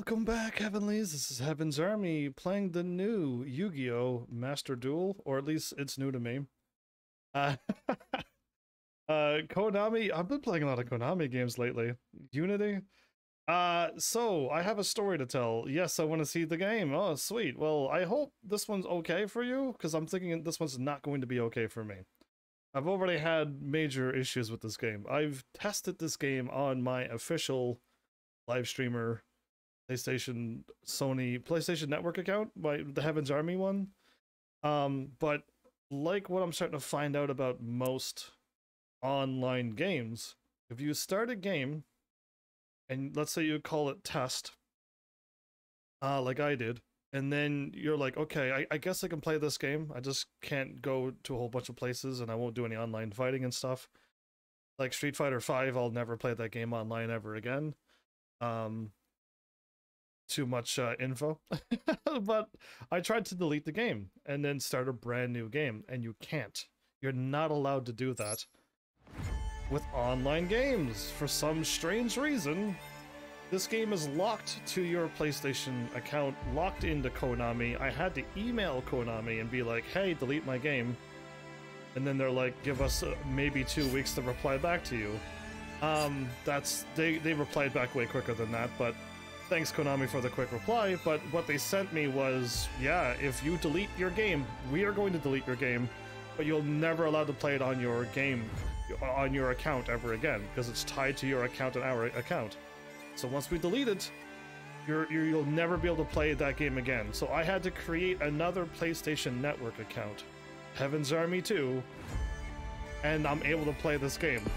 Welcome back, Heavenlies. This is Heaven's Army playing the new Yu-Gi-Oh! Master Duel, or at least it's new to me. Uh, Konami, I've been playing a lot of Konami games lately. Unity. So I have a story to tell. Yes, I want to see the game. Oh, sweet. Well, I hope this one's okay for you, because I'm thinking this one's not going to be okay for me. I've already had major issues with this game. I've tested this game on my official live streamer PlayStation Network account, the Heaven's Army one. But like what I'm starting to find out about most online games, if you start a game and let's say you call it test, like I did, and then you're like, okay, I guess I can play this game. I just can't go to a whole bunch of places and I won't do any online fighting and stuff. Like Street Fighter V, I'll never play that game online ever again. Too much info. But I tried to delete the game and then start a brand new game, and you can't. You're not allowed to do that with online games. For some strange reason, this game is locked to your PlayStation account, locked into Konami. I had to email Konami and be like, hey, delete my game. And then they're like, give us maybe 2 weeks to reply back to you. They replied back way quicker than that, but thanks Konami for the quick reply. But what they sent me was, yeah, if you delete your game, we are going to delete your game, but you'll never allowed to play it on your game, on your account ever again, because it's tied to your account and our account. So once we delete it, you'll never be able to play that game again. So I had to create another PlayStation Network account, Heaven's Army 2, and I'm able to play this game.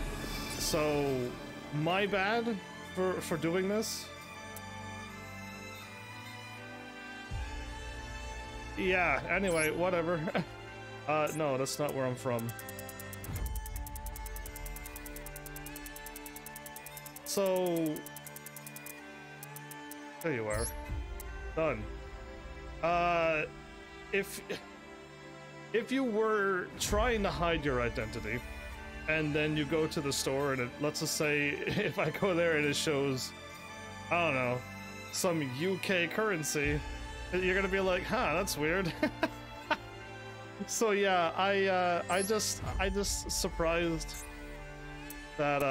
So my bad for doing this. Yeah, anyway, whatever. No, that's not where I'm from. So there you are. Done. If you were trying to hide your identity, and then you go to the store and let's just say if I go there and it shows, I don't know, some UK currency, you're gonna be like, huh, that's weird. So yeah, I just surprised that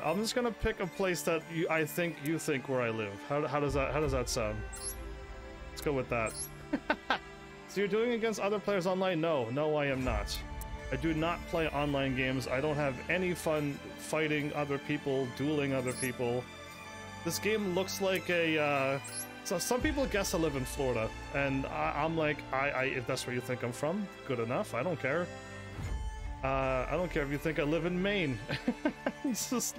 I'm just gonna pick a place that I think you think where I live. How does that sound? Let's go with that. So you're doing against other players online? No, I am not. I do not play online games. I don't have any fun fighting other people, dueling other people. This game looks like a, so some people guess I live in Florida, and I'm like, if that's where you think I'm from, good enough, I don't care. I don't care if you think I live in Maine. It's just,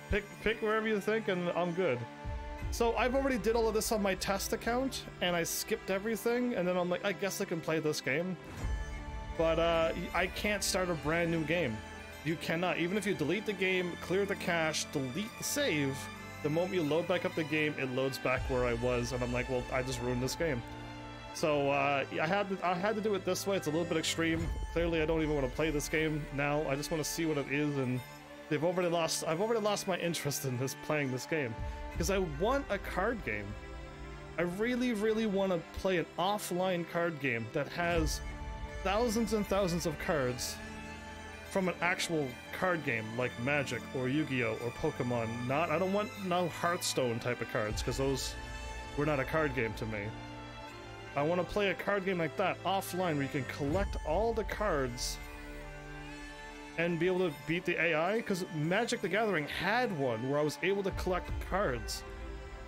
pick wherever you think and I'm good. So I've already did all of this on my test account, and I skipped everything, and then I'm like, I guess I can play this game. But I can't start a brand new game. You cannot. Even if you delete the game, clear the cache, delete the save, the moment you load back up the game, it loads back where I was, and I'm like, well, I just ruined this game. So I had to do it this way. It's a little bit extreme. Clearly, I don't even want to play this game now. I just want to see what it is, and I've already lost my interest in playing this game, because I want a card game. I really, really want to play an offline card game that has thousands and thousands of cards from an actual card game like Magic or Yu-Gi-Oh or Pokemon. I don't want no Hearthstone type of cards, because those were not a card game to me. I want to play a card game like that offline, where you can collect all the cards and be able to beat the AI, because Magic the Gathering had one where I was able to collect cards,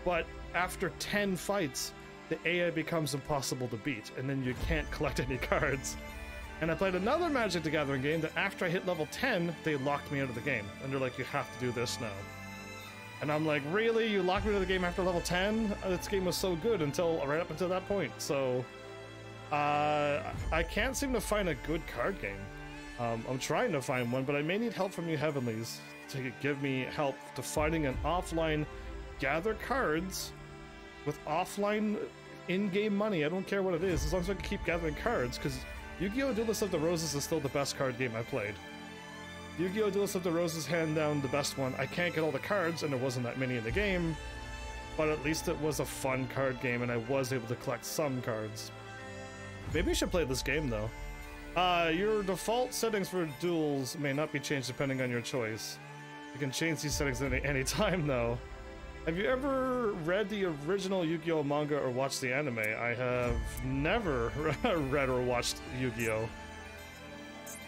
but after 10 fights the AI becomes impossible to beat, and then you can't collect any cards. And I played another Magic the Gathering game that after I hit level 10, they locked me out of the game. And they're like, you have to do this now. And I'm like, really? You locked me out of the game after level 10? This game was so good right up until that point. So, I can't seem to find a good card game. I'm trying to find one, but I may need help from you Heavenlies to give me help to finding an offline gather cards with offline in-game money. I don't care what it is, as long as I can keep gathering cards, because Yu-Gi-Oh! Duelist of the Roses is still the best card game I played. Yu-Gi-Oh! Duelist of the Roses, hand down the best one. I can't get all the cards, and there wasn't that many in the game. but at least it was a fun card game and I was able to collect some cards. Maybe you should play this game though. Your default settings for duels may not be changed depending on your choice. You can change these settings at any time though. Have you ever read the original Yu-Gi-Oh manga or watched the anime? I have never read or watched Yu-Gi-Oh.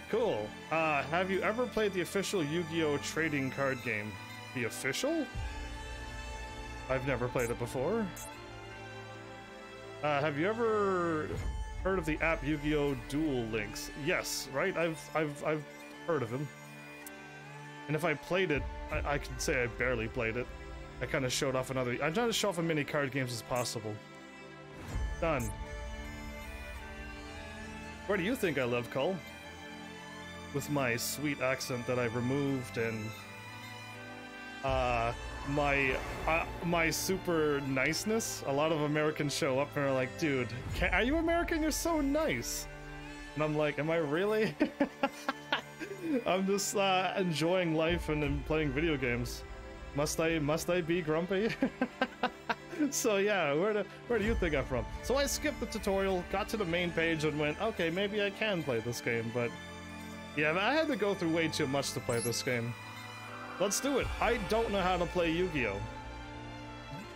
Cool. Have you ever played the official Yu-Gi-Oh trading card game? The official? I've never played it before. Have you ever heard of the app Yu-Gi-Oh Duel Links? Yes, right? I've heard of him. And if I played it, I can say I barely played it. I kind of showed off another. I'm trying to show off as many card games as possible. Done. Where do you think I live, Cole? With my sweet accent that I've removed and my super niceness. A lot of Americans show up and are like, dude, are you American? You're so nice. And I'm like, am I really? I'm just enjoying life and playing video games. Must I be grumpy? So yeah, where do you think I'm from? So I skipped the tutorial, got to the main page and went, okay, maybe I can play this game, but yeah, I had to go through way too much to play this game. Let's do it. I don't know how to play Yu-Gi-Oh!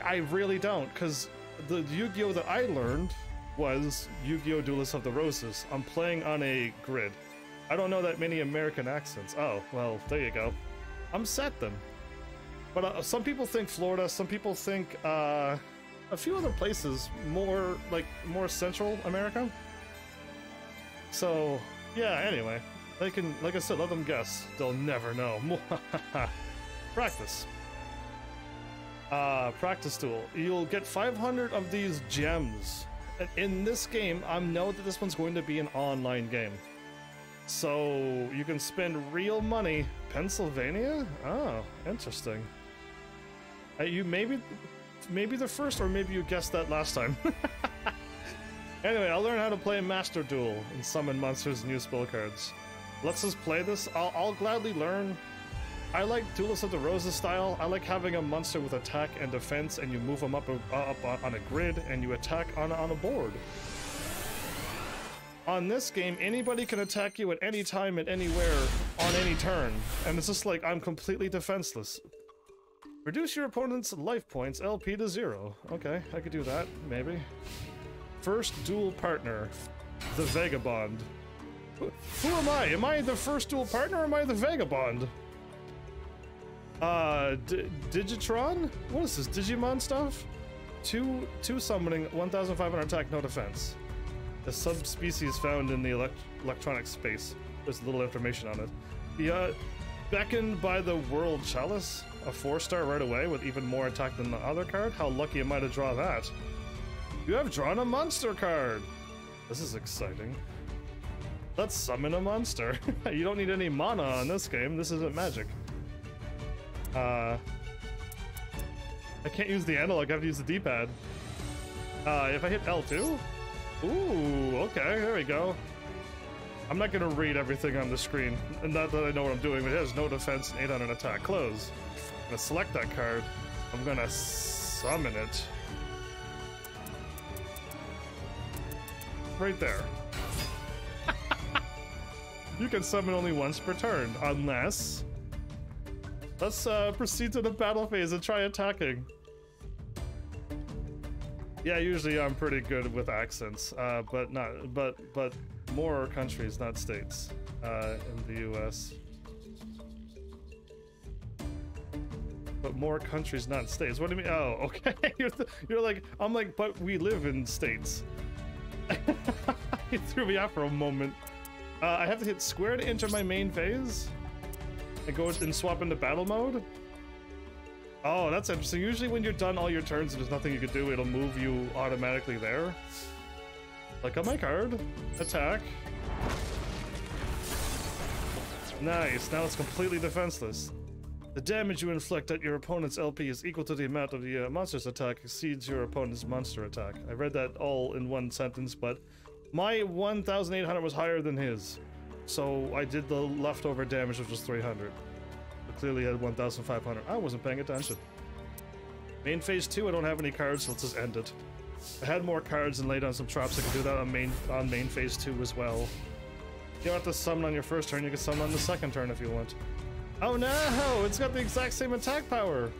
I really don't, because the Yu-Gi-Oh! That I learned was Yu-Gi-Oh! Duelist of the Roses. I'm playing on a grid. I don't know that many American accents. Oh, well, there you go. I'm set then. But some people think Florida, some people think a few other places, more Central America. So, yeah, anyway. They can, like I said, let them guess. They'll never know. Practice. Practice duel. You'll get 500 of these gems. And in this game, I know that this one's going to be an online game. So, you can spend real money. Pennsylvania? Oh, interesting. You maybe the first, or maybe you guessed that last time. Anyway, I'll learn how to play Master Duel and summon monsters and use spell cards. Let's just play this. I'll gladly learn. I like Duelist of the Roses style. I like having a monster with attack and defense, and you move them up on a grid, and you attack on a board. On this game, anybody can attack you at any time and anywhere on any turn, and it's just like I'm completely defenseless. Reduce your opponent's life points LP to 0. Okay, I could do that, maybe. First duel partner, the Vagabond. Who am I? Am I the first duel partner or am I the Vagabond? Digitron? What is this, Digimon stuff? Two summoning, 1,500 attack, no defense. The subspecies found in the electronic space. There's little information on it. The Beckoned by the World Chalice, a 4-star right away with even more attack than the other card. How lucky am I to draw that? You have drawn a monster card. This is exciting. Let's summon a monster. You don't need any mana on this game. This isn't magic. I can't use the analog. I have to use the D-pad. If I hit L2? Ooh, okay, there we go. I'm not gonna read everything on the screen. Not that I know what I'm doing, but it has no defense and 800 attack. Close. I'm gonna select that card. I'm gonna summon it. Right there. You can summon only once per turn, unless... Let's proceed to the battle phase and try attacking. Yeah, usually I'm pretty good with accents, but more countries, not states, in the US. But more countries, not states. What do you mean? Oh, okay. You're like, I'm like, but we live in states. You threw me out for a moment. I have to hit square to enter my main phase and go and swap into battle mode. Oh, that's interesting. Usually when you're done all your turns and there's nothing you can do, it'll move you automatically there. Like on my card. Attack. Nice. Now it's completely defenseless. The damage you inflict at your opponent's LP is equal to the amount of the monster's attack exceeds your opponent's monster attack. I read that all in one sentence, but my 1,800 was higher than his. So I did the leftover damage, which was 300. But clearly had 1,500. I wasn't paying attention. Main phase 2, I don't have any cards, so let's just end it. I had more cards and laid down some traps. I can do that on main phase 2 as well. You don't have to summon on your first turn, you can summon on the second turn if you want. Oh no! It's got the exact same attack power!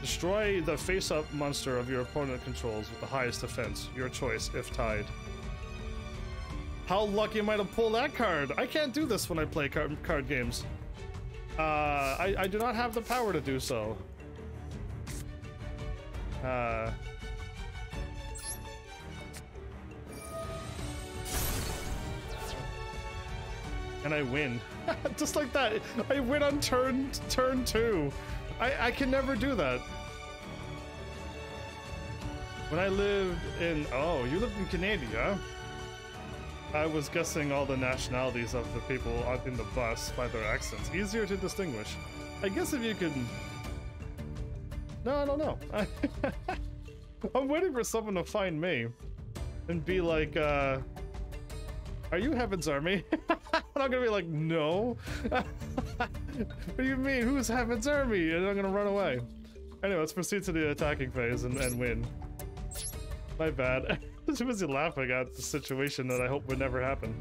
Destroy the face-up monster of your opponent controls with the highest defense. Your choice, if tied. How lucky am I to pull that card? I can't do this when I play card games. I do not have the power to do so. And I win. Just like that. I win on turn 2. I can never do that. When I lived in... Oh, you lived in Canada? I was guessing all the nationalities of the people in the bus by their accents. Easier to distinguish. I guess if you can... No, I don't know. I'm waiting for someone to find me and be like, are you Heaven's Army? And I'm gonna be like, no. What do you mean? Who's Heaven's Army? And I'm gonna run away. Anyway, let's proceed to the attacking phase and win. My bad. I'm too busy laughing at the situation that I hope would never happen.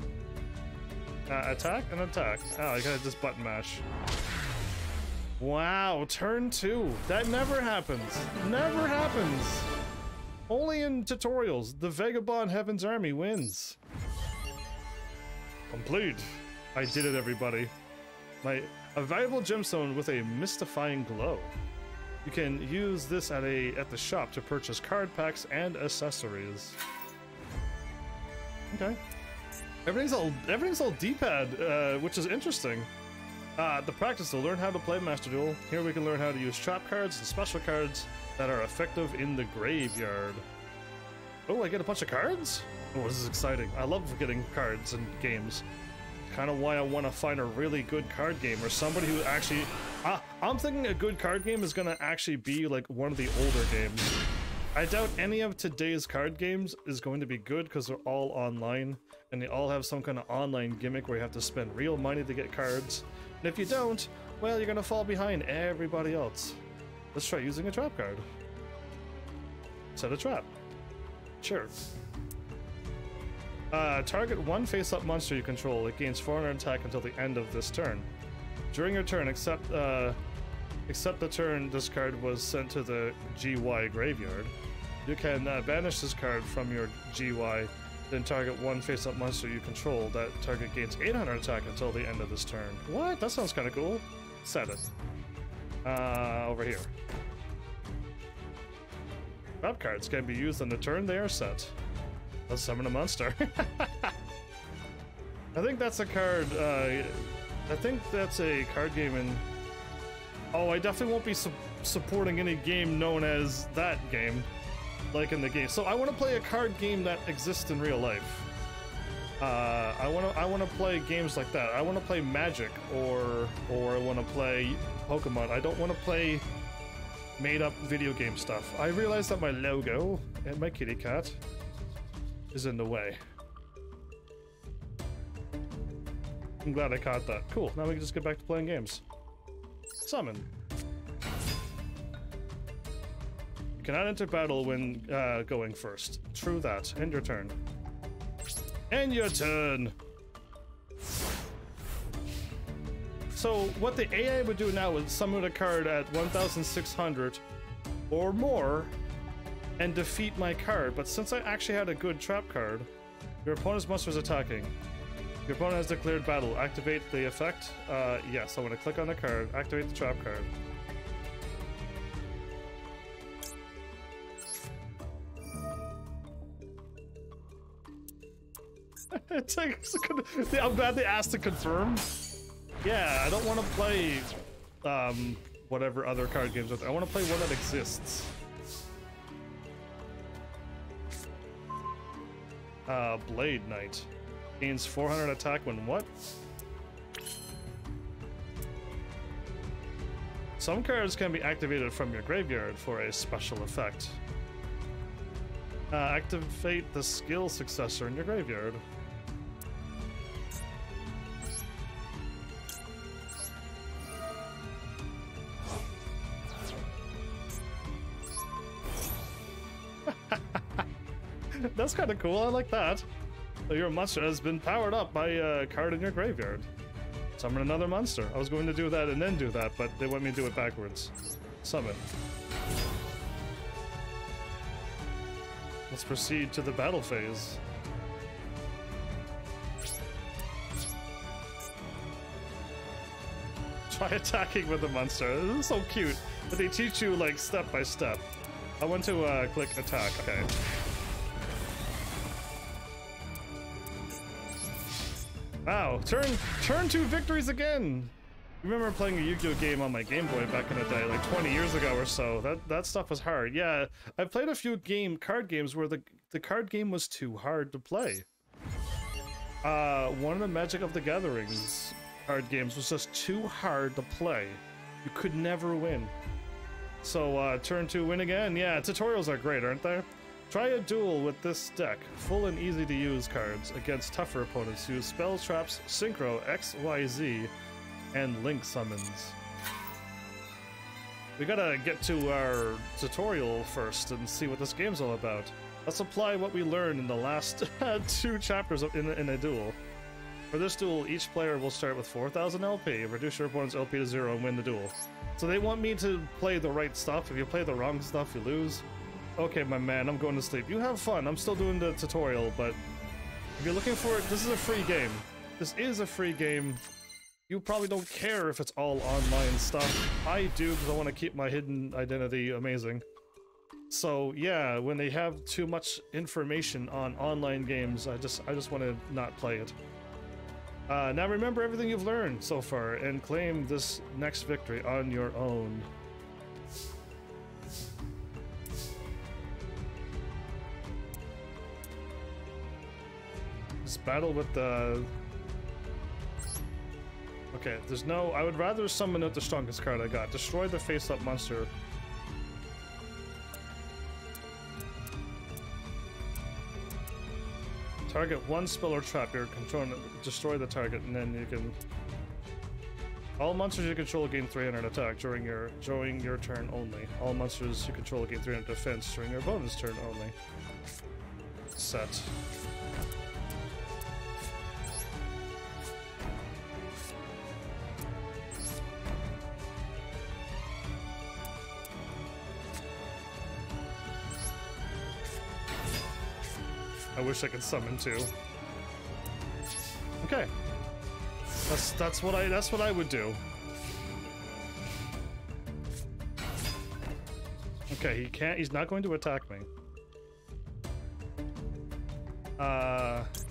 Attack and attack. Oh, I gotta just button mash. Wow, turn 2. That never happens. Never happens. Only in tutorials. The Vagabond Heaven's Army wins. Complete. I did it, everybody. A valuable gemstone with a mystifying glow. You can use this at the shop to purchase card packs and accessories. Okay. Everything's all D-pad, which is interesting. The practice to learn how to play Master Duel. Here we can learn how to use trap cards and special cards that are effective in the graveyard. Oh, I get a bunch of cards? Oh, this is exciting. I love getting cards in games. Kind of why I want to find a really good card game or somebody who actually... I'm thinking a good card game is going to actually be like one of the older games. I doubt any of today's card games is going to be good because they're all online and they all have some kind of online gimmick where you have to spend real money to get cards. And if you don't, well, you're going to fall behind everybody else. Let's try using a trap card. Set a trap. Sure. Target one face-up monster you control. It gains 400 attack until the end of this turn. During your turn, except the turn this card was sent to the GY graveyard, you can banish this card from your GY, then target one face-up monster you control. That target gains 800 attack until the end of this turn. What? That sounds kind of cool. Set it. Over here. Trap cards can be used on the turn they are set. Let's summon a monster. I think that's a card, I think that's a card game in... Oh, I definitely won't be supporting any game known as that game, like in the game. So I want to play a card game that exists in real life. I want to play games like that. I want to play Magic, or I want to play Pokemon. I don't want to play made-up video game stuff. I realize that my logo and my kitty cat is in the way. I'm glad I caught that. Cool, now we can just get back to playing games. Summon. You cannot enter battle when going first. True that. End your turn. End your turn! So what the AI would do now is summon a card at 1,600 or more and defeat my card, but since I actually had a good trap card, your opponent's monster is attacking. Your opponent has declared battle. Activate the effect. Yes, I want to click on the card, activate the trap card. I'm glad they asked to confirm. Yeah, I don't want to play whatever other card games are there. I want to play one that exists. Blade Knight. Gains 400 attack when what? Some cards can be activated from your graveyard for a special effect. Activate the skill successor in your graveyard. That's kind of cool. I like that. So your monster has been powered up by a card in your graveyard. Summon another monster. I was going to do that and then do that, but they want me to do it backwards. Summon. Let's proceed to the battle phase. Try attacking with the monster. This is so cute. But they teach you like step by step. I want to click attack. Okay. Wow, turn 2 victories again. I remember playing a Yu-Gi-Oh game on my Game Boy back in the day, like 20 years ago or so. That stuff was hard. Yeah, I played a few card games where the card game was too hard to play. One of the Magic of the Gatherings card games was just too hard to play. You could never win. So turn 2 win again. Yeah, tutorials are great, aren't they? Try a duel with this deck. Full and easy to use cards against tougher opponents. Use spells, traps, synchro, XYZ, and link summons. We gotta get to our tutorial first and see what this game's all about. Let's apply what we learned in the last 2 chapters in a duel. For this duel, each player will start with 4,000 LP, reduce your opponent's LP to 0, and win the duel. So they want me to play the right stuff. If you play the wrong stuff, you lose. Okay, my man, I'm going to sleep. You have fun. I'm still doing the tutorial, but if you're looking for it, this is a free game. This is a free game. You probably don't care if it's all online stuff. I do, because I want to keep my hidden identity amazing. So yeah, when they have too much information on online games, I just want to not play it. Now remember everything you've learned so far and claim this next victory on your own. Just battle with the... Okay, there's no... I would rather summon out the strongest card I got. Destroy the face-up monster. Target 1 spell or trap you're controlling, destroy the target, and then you can... All monsters you control gain 300 attack during your turn only. All monsters you control gain 300 defense during your bonus turn only. Set. I wish I could summon too. Okay. That's what I would do. Okay, he's not going to attack me.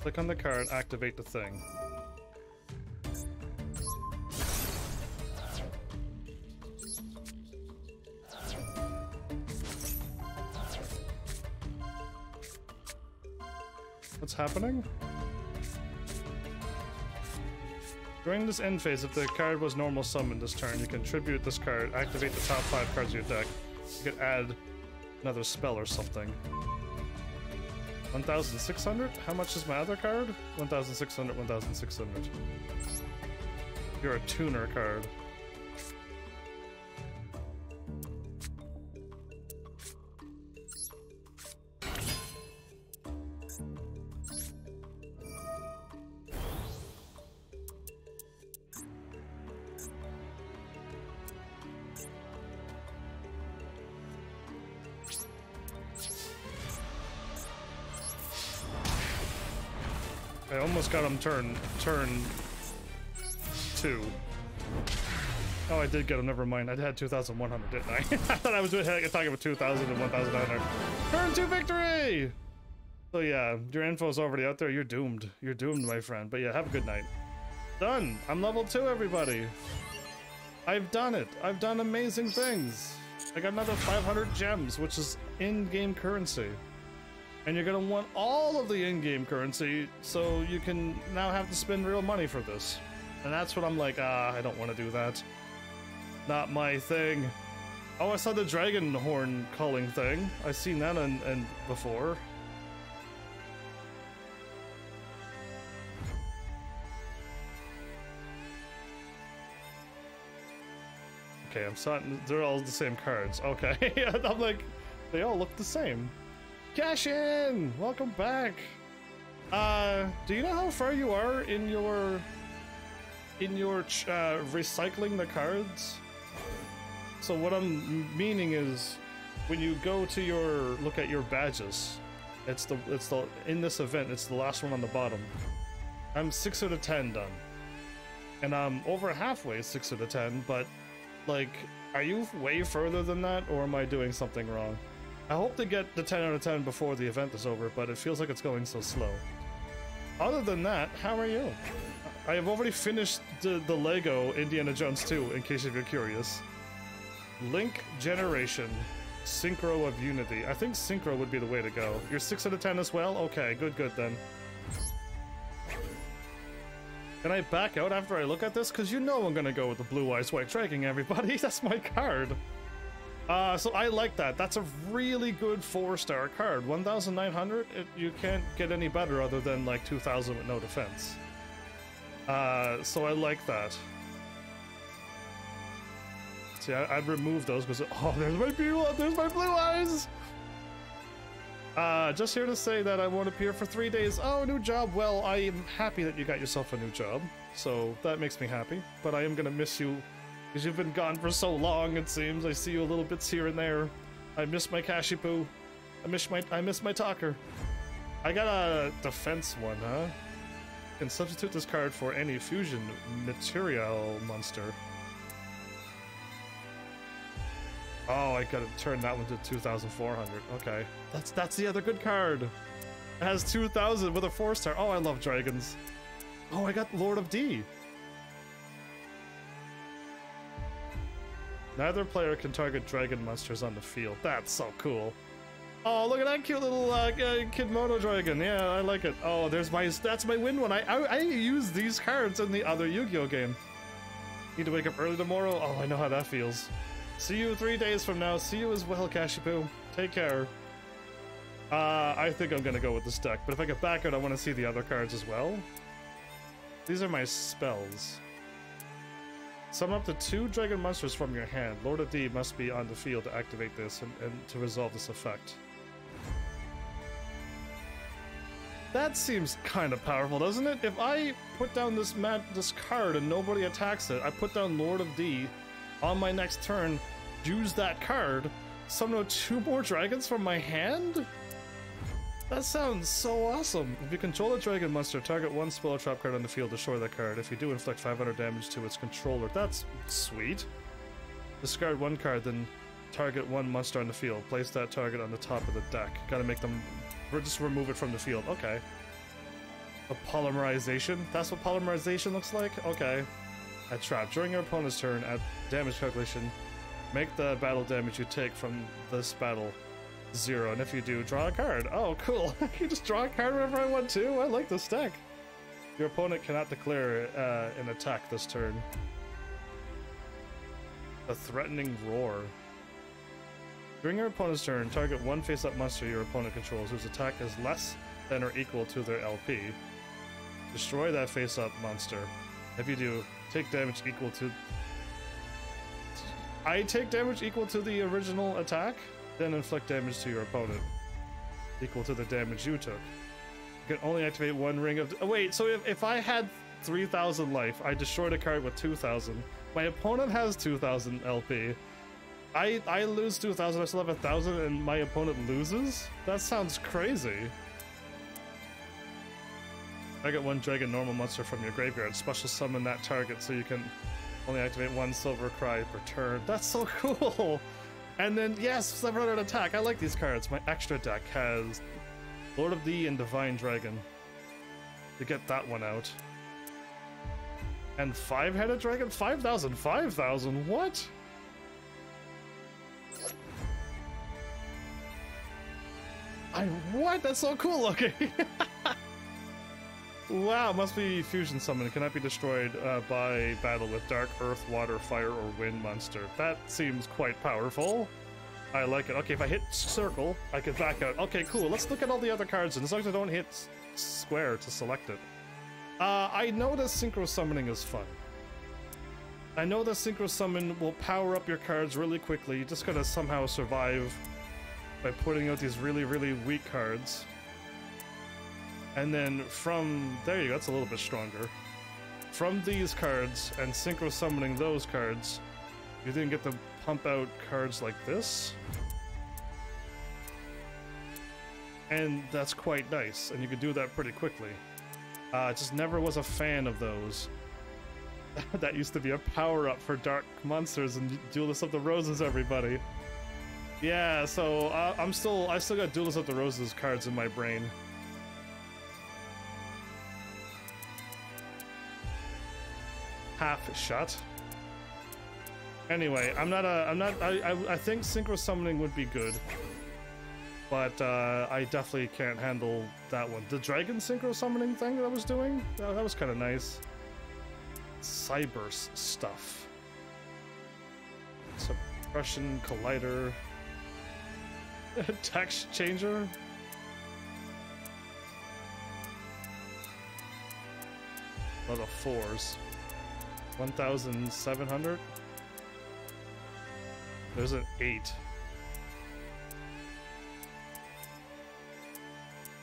Click on the card, activate the thing. What's happening? During this end phase, if the card was normal summoned this turn, you can tribute this card, activate the top 5 cards of your deck. You could add another spell or something. 1,600? How much is my other card? 1,600, 1,600. You're a tuner card. I almost got him turn 2. Oh, I did get him, never mind. I had 2,100, didn't I? I thought I was talking about 2,000 and 1,900. Turn 2 victory! So yeah, your info's already out there. You're doomed. You're doomed, my friend. But yeah, have a good night. Done! I'm level 2, everybody! I've done it! I've done amazing things! I got another 500 gems, which is in-game currency. And you're gonna want all of the in-game currency, so you can now have to spend real money for this. And that's what I'm like, I don't want to do that. Not my thing. Oh, I saw the dragon horn calling thing. I've seen that and before. Okay, I'm starting. They're all the same cards. Okay, I'm like, they all look the same. Cash in! Welcome back! Do you know how far you are in your recycling the cards? So what I'm meaning is, when you go to look at your badges, it's the in this event, it's the last one on the bottom. I'm 6 out of 10 done. And I'm over halfway 6 out of 10, but like, are you way further than that, or am I doing something wrong? I hope to get the 10 out of 10 before the event is over, but it feels like it's going so slow. Other than that, how are you? I have already finished the Lego Indiana Jones 2, in case if you're curious. Link Generation. Synchro of Unity. I think Synchro would be the way to go. You're 6 out of 10 as well? Okay, good then. Can I back out after I look at this? Because you know I'm gonna go with the Blue Eyes White Dragon, everybody. That's my card. So I like that. That's a really good 4-star card. 1,900? You can't get any better other than like 2,000 with no defense. So I like that. See, I'd remove those because, oh, there's my people, there's my Blue Eyes! Just here to say that I won't appear for 3 days. Oh, new job. Well, I am happy that you got yourself a new job. So that makes me happy. But I am gonna miss you because you've been gone for so long, it seems. I see you a little bits here and there. I miss my Cashipu. I miss my talker. I got a defense one, huh? Can substitute this card for any fusion material monster. Oh, I gotta turn that one to 2,400. Okay, that's the other good card. It has 2,000 with a 4-star. Oh, I love dragons. Oh, I got Lord of D. Neither player can target dragon monsters on the field. That's so cool. Oh, look at that cute little Kidmodo dragon. Yeah, I like it. Oh, that's my win one. I use these cards in the other Yu-Gi-Oh game. Need to wake up early tomorrow. Oh, I know how that feels. See you 3 days from now. See you as well, Cashipu. Take care. I think I'm gonna go with this deck, but if I get back out, I want to see the other cards as well. These are my spells. Summon up to 2 dragon monsters from your hand. Lord of D must be on the field to activate this and to resolve this effect. That seems kind of powerful, doesn't it? If I put down this card and nobody attacks it, I put down Lord of D. On my next turn, use that card, summon out 2 more dragons from my hand? That sounds so awesome. If you control a dragon monster, target 1 spell or trap card on the field, destroy that card. If you do, inflict 500 damage to its controller. That's sweet. Discard 1 card, then target 1 monster on the field. Place that target on the top of the deck. Gotta make them... just remove it from the field. Okay. A polymerization? That's what polymerization looks like? Okay. A trap. During your opponent's turn, at damage calculation, make the battle damage you take from this battle 0, and if you do, draw a card. Oh, cool. I can just draw a card whenever I want to. I like this deck. Your opponent cannot declare an attack this turn. A threatening roar. During your opponent's turn, target 1 face-up monster your opponent controls whose attack is less than or equal to their LP. Destroy that face-up monster. If you do, take damage equal to... I take damage equal to the original attack, then inflict damage to your opponent. Equal to the damage you took. You can only activate 1 ring of... Oh, wait, so if I had 3,000 life, I destroyed a card with 2,000. My opponent has 2,000 LP. I lose 2,000, I still have 1,000, and my opponent loses? That sounds crazy. I get 1 dragon normal monster from your graveyard. Special summon that target so you can only activate 1 silver cry per turn. That's so cool! And then, yes, 700 attack. I like these cards. My extra deck has Lord of D and Divine Dragon. To get that one out. And 5-headed dragon? 5,000, 5,000, what? What? That's so cool looking! Wow, must be fusion summon. Cannot be destroyed by battle with dark, earth, water, fire, or wind monster. That seems quite powerful. I like it. Okay, if I hit circle, I can back out. Okay, cool. Let's look at all the other cards, and as long as I don't hit square to select it. I know that synchro summoning is fun. I know that synchro summon will power up your cards really quickly. You just gotta somehow survive by putting out these really, really weak cards. And then from... there you go, that's a little bit stronger. From these cards and synchro summoning those cards, you then get to pump out cards like this. And that's quite nice, and you can do that pretty quickly. Just never was a fan of those. That used to be a power-up for Dark Monsters and Duelist of the Roses, everybody. Yeah, so I still got Duelist of the Roses cards in my brain. Half shot. Anyway, I think synchro summoning would be good, but I definitely can't handle that one. The dragon synchro summoning thing that I was doing, that was kind of nice. Cyber stuff. Suppression collider. Text changer. A lot of 4s. 1,700. There's an 8.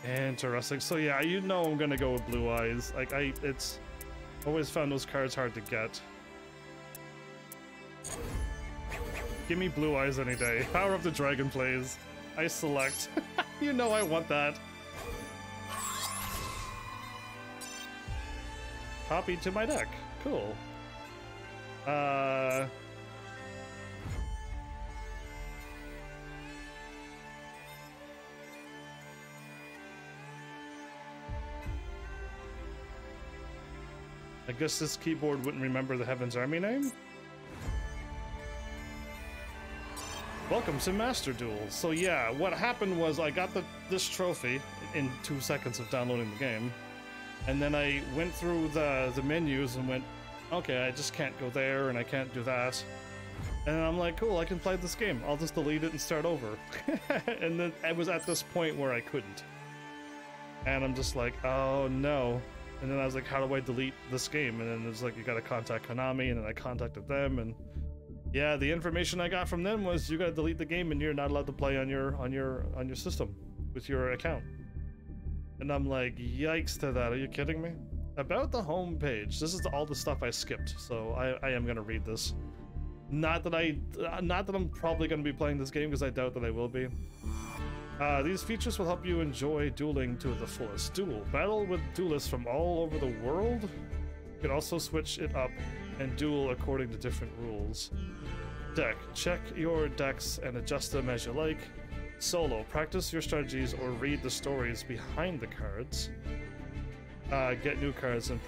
Interesting. So yeah, you know I'm gonna go with Blue Eyes. Like it's always found those cards hard to get. Give me Blue Eyes any day. Power of the Dragon plays. I select. You know I want that. Copy to my deck. Cool. I guess this keyboard wouldn't remember the Heaven's Army name? Welcome to Master Duel. So yeah, what happened was I got this trophy in 2 seconds of downloading the game, and then I went through the menus and went, okay, I just can't go there and I can't do that. And then I'm like, cool, I can play this game. I'll just delete it and start over. And then I was at this point where I couldn't. And I'm just like, oh no. And then I was like, how do I delete this game? And then it was like, you gotta contact Konami, and then I contacted them, and yeah, the information I got from them was you gotta delete the game and you're not allowed to play on your system with your account. And I'm like, yikes to that, are you kidding me? About the home page, this is all the stuff I skipped, so I am gonna read this. Not that I'm probably gonna be playing this game, because I doubt that I will be. These features will help you enjoy dueling to the fullest. Duel. Battle with duelists from all over the world. You can also switch it up and duel according to different rules. Deck. Check your decks and adjust them as you like. Solo. Practice your strategies or read the stories behind the cards. Get new cards and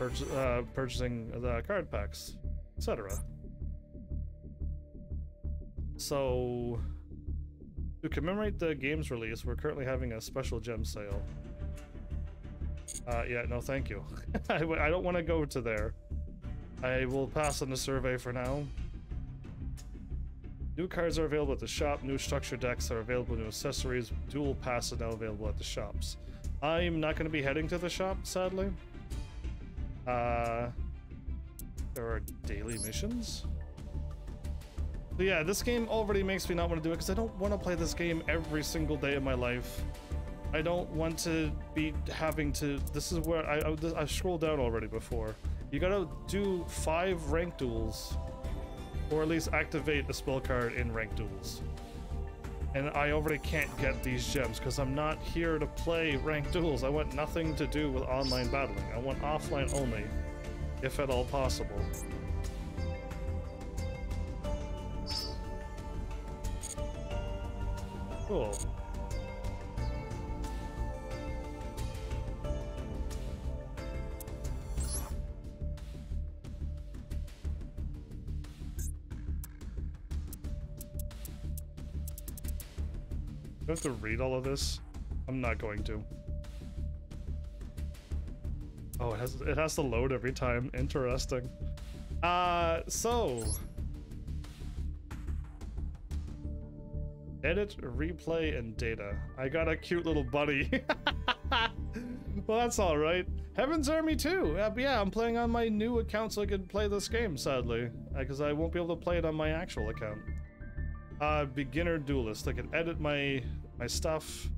purchasing the card packs, etc. So... to commemorate the game's release, we're currently having a special gem sale. Yeah, no thank you. I don't want to go to there. I will pass on the survey for now. New cards are available at the shop. New structure decks are available. New accessories. Dual Pass is now available at the shops. I'm not going to be heading to the shop, sadly. There are daily missions. But yeah, this game already makes me not want to do it because I don't want to play this game every single day of my life. I don't want to be having to... This is where I scrolled down already before. You gotta do 5 ranked duels, or at least activate a spell card in ranked duels. And I already can't get these gems because I'm not here to play ranked duels. I want nothing to do with online battling. I want offline only, if at all possible. Cool. Do I have to read all of this? I'm not going to. Oh, it has to load every time. Interesting. So... edit, replay, and data. I got a cute little buddy. Well, that's alright. Heaven's Army 2! Yeah, I'm playing on my new account so I can play this game, sadly. Because I won't be able to play it on my actual account. Beginner Duelist. I can edit my my stuff.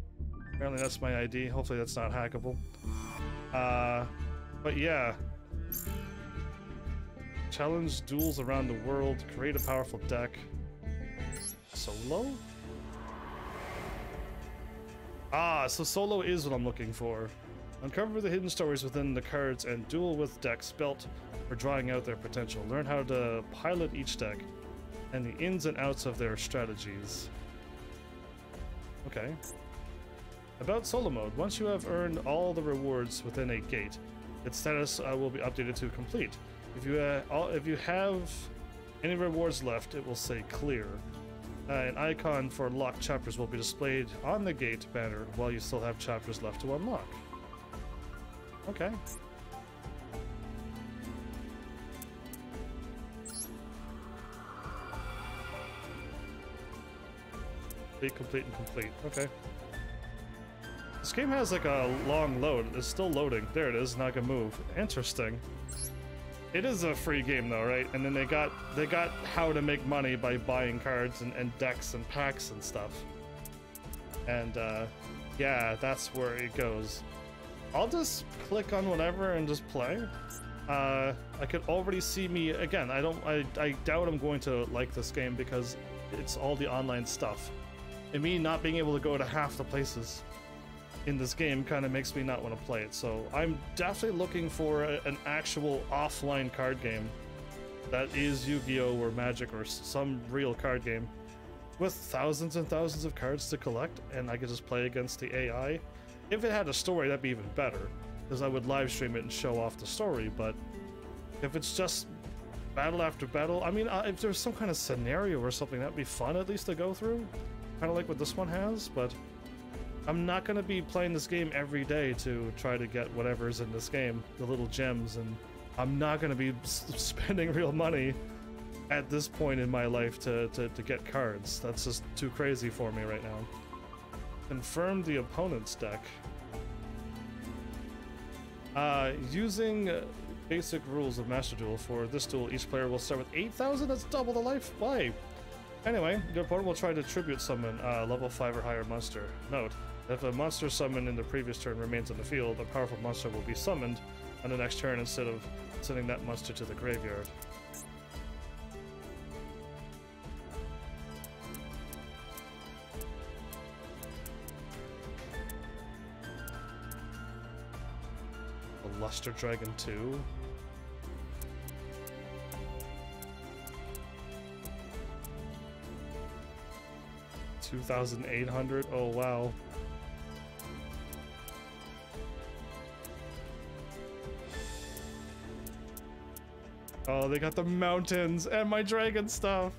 Apparently that's my ID. Hopefully that's not hackable. But yeah. Challenge duels around the world. Create a powerful deck. Solo? Ah, so solo is what I'm looking for. Uncover the hidden stories within the cards and duel with decks built for drawing out their potential. Learn how to pilot each deck and the ins and outs of their strategies. Okay. About solo mode. Once you have earned all the rewards within a gate, its status will be updated to complete. If you have any rewards left, it will say clear. An icon for locked chapters will be displayed on the gate banner while you still have chapters left to unlock. Okay. Complete and complete. Okay. This game has like a long load. It's still loading. There it is. Now I can move. Interesting. It is a free game though, right? And then they got how to make money by buying cards and decks and packs and stuff. And yeah, that's where it goes. I'll just click on whatever and just play. I could already see me again. I doubt I'm going to like this game because it's all the online stuff. And me not being able to go to half the places in this game kind of makes me not want to play it. So I'm definitely looking for an actual offline card game that is Yu-Gi-Oh! Or Magic or some real card game with thousands and thousands of cards to collect, and I could just play against the AI. If it had a story, that'd be even better, because I would live stream it and show off the story. But if it's just battle after battle, I mean, if there's some kind of scenario or something, that'd be fun at least to go through, kind of like what this one has. But I'm not going to be playing this game every day to try to get whatever's in this game, the little gems, and I'm not going to be spending real money at this point in my life to get cards. That's just too crazy for me right now. Confirm the opponent's deck. Using basic rules of Master Duel for this duel, each player will start with 8,000? That's double the life? Why? Anyway, your opponent will try to tribute summon a level 5 or higher monster. Note, if a monster summoned in the previous turn remains on the field, a powerful monster will be summoned on the next turn instead of sending that monster to the graveyard. The Luster Dragon 2. $2,800. Oh wow. Oh, they got the mountains and my dragon stuff.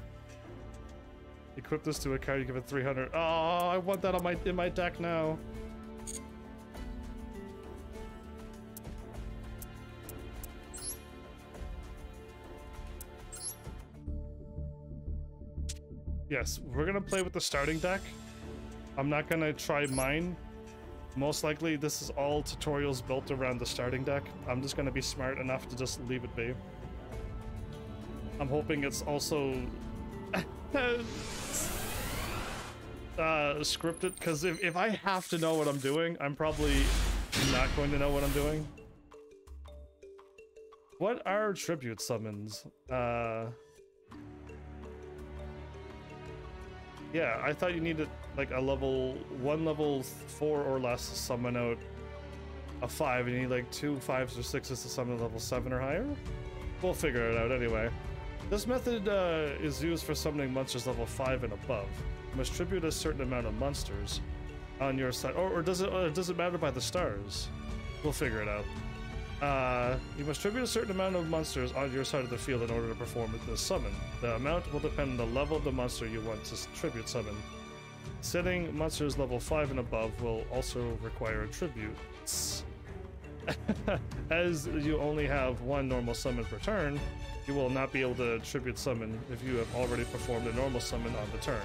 Equip this to a card, you give it 300. Oh, I want that on in my deck now. Yes, we're gonna play with the starting deck. I'm not gonna try mine. Most likely this is all tutorials built around the starting deck. I'm just gonna be smart enough to just leave it be. I'm hoping it's also scripted, because if I have to know what I'm doing, I'm probably not going to know what I'm doing. What are tribute summons? Yeah, I thought you needed like a level 4 or less to summon out a 5, and you need like 2 5s or 6s to summon a level 7 or higher? We'll figure it out anyway. This method is used for summoning monsters level 5 and above. You must tribute a certain amount of monsters on your side, or does it matter by the stars? We'll figure it out. You must tribute a certain amount of monsters on your side of the field in order to perform the summon. The amount will depend on the level of the monster you want to tribute summon. Setting monsters level 5 and above will also require tributes. As you only have one normal summon per turn, you will not be able to tribute summon if you have already performed a normal summon on the turn.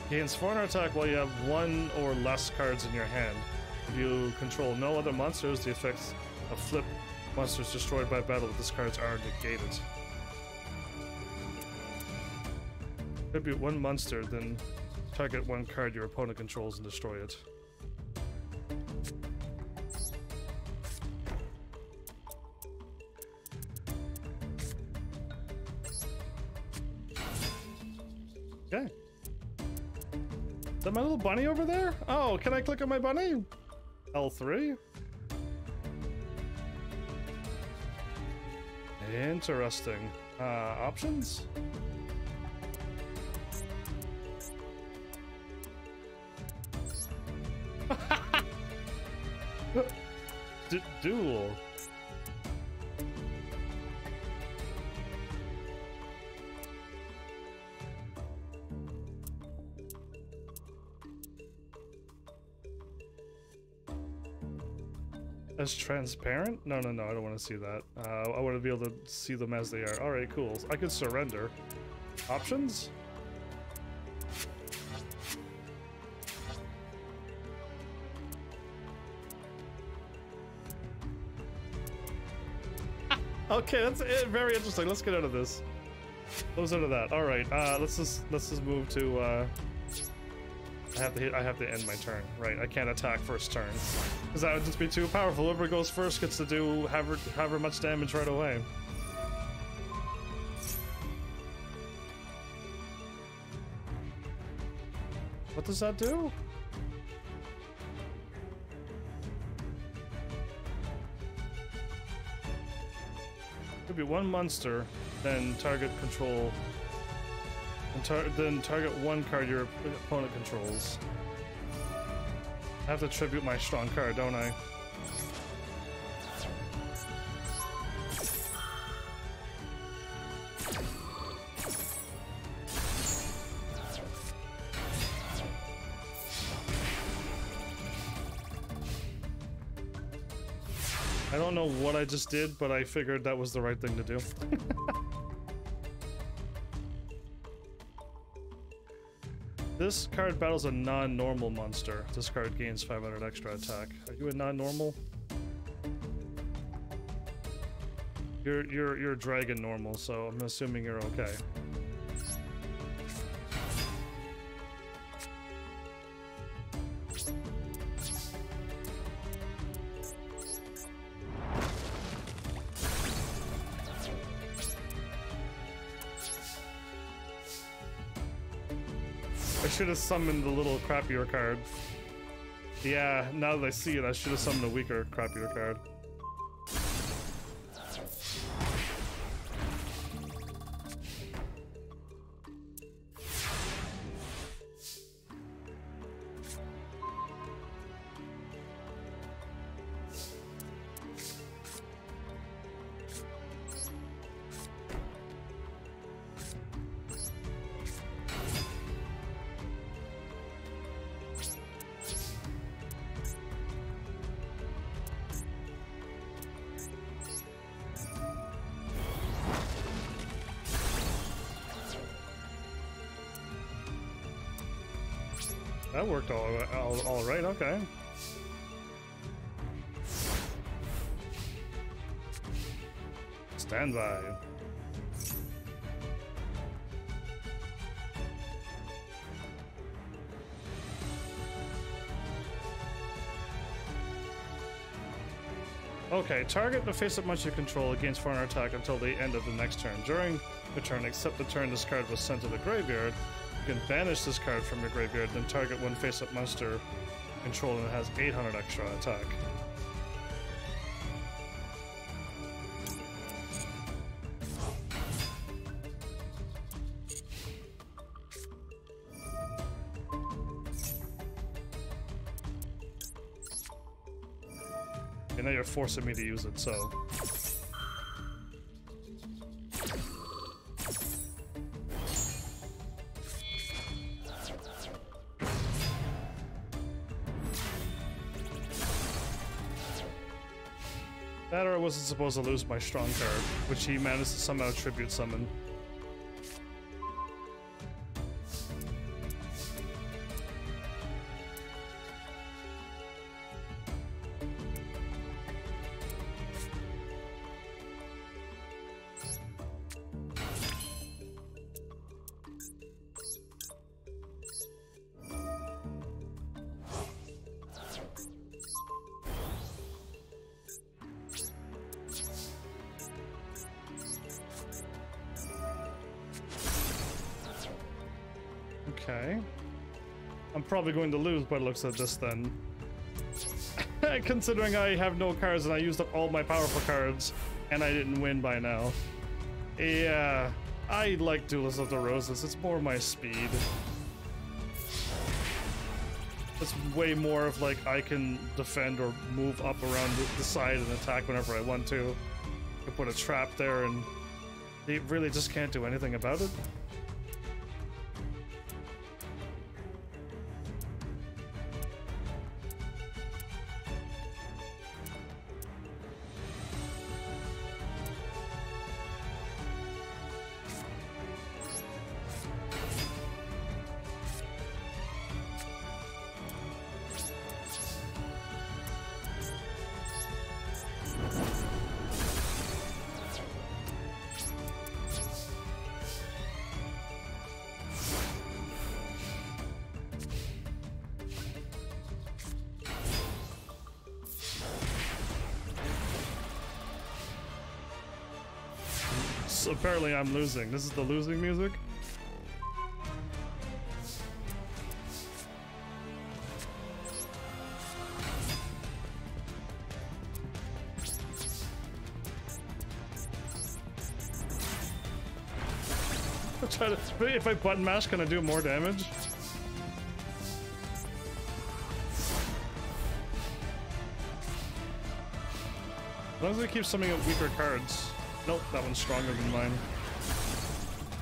Gains 400 attack while you have 1 or less cards in your hand. If you control no other monsters, the effects of flip Monsters destroyed by battle with this cards are negated. Tribute one monster, then target one card your opponent controls and destroy it. Okay. Is that my little bunny over there? Oh, can I click on my bunny? L3? Interesting. Options? Duel. As transparent? No, I don't want to see that. I want to be able to see them as they are. Alright, cool. I could surrender. Options? Okay, that's very interesting. Let's get out of this. Close out of that. All right. Let's just move to. I have to end my turn. Right. I can't attack first turn because that would just be too powerful. Whoever goes first gets to do however much damage right away. What does that do? Could be one monster, then target control, and then target one card your opponent controls. I have to tribute my strong card, don't I? I don't know what I just did, but I figured that was the right thing to do. This card battles a non-normal monster. This card gains 500 extra attack. Are you a non-normal? You're dragon normal, so I'm assuming you're okay. I should have summoned the little crappier card. Yeah, now that I see it, I should have summoned a weaker, crappier card. That worked all right, okay. Stand by. Okay, target the face-up monster you control against foreign attack until the end of the next turn. During the turn, except the turn this card was sent to the graveyard, you can banish this card from your graveyard, then target one face-up monster control and it has 800 extra attack. And now you're forcing me to use it, so... That or I wasn't supposed to lose my strong card, which he managed to somehow tribute summon. Okay. I'm probably going to lose by the looks of this then. Considering I have no cards and I used up all my powerful cards and I didn't win by now. Yeah, I like Duelist of the Roses. It's more my speed. It's way more of like I can defend or move up around the side and attack whenever I want to. I can put a trap there and they really just can't do anything about it. Apparently I'm losing. This is the losing music? I'll try to, if I button mash, can I do more damage? As long as I keep summoning up weaker cards. Nope, that one's stronger than mine.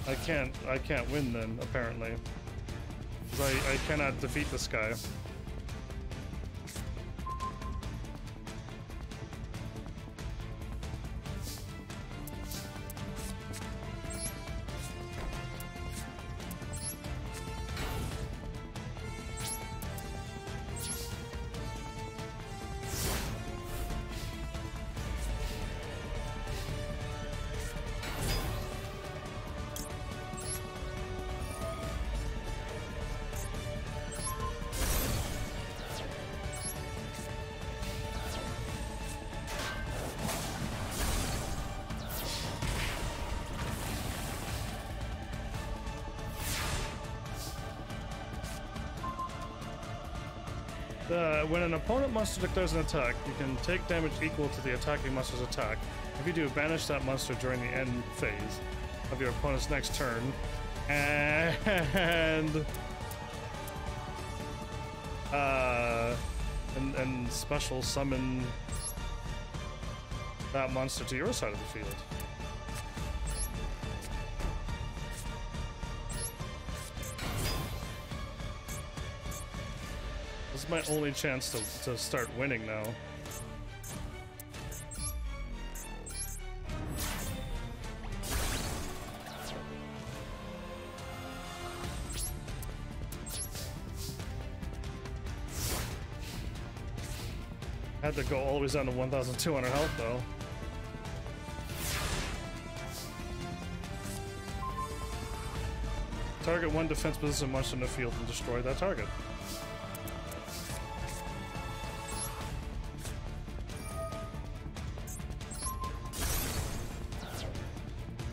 I can't win then, apparently. Because I cannot defeat this guy. When an opponent monster declares an attack, you can take damage equal to the attacking monster's attack. If you do, banish that monster during the end phase of your opponent's next turn. And special summon that monster to your side of the field. This is my only chance to start winning now. Had to go all the way down to 1,200 health though. Target one defense position monster in the field and destroy that target.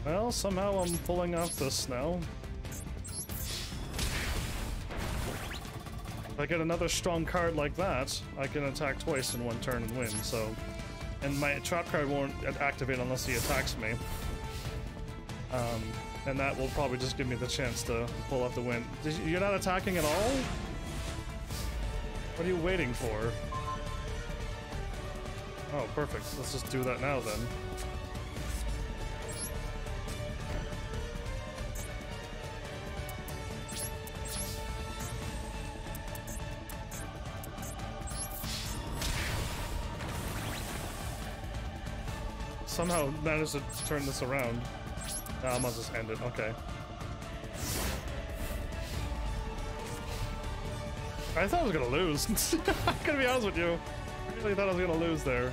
Well, somehow I'm pulling off this now. If I get another strong card like that, I can attack twice in one turn and win, so... And my trap card won't activate unless he attacks me. And that will probably just give me the chance to pull off the win. You're not attacking at all? What are you waiting for? Oh, perfect. Let's just do that now then. Somehow managed to turn this around. No, I must just end it. Okay. I thought I was gonna lose. I'm gonna be honest with you. I really thought I was gonna lose there.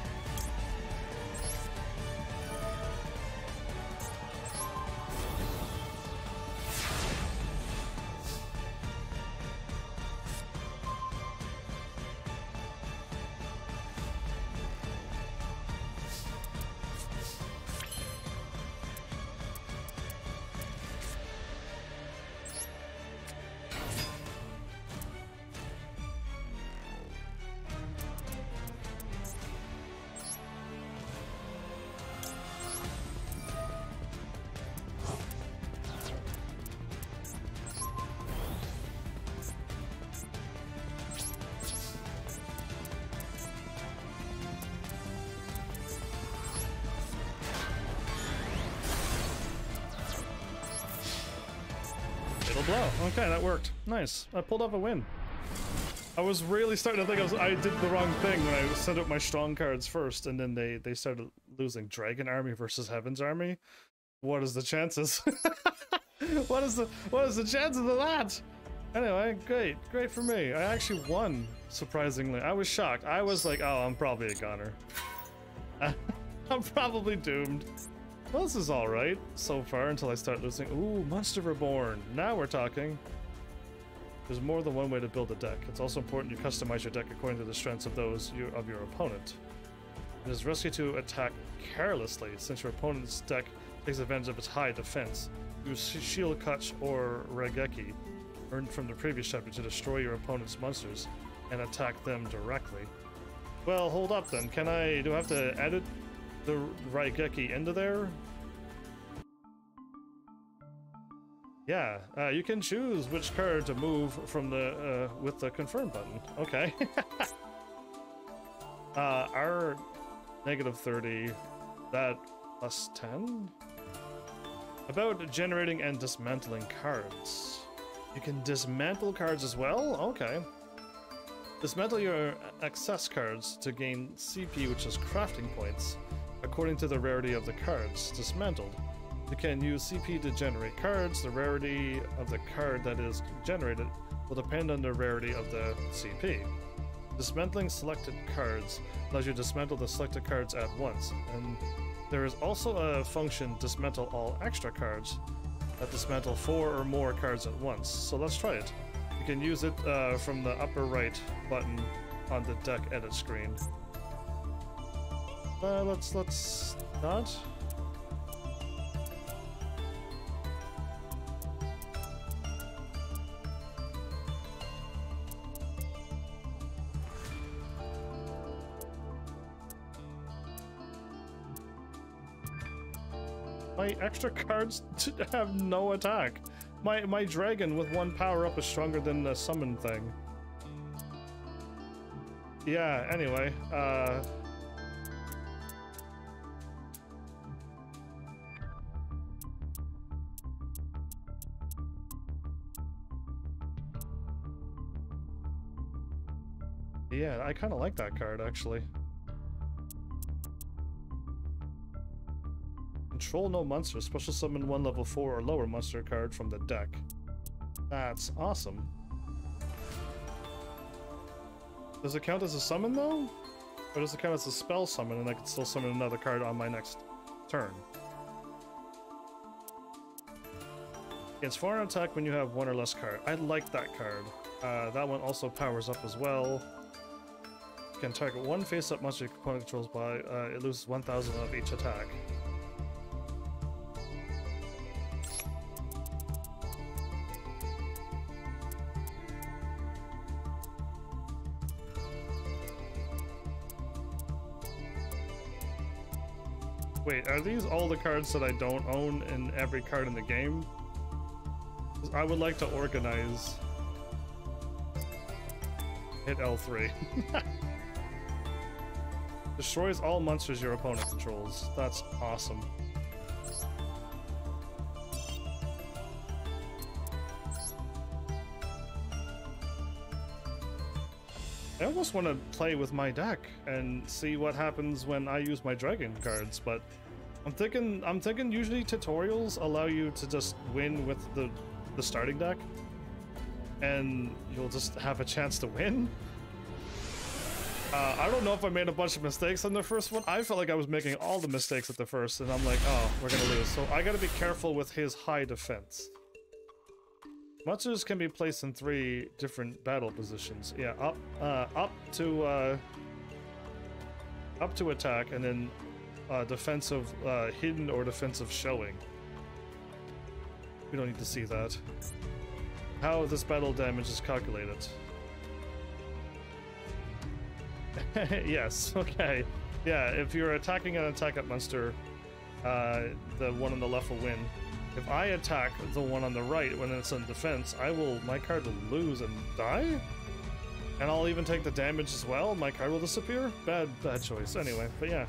blow. Okay, that worked. Nice. I pulled off a win. I was really starting to think I did the wrong thing when I sent out my strong cards first, and then they started losing. Dragon Army versus Heaven's Army. What is the chances? what is the chances of that? Anyway, great for me. I actually won, surprisingly. I was shocked. I was like, oh, I'm probably a goner. I'm probably doomed. Well, this is all right so far until I start losing. Ooh, Monster Reborn. Now we're talking. There's more than one way to build a deck. It's also important you customize your deck according to the strengths of those of your opponent. It is risky to attack carelessly, since your opponent's deck takes advantage of its high defense. Use Shield Clutch or Raigeki, earned from the previous chapter, to destroy your opponent's monsters and attack them directly. Well, hold up then. Do I have to edit the Raigeki into there? Yeah, you can choose which card to move from the with the confirm button. Okay. Our -30, that +10. About generating and dismantling cards. You can dismantle cards as well? Okay. Dismantle your access cards to gain CP, which is crafting points, according to the rarity of the cards dismantled. You can use CP to generate cards. The rarity of the card that is generated will depend on the rarity of the CP. Dismantling selected cards allows you to dismantle the selected cards at once, and there is also a function, dismantle all extra cards, that dismantle 4 or more cards at once. So let's try it. You can use it from the upper right button on the deck edit screen. Let's not. My extra cards have no attack. My dragon with 1 power up is stronger than the summon thing. Yeah, anyway, yeah, I kind of like that card, actually. Control no monsters. Special summon 1 level 4 or lower monster card from the deck. That's awesome. Does it count as a summon though? Or does it count as a spell summon and I can still summon another card on my next turn? It's foreign attack when you have 1 or less card. I like that card. That one also powers up as well. You can target 1 face-up monster your opponent controls by it loses 1,000 of each attack. Wait, are these all the cards that I don't own in every card in the game? I would like to organize. Hit L3. Destroys all monsters your opponent controls. That's awesome. I almost want to play with my deck and see what happens when I use my dragon cards, but I'm thinking usually tutorials allow you to just win with the starting deck, and you'll just have a chance to win. I don't know if I made a bunch of mistakes on the first one. I felt like I was making all the mistakes at the first, and I'm like, oh, we're gonna lose. So I gotta be careful with his high defense. Monsters can be placed in 3 different battle positions. Yeah, up to attack, and then defensive hidden or defensive showing. We don't need to see that. How this battle damage is calculated. Yes, okay. Yeah, if you're attacking an attack-up monster, the one on the left will win. If I attack the one on the right when it's in defense, my card will lose and die? And I'll even take the damage as well? My card will disappear? Bad choice. Anyway, but yeah.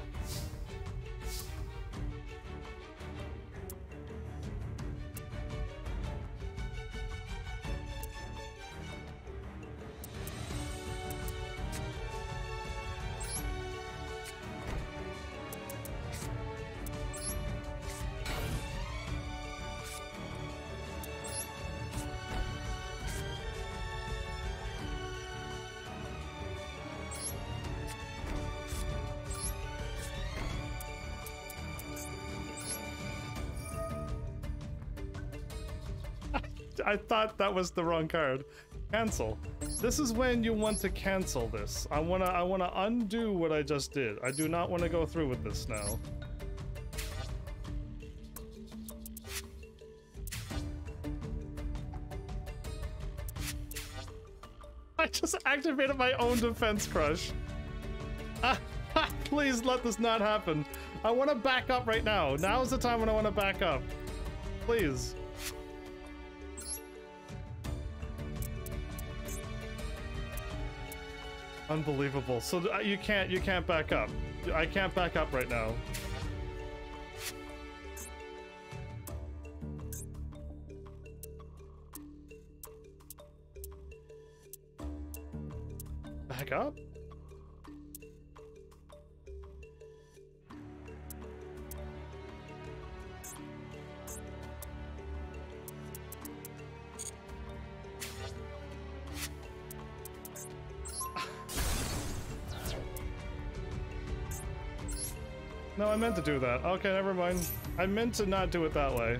I thought that was the wrong card. Cancel. This is when you want to cancel this. I wanna undo what I just did. I do not want to go through with this now. I just activated my own defense crush. Please let this not happen. I want to back up right now. Now is the time when I want to back up. Please. Unbelievable. So you can't back up. I can't back up right now. Back up? No, I meant to do that. Okay, never mind. I meant to not do it that way.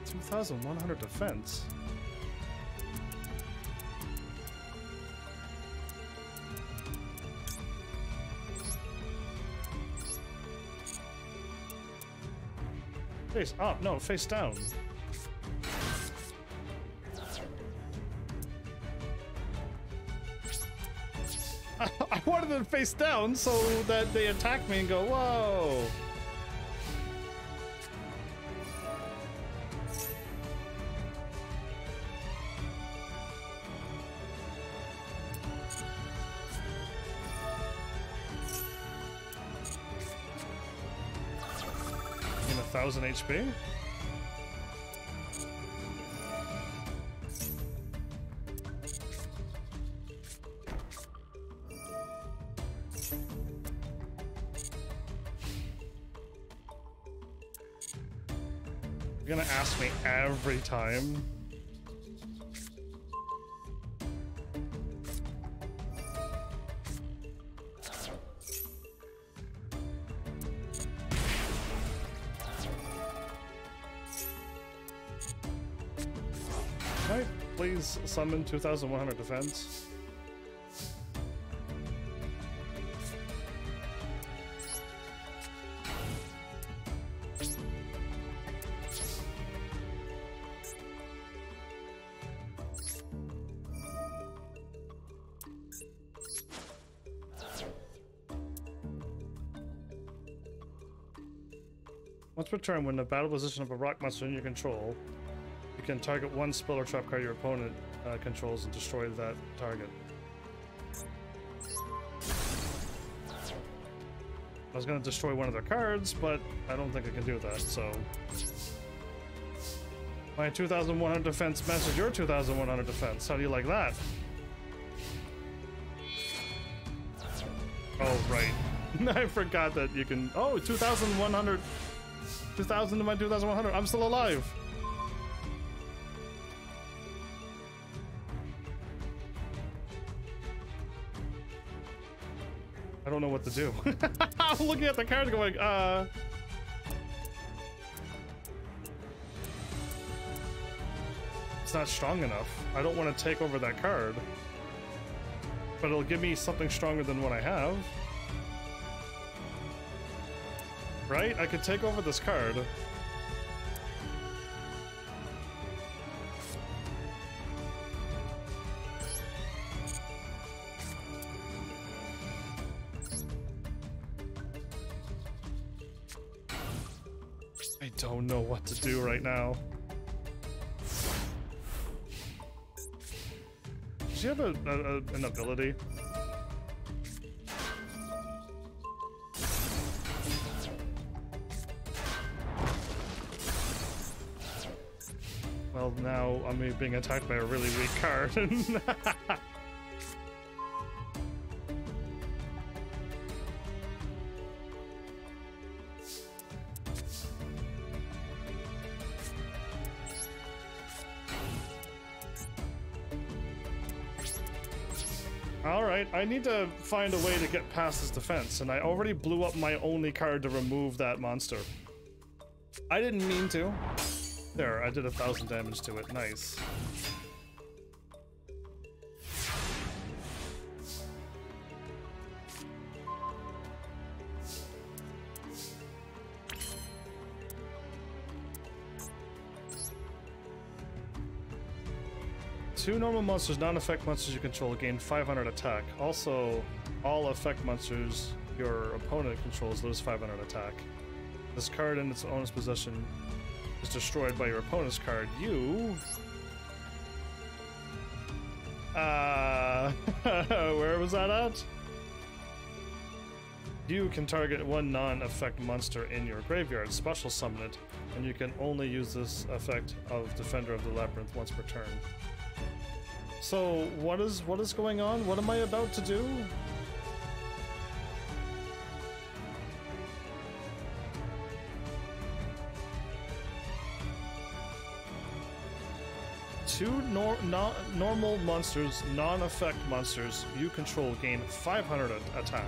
2,100 defense. Face up, no, face down. I wanted them face down so that they attack me and go, whoa! In 1,000 HP? You're gonna ask me every time. Can I please summon 2,100 defense? Once per turn, when the battle position of a rock monster in your control, you can target one spell or trap card your opponent controls and destroy that target. I was going to destroy one of their cards, but I don't think I can do that, so... My 2,100 defense matches your 2,100 defense. How do you like that? Oh, right. I forgot that you can... Oh, 2,100... 2,000 to my 2,100. I'm still alive. I don't know what to do. I'm looking at the card going, It's not strong enough. I don't want to take over that card. But it'll give me something stronger than what I have. Right? I could take over this card. I don't know what to do right now. Does she have an ability? Well, now I'm being attacked by a really weak card. Alright, I need to find a way to get past this defense, and I already blew up my only card to remove that monster. I didn't mean to. There, I did 1,000 damage to it. Nice. Two normal monsters, non-effect monsters you control gain 500 attack. Also, all effect monsters your opponent controls lose 500 attack. This card in its owner's possession is destroyed by your opponent's card. You... where was that at? You can target one non-effect monster in your graveyard, special summon it, and you can only use this effect of Defender of the Labyrinth once per turn. So, what is going on? What am I about to do? Two normal monsters, non-effect monsters you control gain 500 attack.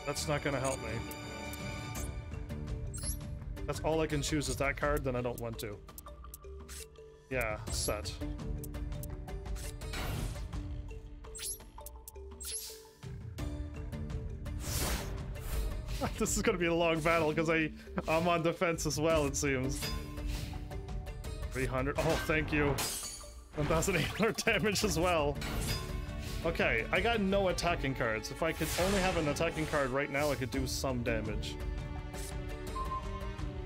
That's not gonna help me. That's all I can choose is that card, then I don't want to. Yeah, set. This is gonna be a long battle because I'm on defense as well, it seems. 300. Oh, thank you. 1,800 damage as well. Okay, I got no attacking cards. If I could only have an attacking card right now, I could do some damage.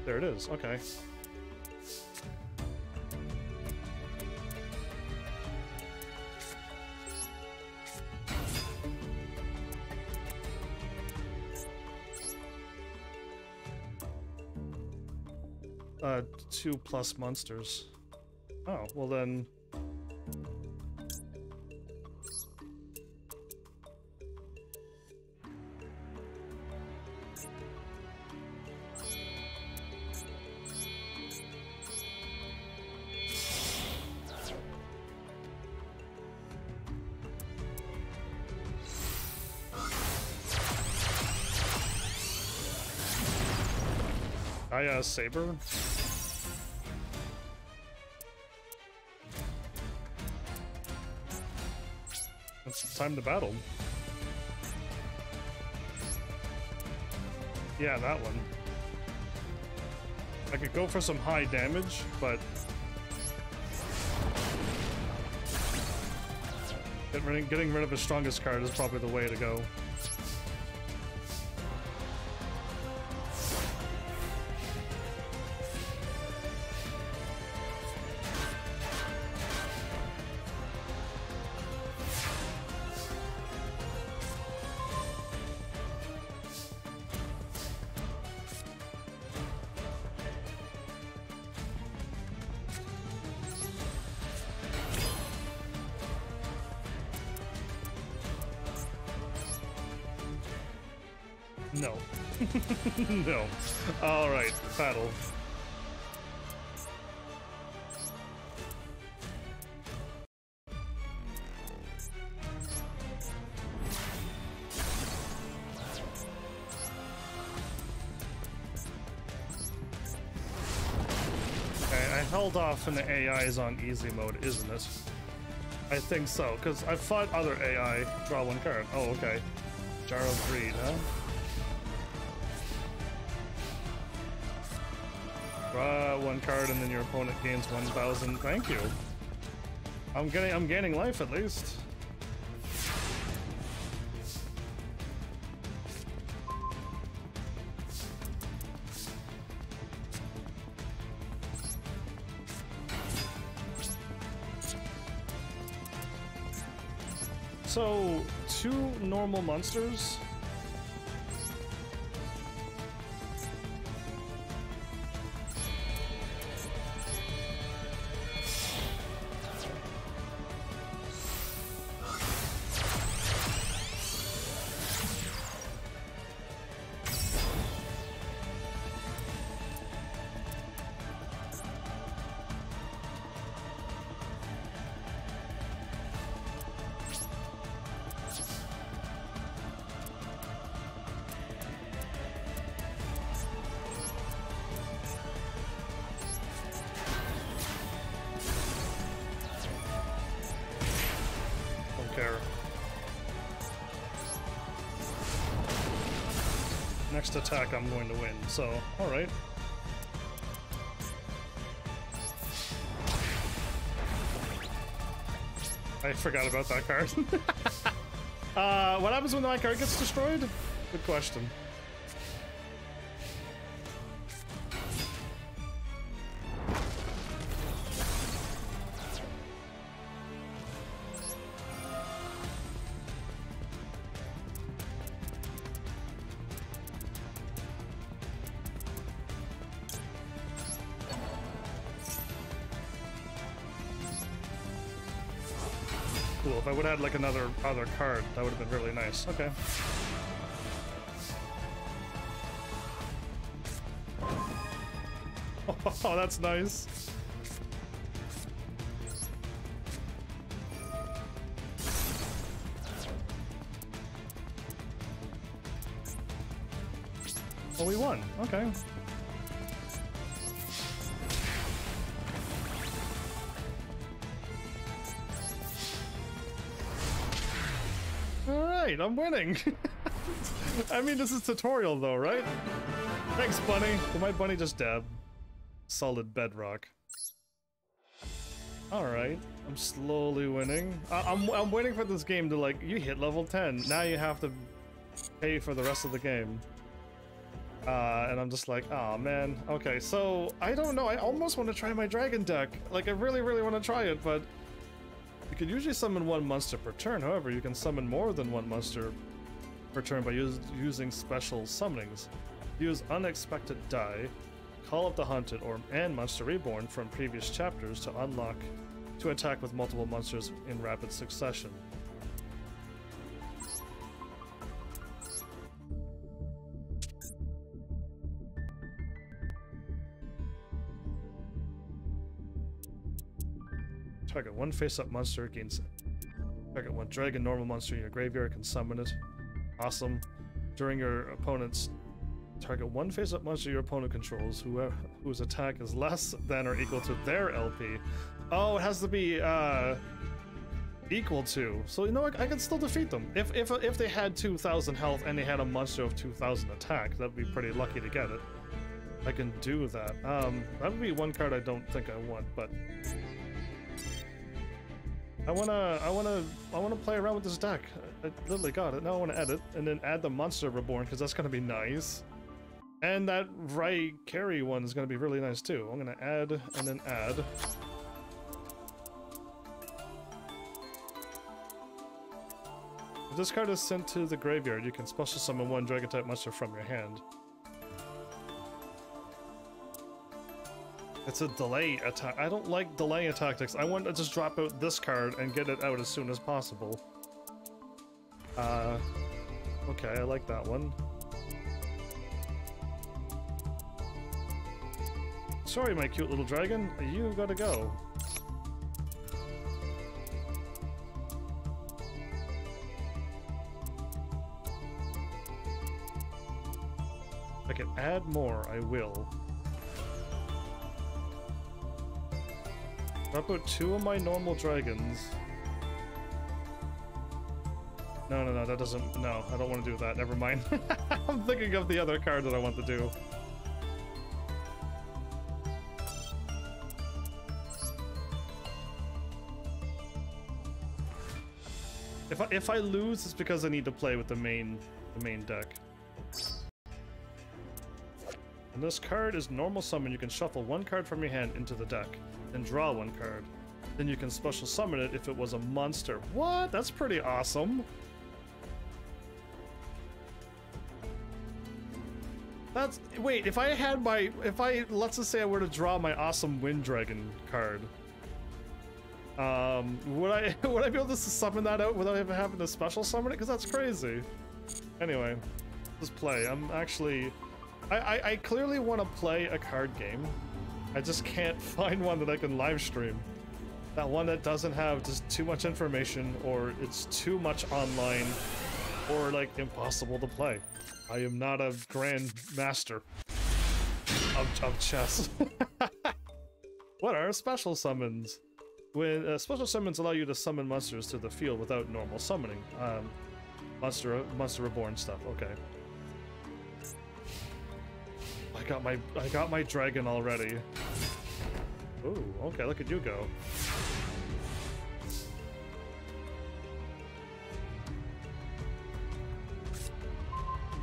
There it is. Okay. Two plus monsters. Oh, well then... Saber? It's time to battle. Yeah, that one. I could go for some high damage, but... getting rid of his strongest card is probably the way to go. No. No. Alright, battle. Okay, I held off and the AI is on easy mode, isn't it? I think so, because I fought other AI. Draw one card. Oh, okay. Jar of Greed, huh? Draw one card and then your opponent gains 1,000. Thank you. I'm gaining life at least. So, two normal monsters. care. Next attack, I'm going to win, so, alright. I forgot about that card. What happens when my card gets destroyed? Good question. Cool. If I would have had like another card, that would have been really nice. Okay. Oh, that's nice. Oh, we won. Okay. Alright, I'm winning. I mean, this is tutorial though, right? Thanks, bunny. Did my bunny just dab? Solid bedrock. Alright, I'm slowly winning. I'm waiting for this game to, like, you hit level 10. Now you have to pay for the rest of the game. And I'm just like, oh man. Okay, so, I don't know. I almost want to try my dragon deck. Like, I really, really want to try it, but you can usually summon one monster per turn. However, you can summon more than one monster per turn by using special summonings. Use Unexpected Die, Call up the Hunted and Monster Reborn from previous chapters to unlock to attack with multiple monsters in rapid succession. Target one face-up monster gains. Target one dragon normal monster in your graveyard can summon it. Awesome. During your opponent's target one face-up monster your opponent controls, whose attack is less than or equal to their LP. Oh, it has to be equal to. So you know what? I can still defeat them. If they had 2,000 health and they had a monster of 2,000 attack, that'd be pretty lucky to get it. I can do that. That would be one card I don't think I want, but I wanna play around with this deck. I literally got it. Now I want to edit and then add the Monster Reborn because that's gonna be nice. And that Rai carry one is gonna be really nice too. I'm gonna add and then add. If this card is sent to the graveyard, you can special summon one dragon type monster from your hand. It's a delay attack. I don't like delay tactics. I want to just drop out this card and get it out as soon as possible. Okay, I like that one. Sorry, my cute little dragon. You gotta go. If I can add more, I will. Drop out two of my normal dragons. No, that doesn't... No, I don't want to do that. Never mind. I'm thinking of the other card that I want to do. If I lose, it's because I need to play with the main deck. And this card is normal summon. You can shuffle one card from your hand into the deck, then draw one card. Then you can special summon it if it was a monster. What? That's pretty awesome. That's... Wait, if I had my... let's just say I were to draw my awesome Wind Dragon card. Would I be able to summon that out without even having to special summon it? Because that's crazy. Anyway, let's play. I'm actually... I clearly want to play a card game. I just can't find one that I can live stream. That one that doesn't have just too much information, or it's too much online, or like impossible to play. I am not a grand master of chess. What are special summons? When special summons allow you to summon monsters to the field without normal summoning. Monster Reborn stuff. Okay. I got my dragon already. Ooh, okay, look at you go.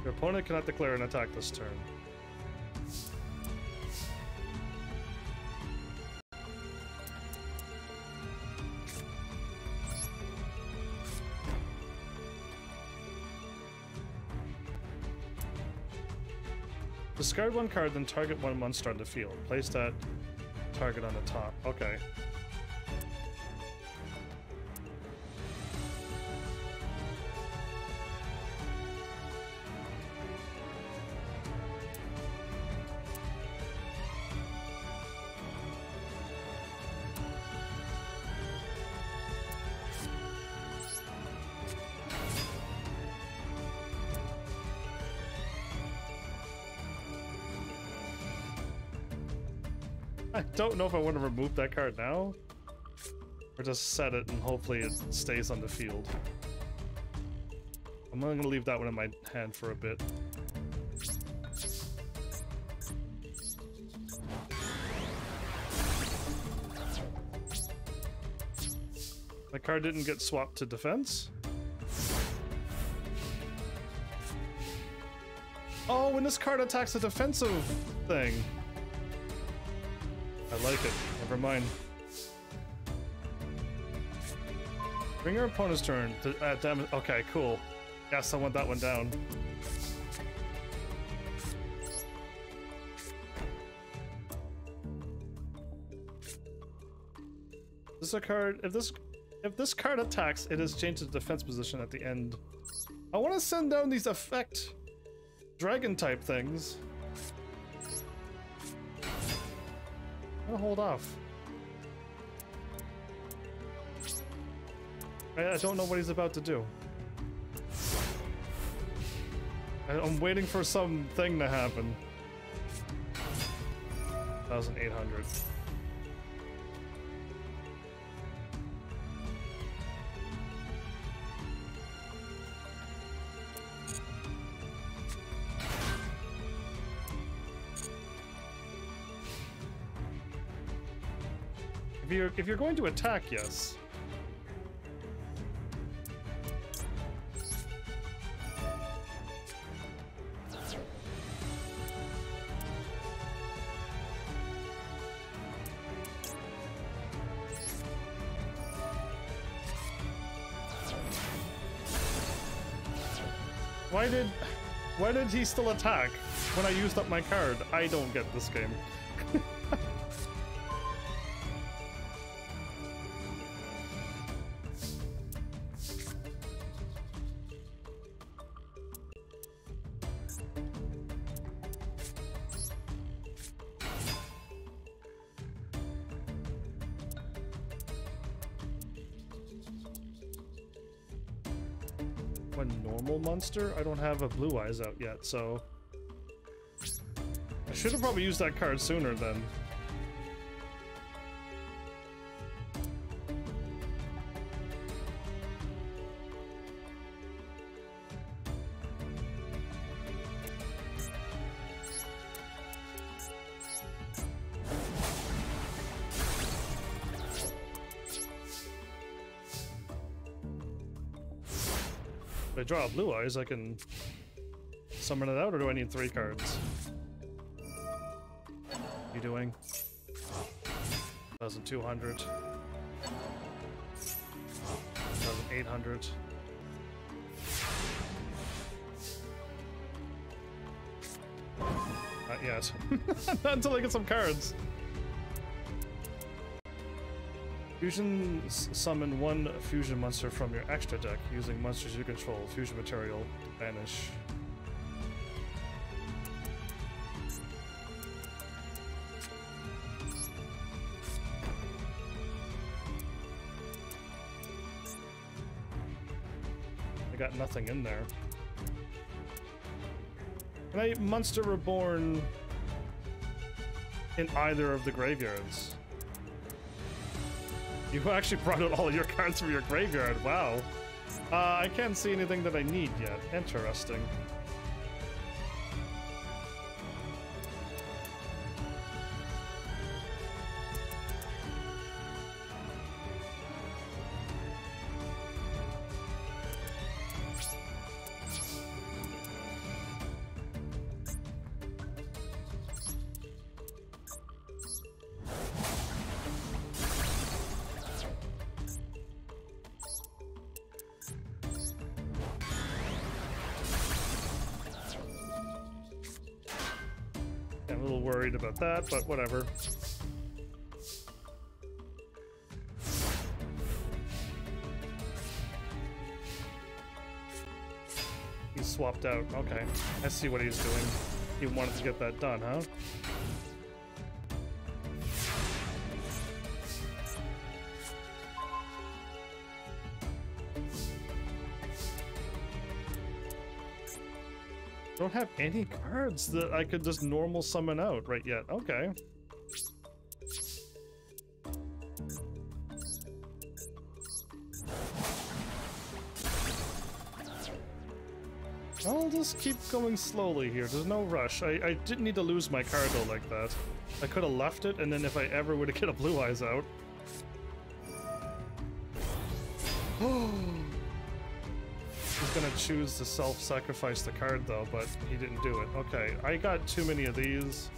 Your opponent cannot declare an attack this turn. Discard one card, then target one monster on the field. Place that target on the top. Okay. I don't know if I want to remove that card now, or just set it and hopefully it stays on the field. I'm going to leave that one in my hand for a bit. My card didn't get swapped to defense. Oh, when this card attacks a defensive thing. I like it. Never mind. Bring your opponent's turn to add damage. Okay, cool. Yes, I want that one down. This is a card. If this card attacks, it is changed to defense position at the end. I want to send down these effect dragon type things. I'm gonna hold off. I don't know what he's about to do. I'm waiting for something to happen. 1,800. If you're going to attack, yes. Why did he still attack when I used up my card? I don't get this game. Monster? I don't have a Blue Eyes out yet, so I should have probably used that card sooner then. If I draw Blue Eyes, I can summon it out, or do I need 3 cards? What are you doing? 1,200. 1,800. Not yet. Not until I get some cards. Fusion summon one fusion monster from your extra deck using monsters you control. Fusion material to banish. I got nothing in there. Can I Monster Reborn in either of the graveyards? You actually brought out all your cards from your graveyard. Wow. I can't see anything that I need yet. Interesting. About that, but whatever. He's swapped out. Okay, I see what he's doing. He wanted to get that done, huh? Don't have any cards that I could just normal summon out right yet. Okay. I'll just keep going slowly here. There's no rush. I didn't need to lose my card though like that. I could have left it, and then if I ever would have get a Blue Eyes out. He's gonna choose to self-sacrifice the card though, but he didn't do it. Okay, I got too many of these.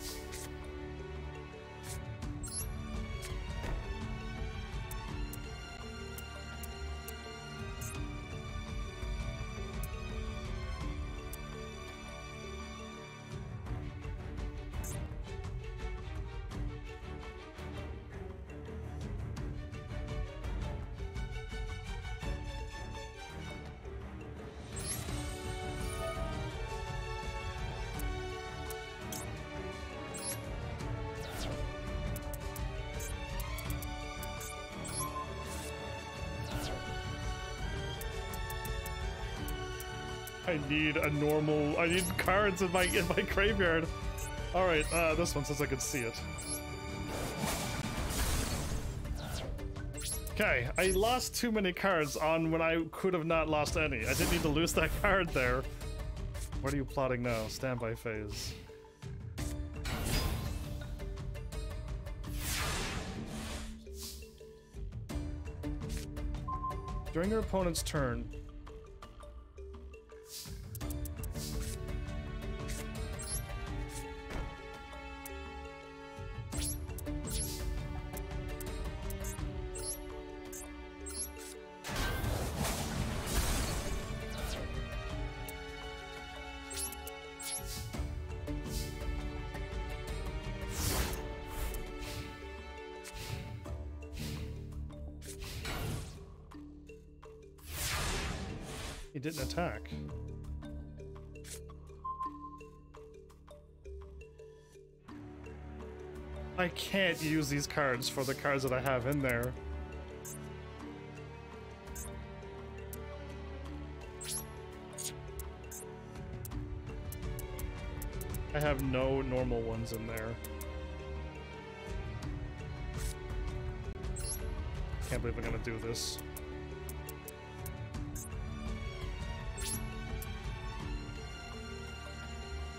I need cards in my graveyard. Alright, this one says I could see it. Okay, I lost too many cards on when I could have not lost any. I didn't need to lose that card there. What are you plotting now? Standby phase. During your opponent's turn, he didn't attack. I can't use these cards for the cards that I have in there. I have no normal ones in there. Can't believe I'm gonna do this.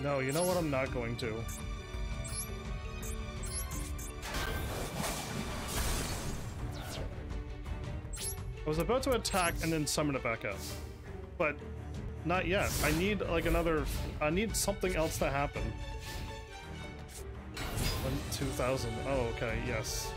No, you know what? I'm not going to. I was about to attack and then summon it back up, but not yet. I need like I need something else to happen. 2,000. Oh, okay, yes.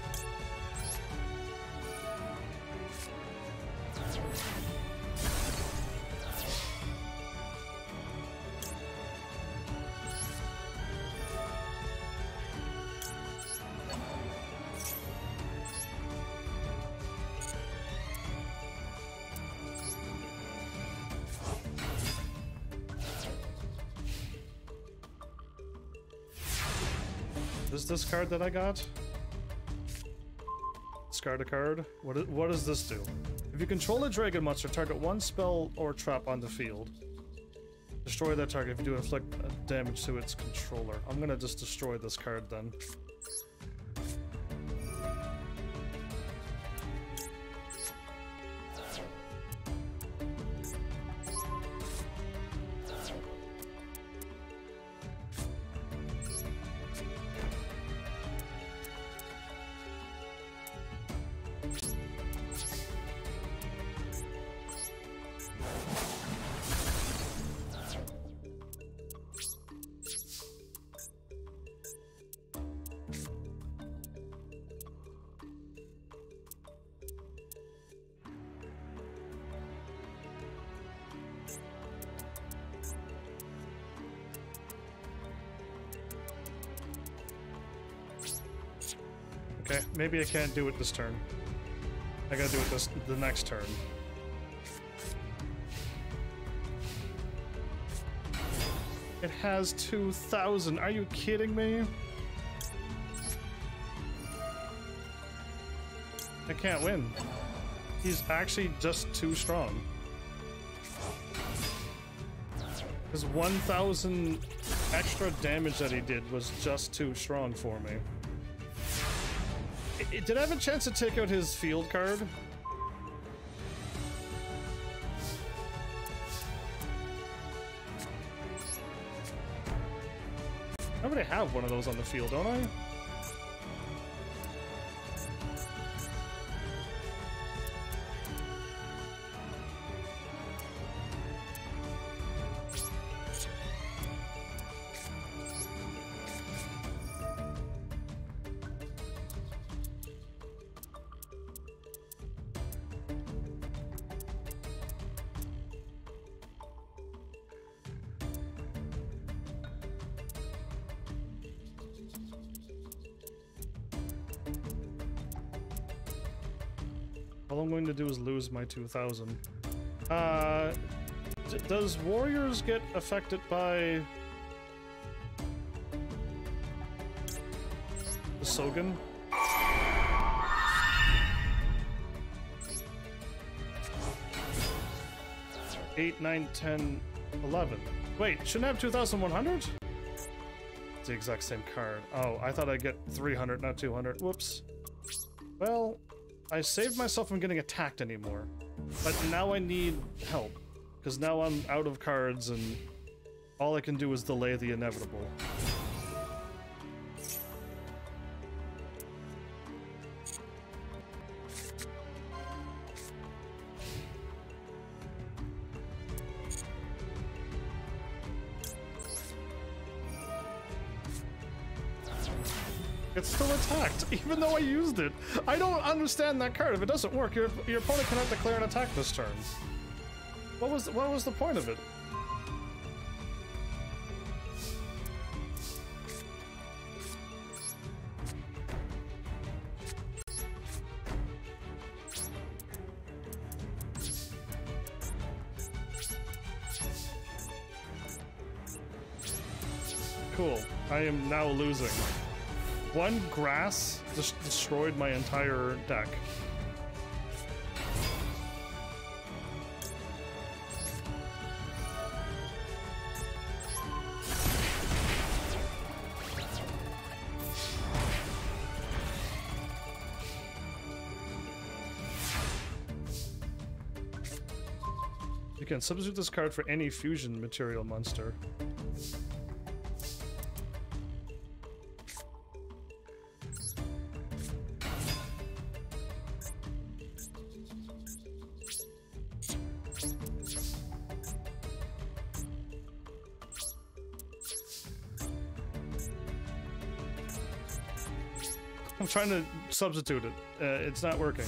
This card that I got? Discard a card. What does this do? If you control a dragon monster, target one spell or trap on the field. Destroy that target if you do inflict damage to its controller. I'm gonna just destroy this card then. Okay, maybe I can't do it this turn. I gotta do it the next turn. It has 2,000. Are you kidding me? I can't win. He's actually just too strong. His 1,000 extra damage that he did was just too strong for me. Did I have a chance to take out his field card? I already have one of those on the field, don't I? All I'm going to do is lose my 2,000. Does warriors get affected by the Sogen? 8, 9, 10, 11. Wait, shouldn't I have 2,100? It's the exact same card. Oh, I thought I'd get 300, not 200. Whoops. Well, I saved myself from getting attacked anymore, but now I need help, because now I'm out of cards and all I can do is delay the inevitable. It's still attacked, even though I used it. I don't understand that card. If it doesn't work, your opponent cannot declare an attack this turn. What was the point of it? Cool. I am now losing. One grass just destroyed my entire deck. You can substitute this card for any fusion material monster. I'm trying to substitute it. It's not working.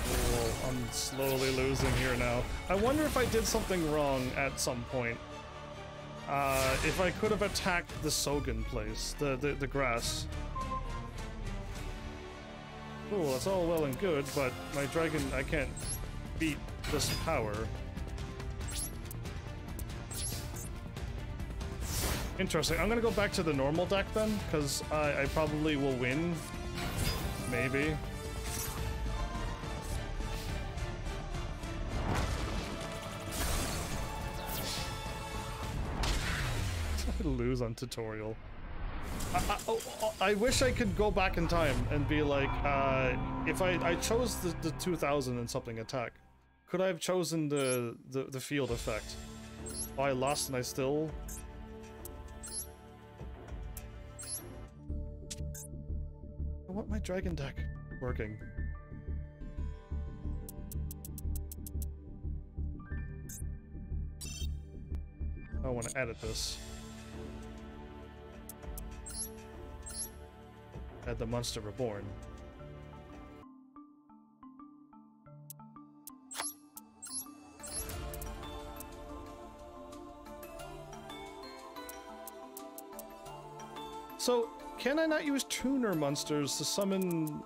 Oh, I'm slowly losing here now. I wonder if I did something wrong at some point. If I could have attacked the Sogen place, the grass. Cool, that's all well and good, but my dragon, I can't beat this power. Interesting. I'm gonna go back to the normal deck then, because I probably will win. Maybe. I lose on tutorial. I wish I could go back in time and be like, if I chose the 2000 and something attack, could I have chosen the field effect? Oh, I lost and I still... I want my dragon deck working. I want to edit this. Add the monster reborn. So, can I not use tuner monsters to summon...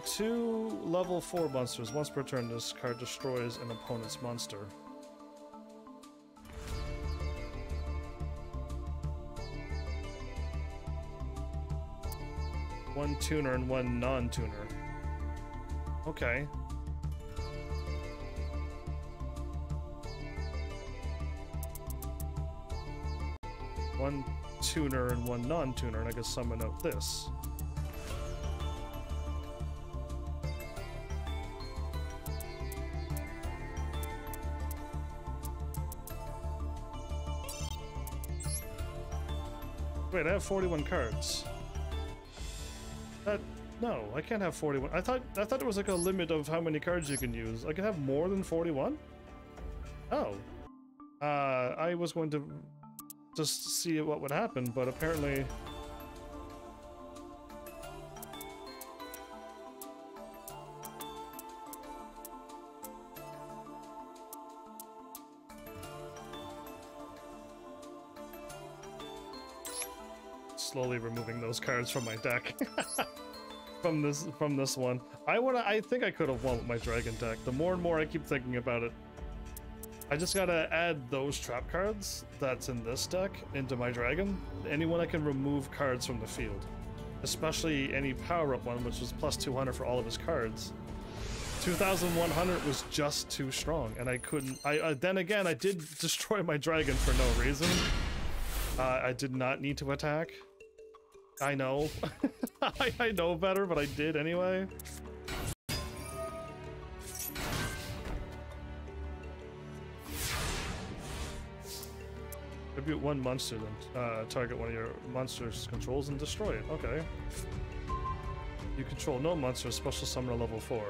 two level 4 monsters. Once per turn, this card destroys an opponent's monster. One tuner and one non-tuner. Okay. One tuner and one non-tuner, and I can summon out this. Wait, I have 41 cards. No, I can't have 41. I thought there was like a limit of how many cards you can use. I can have more than 41? Oh. I was going to just see what would happen, but apparently... Slowly removing those cards from my deck. from this one. I think I could have won with my dragon deck. The more and more I keep thinking about it. I just gotta add those trap cards that's in this deck into my dragon. Anyone I can remove cards from the field. Especially any power-up one, which was plus 200 for all of his cards. 2100 was just too strong, and I couldn't... then again, I did destroy my dragon for no reason. I did not need to attack. I know. I know better, but I did anyway. Tribute one monster, then target one of your monsters' controls and destroy it. Okay. You control no monsters, special summoner level 4.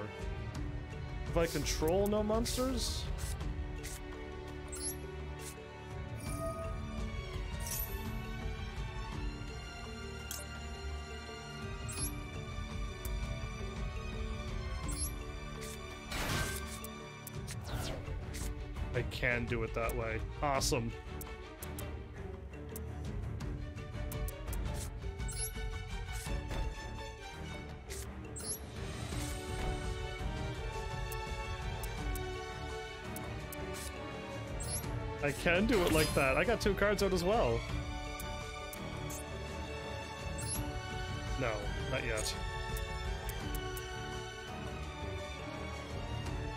If I control no monsters... I can do it that way. Awesome. I can do it like that. I got 2 cards out as well. No, not yet.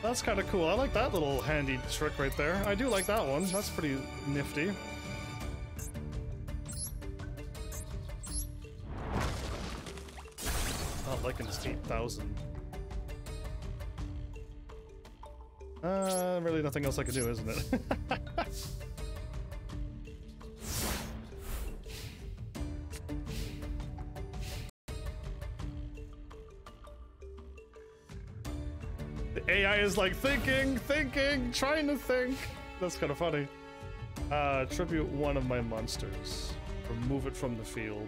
That's kind of cool. I like that little handy trick right there. I do like that one. That's pretty nifty. Not liking this 8,000. Really nothing else I can do, isn't it? AI is like thinking, trying to think. That's kind of funny. Tribute one of my monsters. Remove it from the field.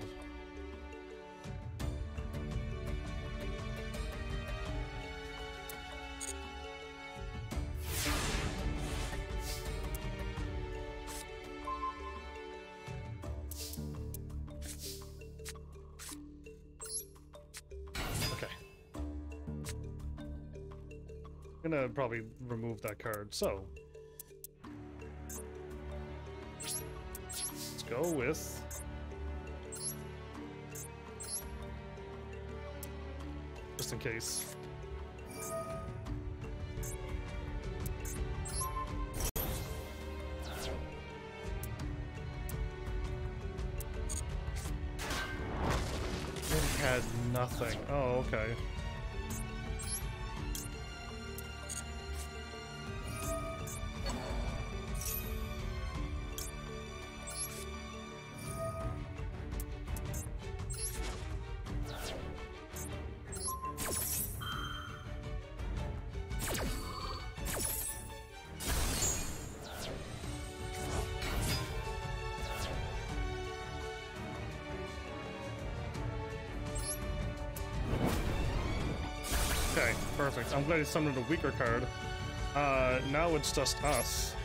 I'm gonna probably remove that card, so let's go with just in case. It had nothing. Oh, okay. Okay, perfect. I'm glad he summoned a weaker card. Now it's just us.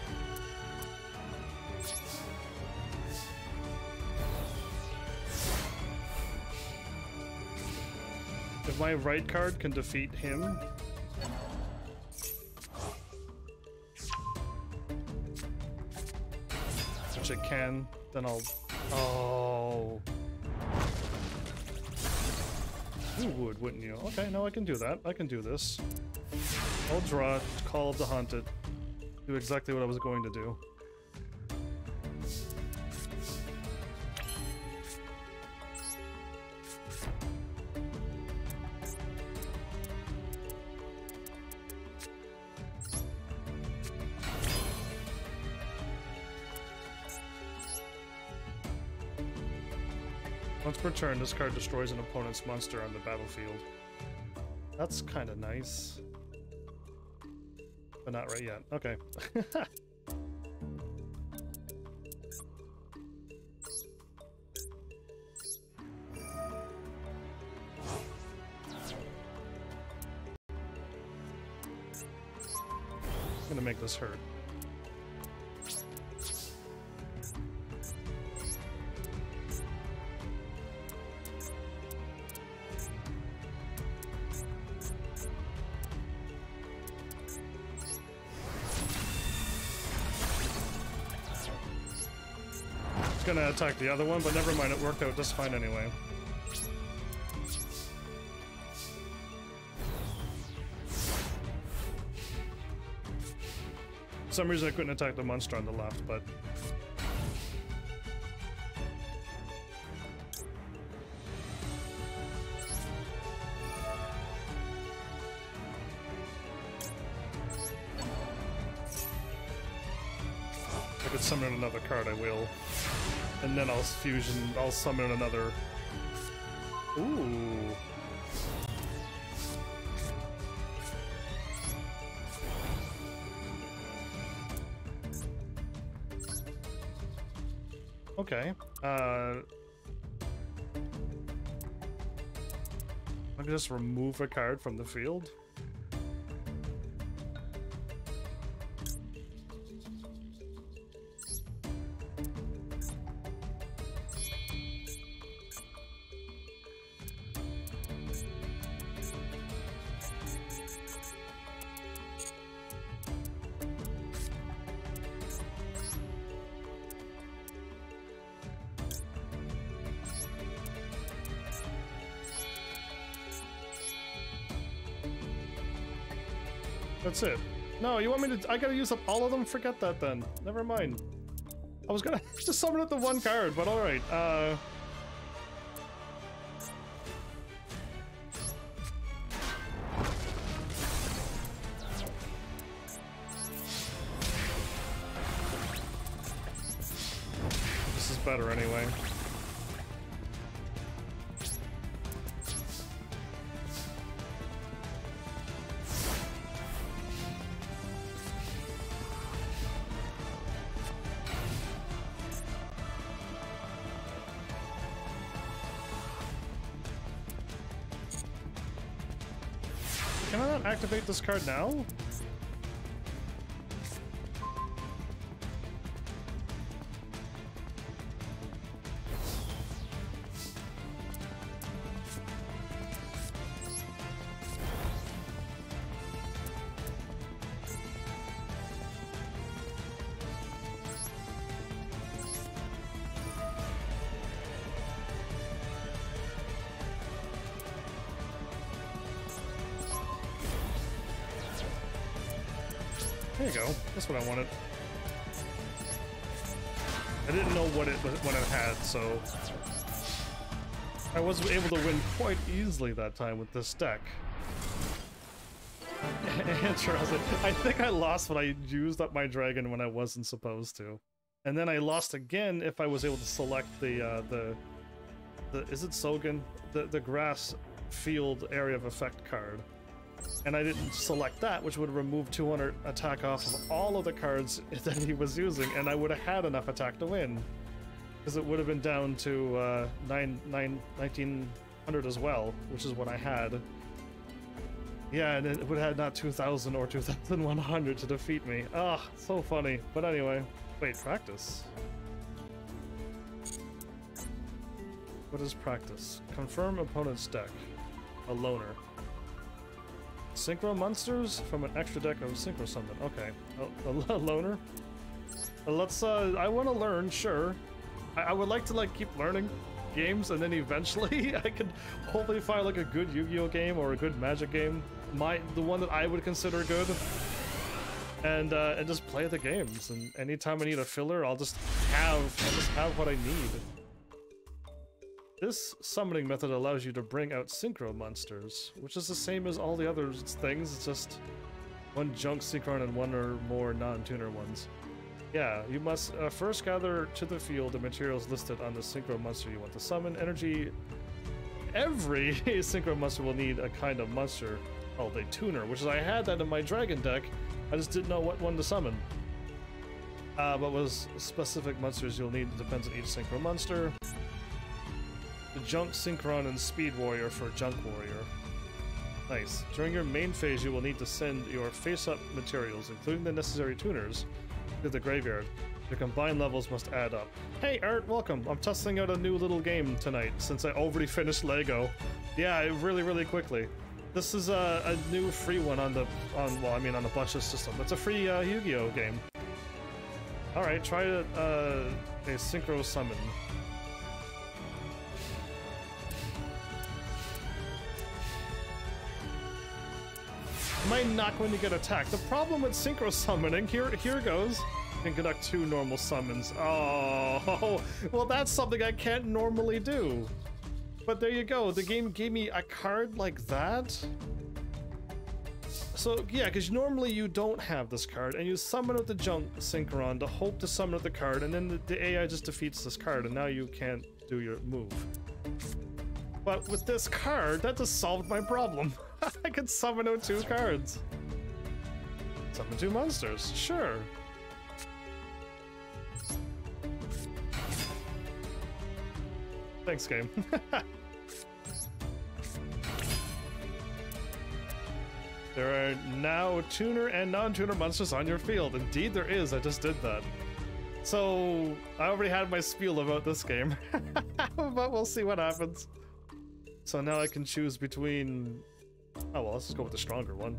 If my right card can defeat him... which it can, then I'll... Oh... You would, wouldn't you? Okay, no, I can do that. I can do this. I'll draw, Call of the Haunted. Do exactly what I was going to do. Once per turn, this card destroys an opponent's monster on the battlefield. That's kind of nice. But not right yet. Okay. I'm gonna make this hurt. Gonna attack the other one, but never mind, it worked out just fine anyway. For some reason I couldn't attack the monster on the left, but... if I could summon another card, I will. And then I'll summon another. Ooh. Okay. I can just remove a card from the field. That's it. No, you want me to... I gotta use up all of them? Forget that then. Never mind. I was gonna just summon up the one card, but alright. This is better anyway. Can I not activate this card now? There you go. That's what I wanted. I didn't know what it had, so I was able to win quite easily that time with this deck. Interesting. I think I lost when I used up my dragon when I wasn't supposed to, and then I lost again if I was able to select the is it Sogan? The grass field area of effect card. And I didn't select that, which would remove 200 attack off of all of the cards that he was using, and I would have had enough attack to win. Because it would have been down to 1900 as well, which is what I had. Yeah, and it would have had not 2000 or 2100 to defeat me. Ah, so funny. But anyway, wait, practice? What is practice? Confirm opponent's deck. A loner. Synchro monsters from an extra deck of synchro summon. Okay. A loner? Let's, I want to learn, sure. I would like to, like, keep learning games, and then eventually I could hopefully find, like, a good Yu-Gi-Oh game or a good Magic game. The one that I would consider good. And just play the games, and anytime I need a filler, I'll just have what I need. This summoning method allows you to bring out synchro monsters, which is the same as all the other things. It's just one junk synchron and one or more non-tuner ones. Yeah, you must first gather to the field the materials listed on the synchro monster you want to summon. Every synchro monster will need a kind of monster called a tuner, which is I had that in my dragon deck. I just didn't know what one to summon. But what specific monsters you'll need depends on each synchro monster. The Junk Synchron and Speed Warrior for Junk Warrior. Nice. During your main phase, you will need to send your face-up materials, including the necessary tuners, to the graveyard. Your combined levels must add up. Hey Art, welcome! I'm testing out a new little game tonight, since I already finished Lego. Yeah, really quickly. This is a new free one on the bunch of system. It's a free Yu-Gi-Oh game. Alright, try a synchro summon. Am I not going to get attacked? The problem with synchro summoning, here goes. You can conduct 2 normal summons. Oh, well that's something I can't normally do. But there you go, the game gave me a card like that. So yeah, because normally you don't have this card, and you summon with the Junk Synchron to hope to summon with the card, and then the AI just defeats this card, and now you can't do your move. But with this card, that just solved my problem. I could summon out 2 cards. Summon 2 monsters, sure. Thanks, game. There are now tuner and non-tuner monsters on your field. Indeed there is, I just did that. So, I already had my spiel about this game. But we'll see what happens. So now I can choose between... Oh well, let's just go with the stronger one.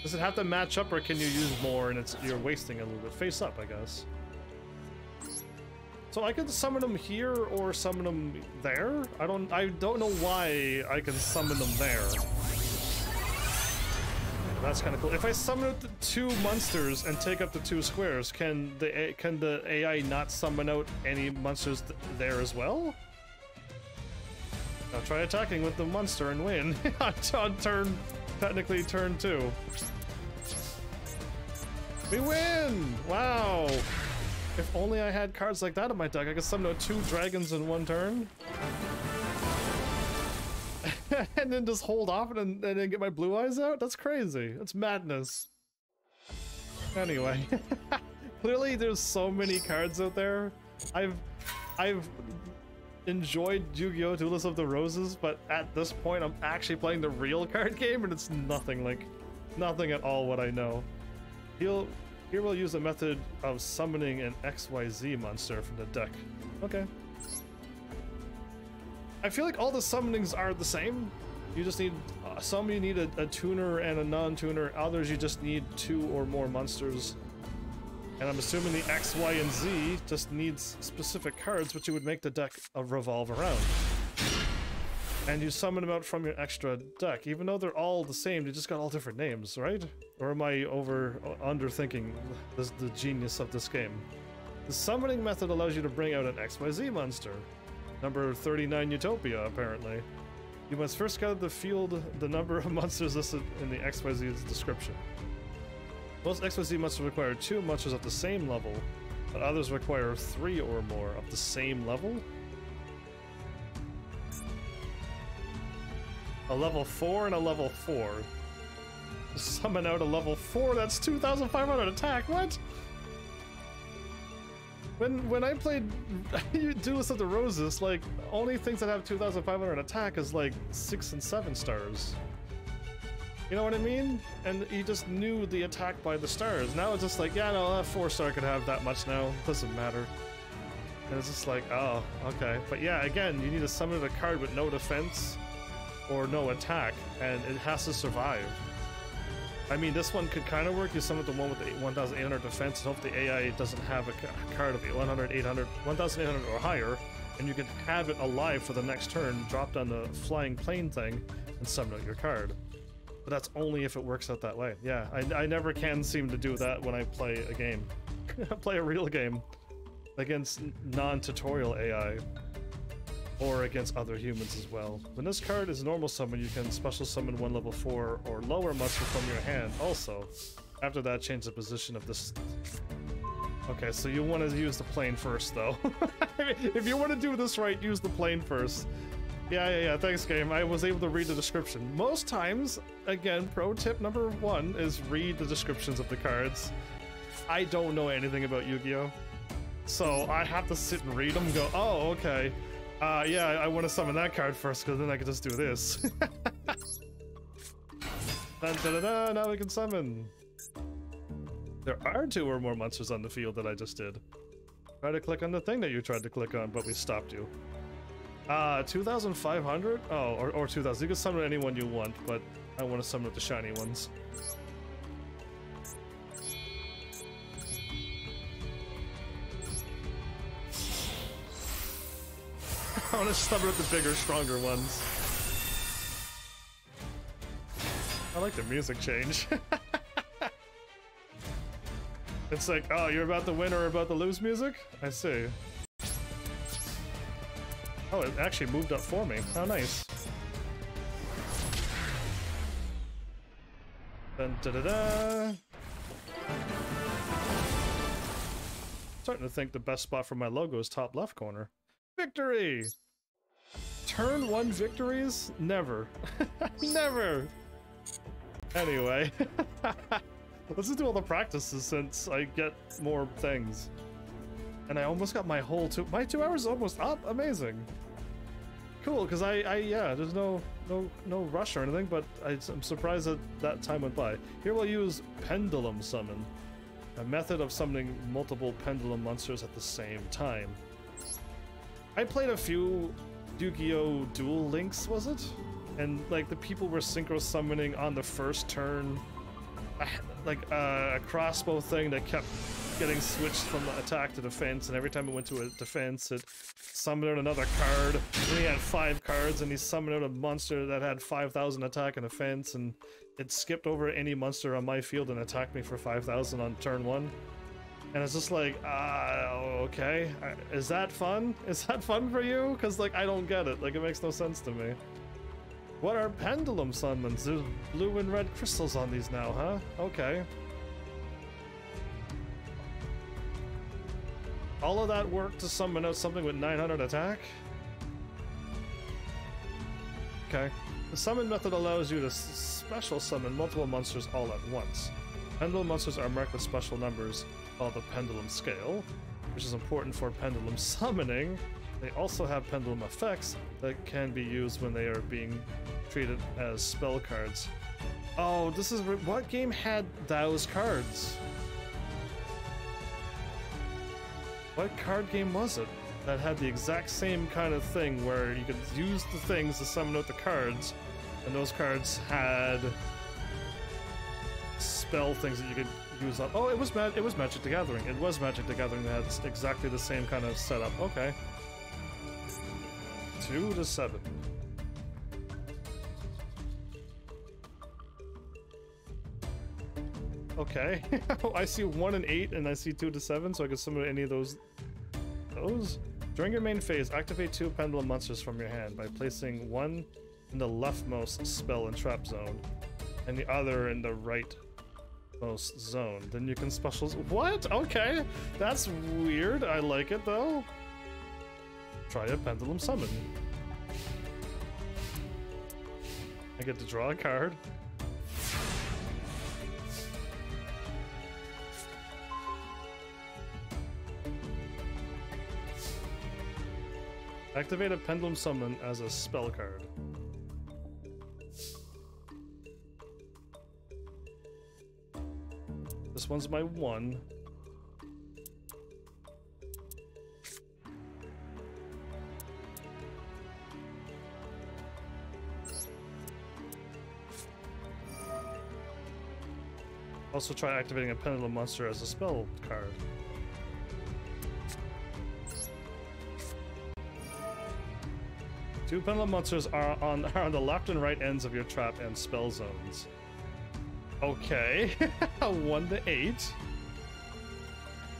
Does it have to match up, or can you use more and you're wasting a little bit? Face up, I guess. So I could summon them here or summon them there? I don't know why I can summon them there. That's kind of cool. If I summon out the 2 monsters and take up the 2 squares, can the AI not summon out any monsters there as well? I'll try attacking with the monster and win on technically turn 2. We win! Wow! If only I had cards like that in my deck, I could summon out 2 dragons in 1 turn. And then just hold off and then get my blue eyes out? That's crazy. That's madness. Anyway. Clearly there's so many cards out there. I've enjoyed Yu-Gi-Oh! Duelist of the Roses, but at this point I'm actually playing the real card game, and it's nothing at all what I know. Here we'll use a method of summoning an XYZ monster from the deck. Okay. I feel like all the summonings are the same. You just need, some you need a tuner and a non-tuner, others you just need 2 or more monsters. And I'm assuming the X, Y, and Z just needs specific cards which you would make the deck revolve around. And you summon them out from your extra deck. Even though they're all the same, they just got all different names, right? Or am I underthinking the genius of this game? The summoning method allows you to bring out an XYZ monster. Number 39 Utopia, apparently. You must first gather the field the number of monsters listed in the XYZ's description. Most XYZ monsters require 2 monsters of the same level, but others require 3 or more of the same level? A level 4 and a level 4. Summon out a level 4, that's 2,500 attack, what? When I played Duelist of the Roses, like, only things that have 2,500 attack is like 6 and 7 stars. You know what I mean? And you just knew the attack by the stars. Now it's just like, yeah, no, a 4-star could have that much now. Doesn't matter. And it's just like, oh, okay. But yeah, again, you need to summon a card with no defense or no attack, and it has to survive. I mean, this one could kind of work. You summon the one with the 1,800 defense, and hope the AI doesn't have a card of 1,800 or higher, and you can have it alive for the next turn, drop down the flying plane thing, and summon out your card. But that's only if it works out that way. Yeah, I never can seem to do that when I play a game. Play a real game against non-tutorial AI, or against other humans as well. When this card is normal summon, you can special summon one level 4 or lower monster from your hand also. After that, change the position of this. Okay, so you want to use the plane first, though. If you want to do this right, use the plane first. Yeah, thanks, game. I was able to read the description. Most times, again, pro tip number 1 is read the descriptions of the cards. I don't know anything about Yu-Gi-Oh! So I have to sit and read them and go, oh, okay. Yeah, I want to summon that card first, because then I can just do this. Dun, da, da, da, now we can summon. There are 2 or more monsters on the field that I just did. Try to click on the thing that you tried to click on, but we stopped you. 2,500? Oh, or 2,000. You can summon anyone you want, but I want to summon the shiny ones. I want to summon the bigger, stronger ones. I like the music change. It's like, oh, you're about to win or about to lose music? I see. Oh, it actually moved up for me. How nice. Dun, da, da, da. Starting to think the best spot for my logo is top left corner. Victory! Turn 1 victories? Never. Never! Anyway. Let's just do all the practices since I get more things. And I almost got my whole my 2 hours is almost up. Amazing. Cool, because yeah, there's no rush or anything, but I'm surprised that time went by. Here we'll use Pendulum Summon, a method of summoning multiple pendulum monsters at the same time. I played a few Yu-Gi-Oh! Duel links, was it? And like the people were synchro summoning on the first turn, like a crossbow thing that kept getting switched from attack to defense, and every time it went to a defense, it summoned out another card. And he had 5 cards, and he summoned out a monster that had 5,000 attack and defense, and it skipped over any monster on my field and attacked me for 5,000 on turn 1. And it's just like, okay, is that fun? Is that fun for you? Because, like, I don't get it. Like, it makes no sense to me. What are pendulum summons? There's blue and red crystals on these now, huh? Okay. All of that work to summon out something with 900 attack? Okay. The summon method allows you to special summon multiple monsters all at once. Pendulum monsters are marked with special numbers called the pendulum scale, which is important for pendulum summoning. They also have pendulum effects that can be used when they are being treated as spell cards. Oh, this is what game had those cards? What card game was it that had the exact same kind of thing where you could use the things to summon out the cards, and those cards had spell things that you could use up? Oh, it was Magic the Gathering. It was Magic the Gathering that had exactly the same kind of setup. Okay. 2 to 7. Okay. I see 1 and 8, and I see 2 to 7, so I can summon any of those. During your main phase, activate 2 pendulum monsters from your hand by placing one in the leftmost spell and trap zone, and the other in the rightmost zone. Then you can special. What? Okay, that's weird. I like it though. Try a pendulum summon. I get to draw a card. Activate a pendulum summon as a spell card. This one's my 1. Also try activating a Pendulum monster as a spell card. Two Pendulum monsters are on the left and right ends of your trap and spell zones. Okay, 1 to 8.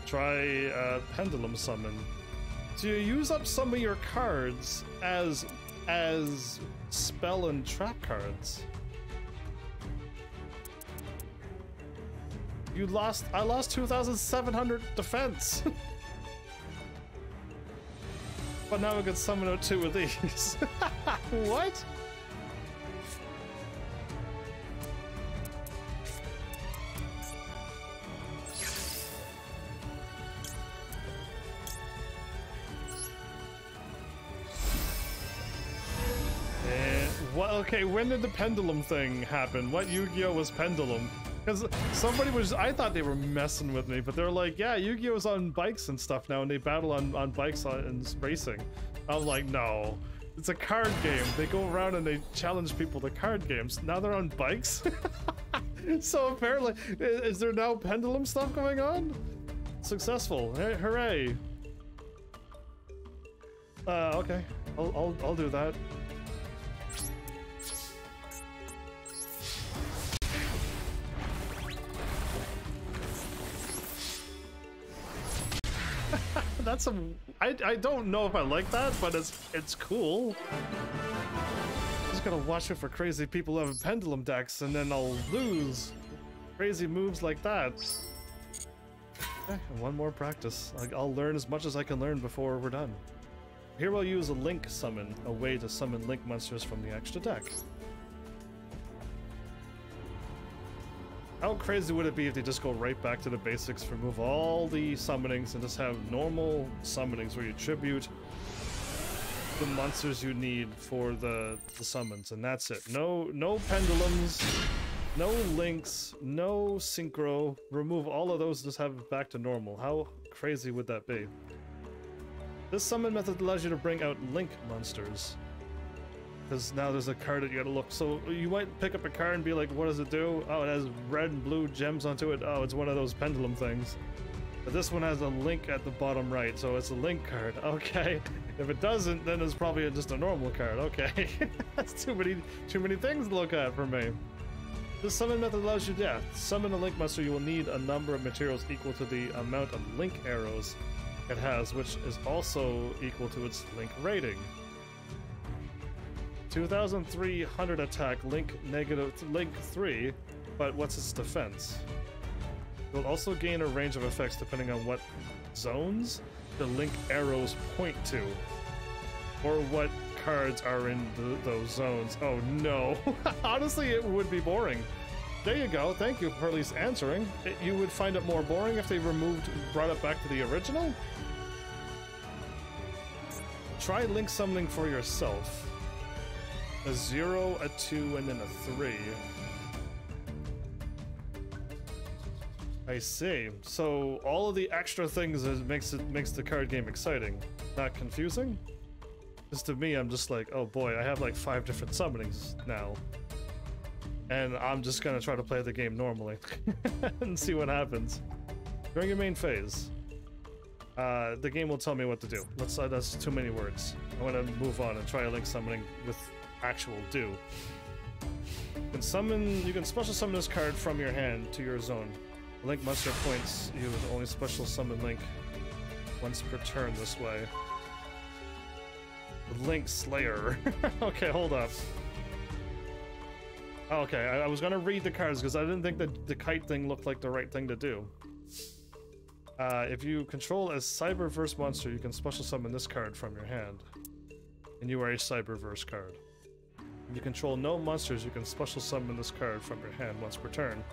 Try Pendulum Summon. So you use up some of your cards as spell and trap cards. I lost 2,700 defense. But now we can summon out 2 of these. What? What? Okay, when did the pendulum thing happen? What Yu-Gi-Oh was pendulum? Because somebody was, I thought they were messing with me, but they're like, yeah, Yu-Gi-Oh's on bikes and stuff now, and they battle on bikes and racing. I'm like, no, it's a card game. They go around and they challenge people to card games. Now they're on bikes? So apparently, is there now pendulum stuff going on? Successful, hey, hooray. Okay, I'll do that. That's I don't know if I like that, but it's cool. Just gotta watch it for crazy people who have pendulum decks, and then I'll lose crazy moves like that. Okay, and one more practice. I'll learn as much as I can learn before we're done. Here we'll use a link summon, a way to summon link monsters from the extra deck. How crazy would it be if they just go right back to the basics, remove all the summonings, and just have normal summonings where you tribute the monsters you need for the summons, and that's it. No pendulums, no links, no synchro. Remove all of those and just have it back to normal. How crazy would that be? This summon method allows you to bring out link monsters. Because now there's a card that you gotta look. So you might pick up a card and be like, what does it do? Oh, it has red and blue gems onto it. Oh, it's one of those pendulum things. But this one has a link at the bottom right, so it's a link card. Okay. If it doesn't, then it's probably just a normal card. Okay. That's too many things to look at for me. This summon method allows you to summon a link monster. You will need a number of materials equal to the amount of link arrows it has, which is also equal to its link rating. 2,300 attack, link 3, but what's its defense? You'll also gain a range of effects depending on what zones the link arrows point to, or what cards are in those zones. Oh no. Honestly, it would be boring. There you go, thank you for at least answering. You would find it more boring if they brought it back to the original? Try link summoning for yourself. A 0, a 2, and then a 3. I see. So all of the extra things makes the card game exciting. Not confusing? Because to me, I'm just like, oh boy, I have like 5 different summonings now. And I'm just gonna try to play the game normally and see what happens. During your main phase, the game will tell me what to do. That's too many words. I want to move on and try a link summoning with actual do. You can special summon this card from your hand to your zone. The link monster points you with only special summon link once per turn this way. The Link Slayer. Okay, hold up. Okay, I was gonna read the cards because I didn't think that the kite thing looked like the right thing to do. If you control a Cyberverse monster, you can special summon this card from your hand. And you are a Cyberverse card. If you control no monsters, you can special summon this card from your hand once per turn.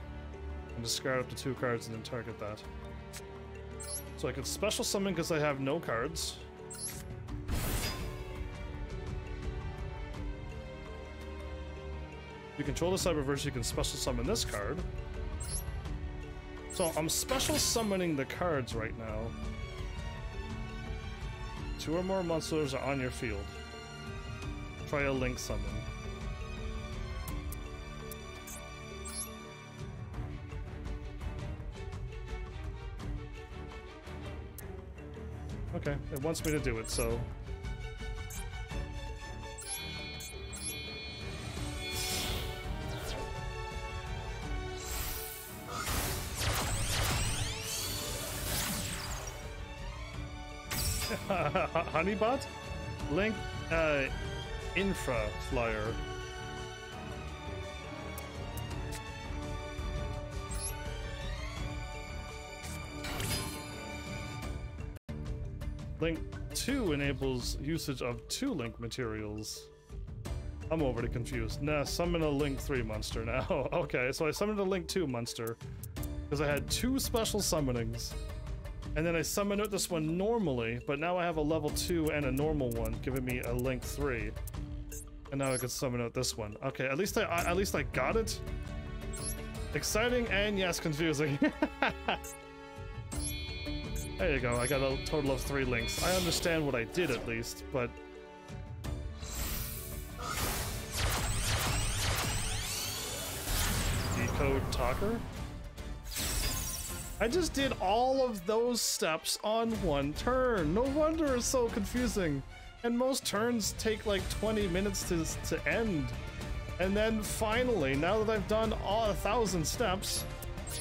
And discard up to 2 cards and then target that. So I can special summon because I have no cards. If you control the Cyberverse, you can special summon this card. So I'm special summoning the cards right now. 2 or more monsters are on your field. Try a link summon. Okay, it wants me to do it, so... Honeybot? Link, Infra Flyer. Link 2 enables usage of 2 Link materials. I'm overly confused. Nah, summon a Link 3 monster now. Okay, so I summoned a Link 2 monster because I had 2 special summonings. And then I summoned out this one normally, but now I have a level 2 and a normal one, giving me a Link 3. And now I can summon out this one. Okay, at least I got it. Exciting and yes, confusing. There you go, I got a total of 3 links. I understand what I did at least, but... Decode Talker? I just did all of those steps on 1 turn. No wonder it's so confusing. And most turns take like 20 minutes to end. And then finally, now that I've done all 1,000 steps,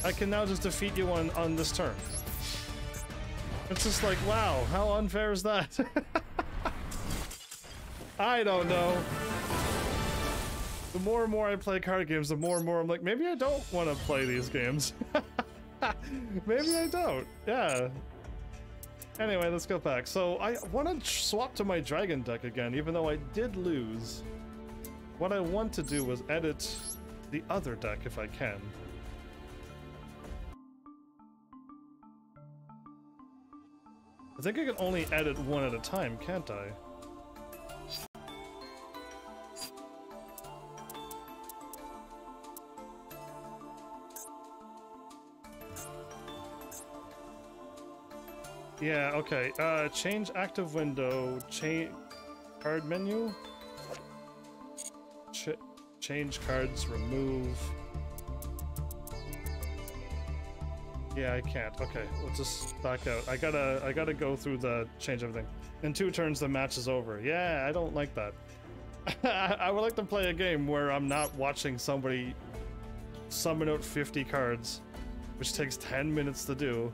I can now just defeat you on this turn. It's just like, wow, how unfair is that? I don't know. The more and more I play card games, the more and more I'm like, maybe I don't want to play these games. Maybe I don't. Yeah. Anyway, let's go back. So I want to swap to my dragon deck again, even though I did lose. What I want to do is edit the other deck if I can. I think I can only edit one at a time, can't I? Yeah, okay. Change active window, change card menu, change cards, remove. Yeah, I can't. Okay, we'll just back out. I gotta go through the change everything. In 2 turns, the match is over. Yeah, I don't like that. I would like to play a game where I'm not watching somebody summon out 50 cards, which takes 10 minutes to do.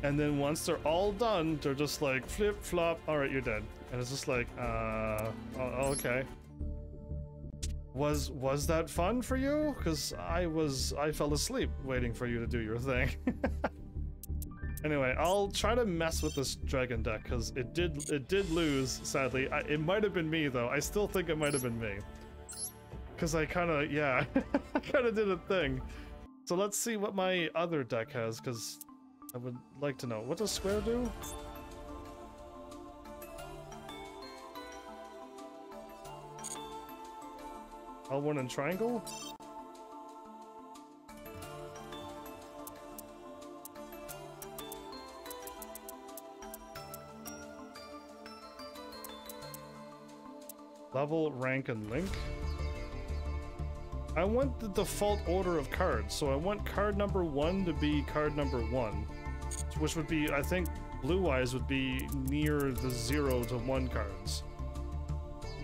And then once they're all done, they're just like, flip, flop, alright, you're dead. And it's just like, okay. Was that fun for you? Because I fell asleep waiting for you to do your thing. Anyway, I'll try to mess with this dragon deck, because it did lose, sadly. It might have been me, though. I still think it might have been me. Because I kinda, yeah, I kinda did a thing. So let's see what my other deck has, because I would like to know. What does square do? L1 and triangle? Level, rank, and link? I want the default order of cards, so I want card number 1 to be card number 1. Which would be, I think, Blue Eyes would be near the 0 to 1 cards.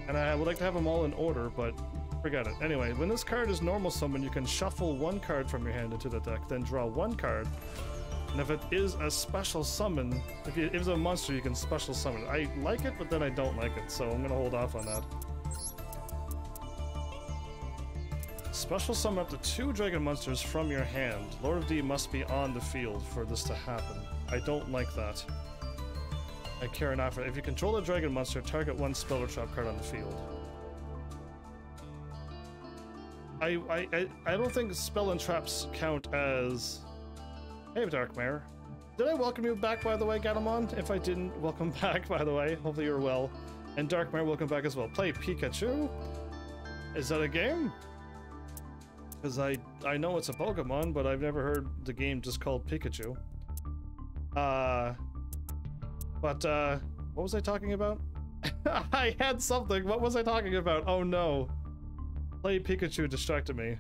And I would like to have them all in order, but forget it. Anyway, when this card is normal summon, you can shuffle 1 card from your hand into the deck, then draw 1 card. And if it is a special summon, if it's a monster, you can special summon it. I like it, but then I don't like it, so I'm gonna hold off on that. Special summon up to 2 dragon monsters from your hand. Lord of D must be on the field for this to happen. I don't like that. I care not for it. If you control a dragon monster, target 1 spell or trap card on the field. I don't think spell and traps count as... Hey, Darkmare. Did I welcome you back, by the way, Gatomon? If I didn't, welcome back, by the way. Hopefully you're well. And Darkmare, welcome back as well. Play Pikachu? Is that a game? Because I know it's a Pokemon, but I've never heard the game just called Pikachu. What was I talking about? I had something. What was I talking about? Oh no. Play Pikachu distracted me.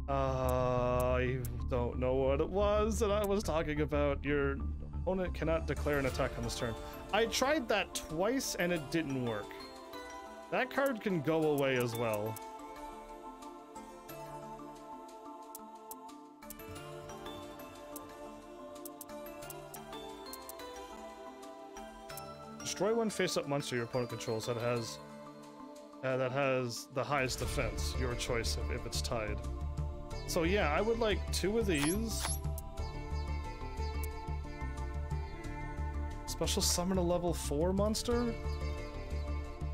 I don't know what it was that I was talking about. Opponent cannot declare an attack on this turn. I tried that twice and it didn't work. That card can go away as well. Destroy one face-up monster your opponent controls that has the highest defense. Your choice if it's tied. So yeah, I would like 2 of these. Special summon a level 4 monster?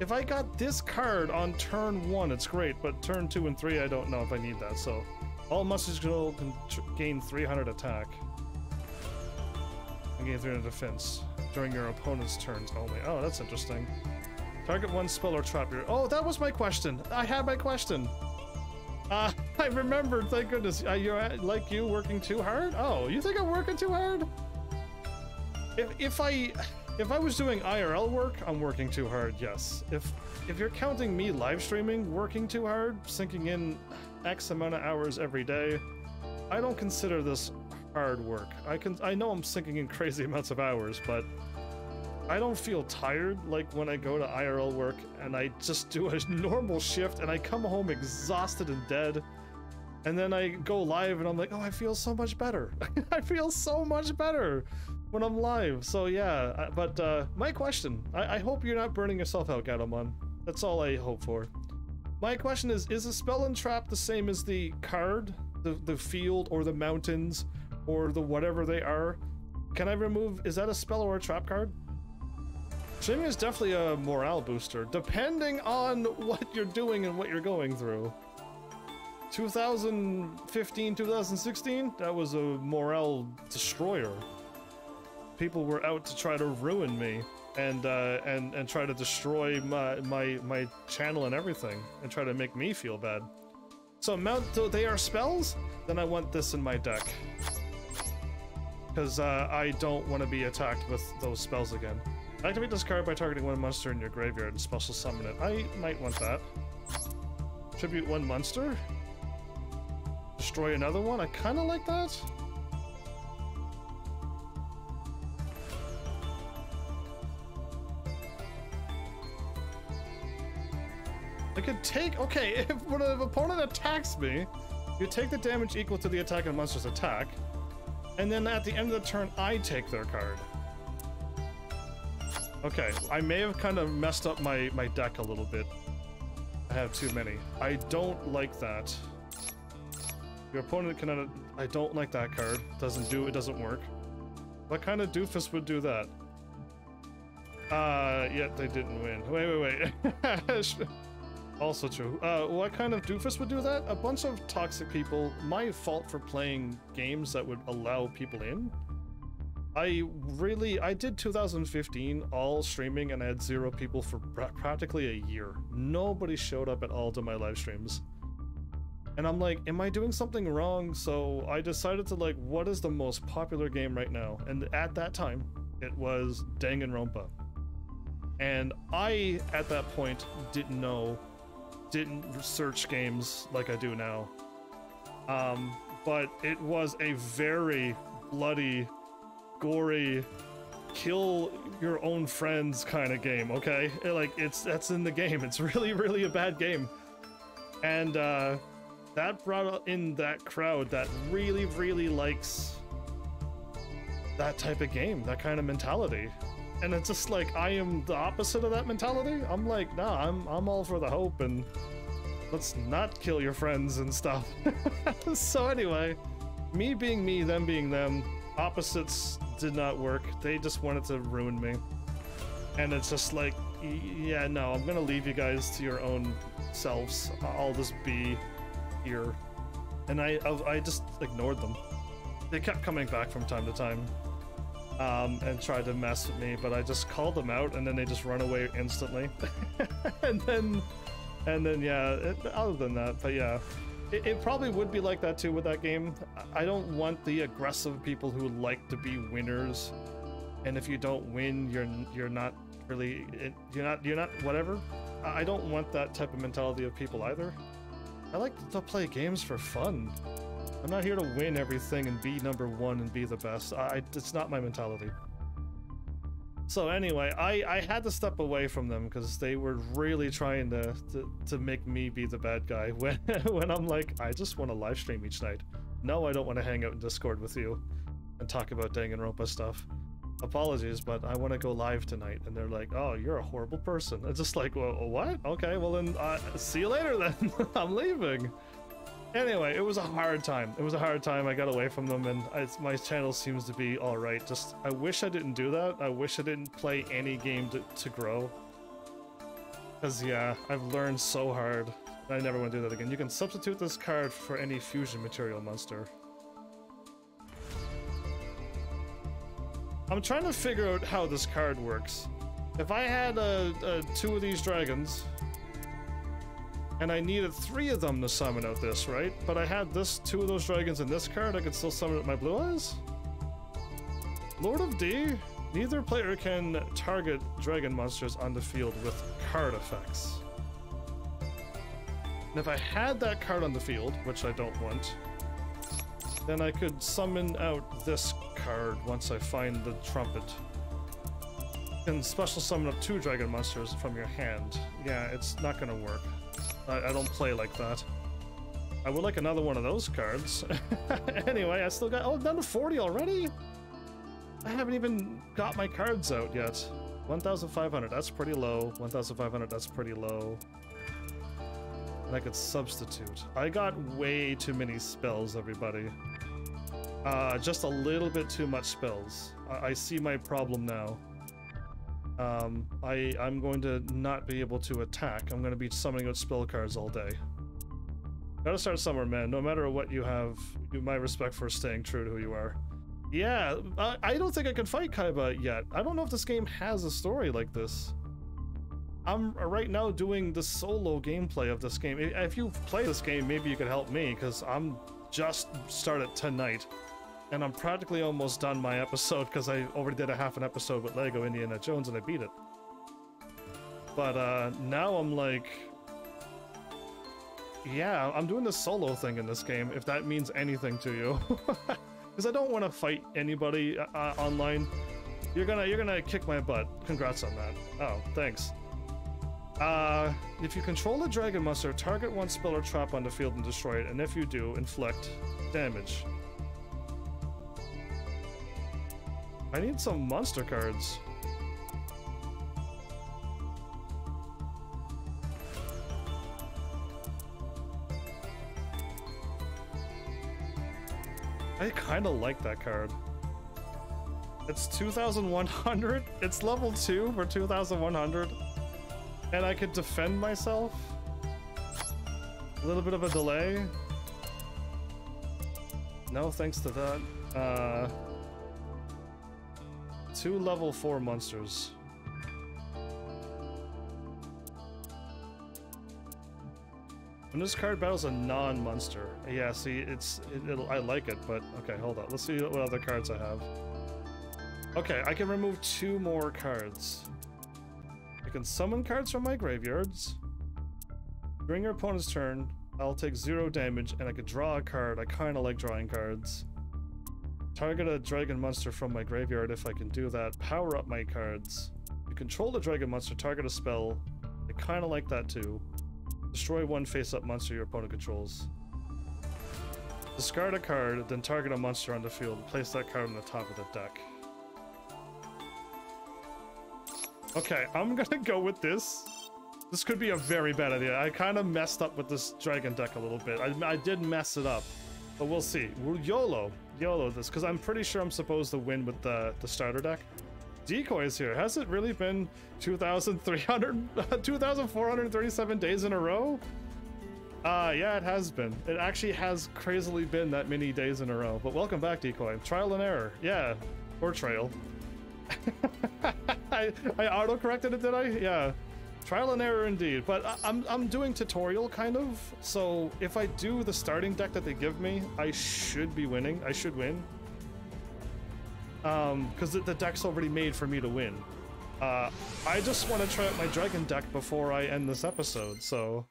If I got this card on turn 1, it's great, but turn 2 and 3, I don't know if I need that. So all monsters can gain 300 attack and gain 300 defense during your opponent's turns only. Oh, that's interesting. Target one spell or trap your... Oh, that was my question. I had my question. I remembered, thank goodness. You're like you working too hard? Oh, you think I'm working too hard? If I was doing IRL work, I'm working too hard, yes. If you're counting me live streaming, working too hard, sinking in X amount of hours every day, I don't consider this hard work. I know I'm sinking in crazy amounts of hours, but I don't feel tired like when I go to IRL work and I just do a normal shift and I come home exhausted and dead. And then I go live and I'm like, oh, I feel so much better. I feel so much better when I'm live. So yeah, but my question, I hope you're not burning yourself out, Gatomon. That's all I hope for. My question is a spell and trap the same as the card, the field or the mountains or the whatever they are? Can I remove, is that a spell or a trap card? Streaming is definitely a morale booster, depending on what you're doing and what you're going through. 2015, 2016, that was a morale destroyer. People were out to try to ruin me and try to destroy my channel and everything and try to make me feel bad. So they are spells? Then I want this in my deck. Because I don't want to be attacked with those spells again. Activate this card by targeting one monster in your graveyard and special summon it. I might want that. Tribute one monster. Destroy another one. I kind of like that. I could take... Okay, when an opponent attacks me, you take the damage equal to the attack of the monster's attack, and then at the end of the turn, I take their card. Okay, I may have kind of messed up my deck a little bit. I have too many. I don't like that. Your opponent cannot... I don't like that card. It doesn't work. What kind of doofus would do that? Yet they didn't win. Wait. Also true. What kind of doofus would do that? A bunch of toxic people. My fault for playing games that would allow people in. I did 2015 all streaming and I had 0 people for practically a year. Nobody showed up at all to my live streams. And I'm like, am I doing something wrong? So I decided to like, what is the most popular game right now? And at that time, it was Danganronpa. And I, at that point, didn't research games like I do now. But it was a very bloody, gory, kill your own friends kind of game, okay? That's in the game. It's really a bad game. And that brought in that crowd that really likes that type of game, that kind of mentality. And it's just like, I am the opposite of that mentality. I'm like, nah, I'm all for the hope and let's not kill your friends and stuff. So anyway, me being me, them being them, opposites did not work. They just wanted to ruin me. And it's just like, yeah, no, I'm gonna leave you guys to your own selves. I'll just be here. And I just ignored them. They kept coming back from time to time. And tried to mess with me, but I just called them out and then they just run away instantly. and then yeah, other than that, but yeah. It probably would be like that too with that game. I don't want the aggressive people who like to be winners, and if you don't win, you're not really, you're not whatever. I don't want that type of mentality of people either. I like to play games for fun. I'm not here to win everything and be #1 and be the best. It's not my mentality. So anyway, I had to step away from them because they were really trying to make me be the bad guy when when I'm like, I just want to live stream each night. No, I don't want to hang out in Discord with you and talk about Danganronpa stuff. Apologies, but I want to go live tonight. And they're like, oh, you're a horrible person. It's just like, well, what? Okay, well then, see you later then. I'm leaving. Anyway, it was a hard time. It was a hard time. I got away from them, and my channel seems to be all right. Just, I wish I didn't do that. I wish I didn't play any game to grow. Because, yeah, I've learned so hard. I never want to do that again. You can substitute this card for any fusion material monster. I'm trying to figure out how this card works. If I had 2 of these dragons, and I needed 3 of them to summon out this, right? But I had 2 of those dragons in this card, I could still summon out my blue eyes? Lord of D? Neither player can target dragon monsters on the field with card effects. And if I had that card on the field, which I don't want, then I could summon out this card once I find the trumpet. You can special summon up 2 dragon monsters from your hand. Yeah, it's not gonna work. I don't play like that. I would like another one of those cards. Anyway, I still got... Oh, I'm down to 40 already? I haven't even got my cards out yet. 1,500, that's pretty low. 1,500, that's pretty low. And I could substitute. I got way too many spells, everybody. Just a little bit too much spells. I see my problem now. I'm going to not be able to attack. I'm going to be summoning out spell cards all day. Gotta start somewhere, man. No matter what you have, my respect for staying true to who you are. Yeah, I don't think I can fight Kaiba yet. I don't know if this game has a story like this. I'm right now doing the solo gameplay of this game. If you play this game, maybe you could help me, because I'm just started tonight. And I'm practically almost done my episode because I already did a half an episode with Lego Indiana Jones and I beat it. But now I'm like, yeah, I'm doing the solo thing in this game, if that means anything to you. Because I don't want to fight anybody online. You're gonna kick my butt. Congrats on that. Oh, thanks. If you control a dragon monster, target 1 spell or trap on the field and destroy it, and if you do, inflict damage. I need some monster cards. I kinda like that card. It's 2,100. It's level 2 for 2,100. And I could defend myself. A little bit of a delay. No thanks to that. 2 level 4 monsters. When this card battles a non-monster. Yeah, see, I like it, but okay, hold on. Let's see what other cards I have. Okay, I can remove 2 more cards. I can summon cards from my graveyards. During your opponent's turn, I'll take 0 damage, and I could draw a card. I kinda like drawing cards. Target a dragon monster from my graveyard if I can do that. Power up my cards. You control the dragon monster, target a spell. I kinda like that too. Destroy 1 face-up monster your opponent controls. Discard a card, then target a monster on the field. Place that card on the top of the deck. Okay, I'm gonna go with this. This could be a very bad idea. I kind of messed up with this dragon deck a little bit. I did mess it up, but we'll see. We'll YOLO this, because I'm pretty sure I'm supposed to win with the starter deck. Decoys here. Has it really been 2,437 days in a row? Yeah, it has been. It actually has crazily been that many days in a row. But welcome back, Decoy. Trial and error. Yeah, or trail. I auto-corrected it, did I? Yeah. Trial and error indeed, but I'm doing tutorial kind of, so if I do the starting deck that they give me, I should be winning. I should win. Because the deck's already made for me to win. I just want to try out my dragon deck before I end this episode, so...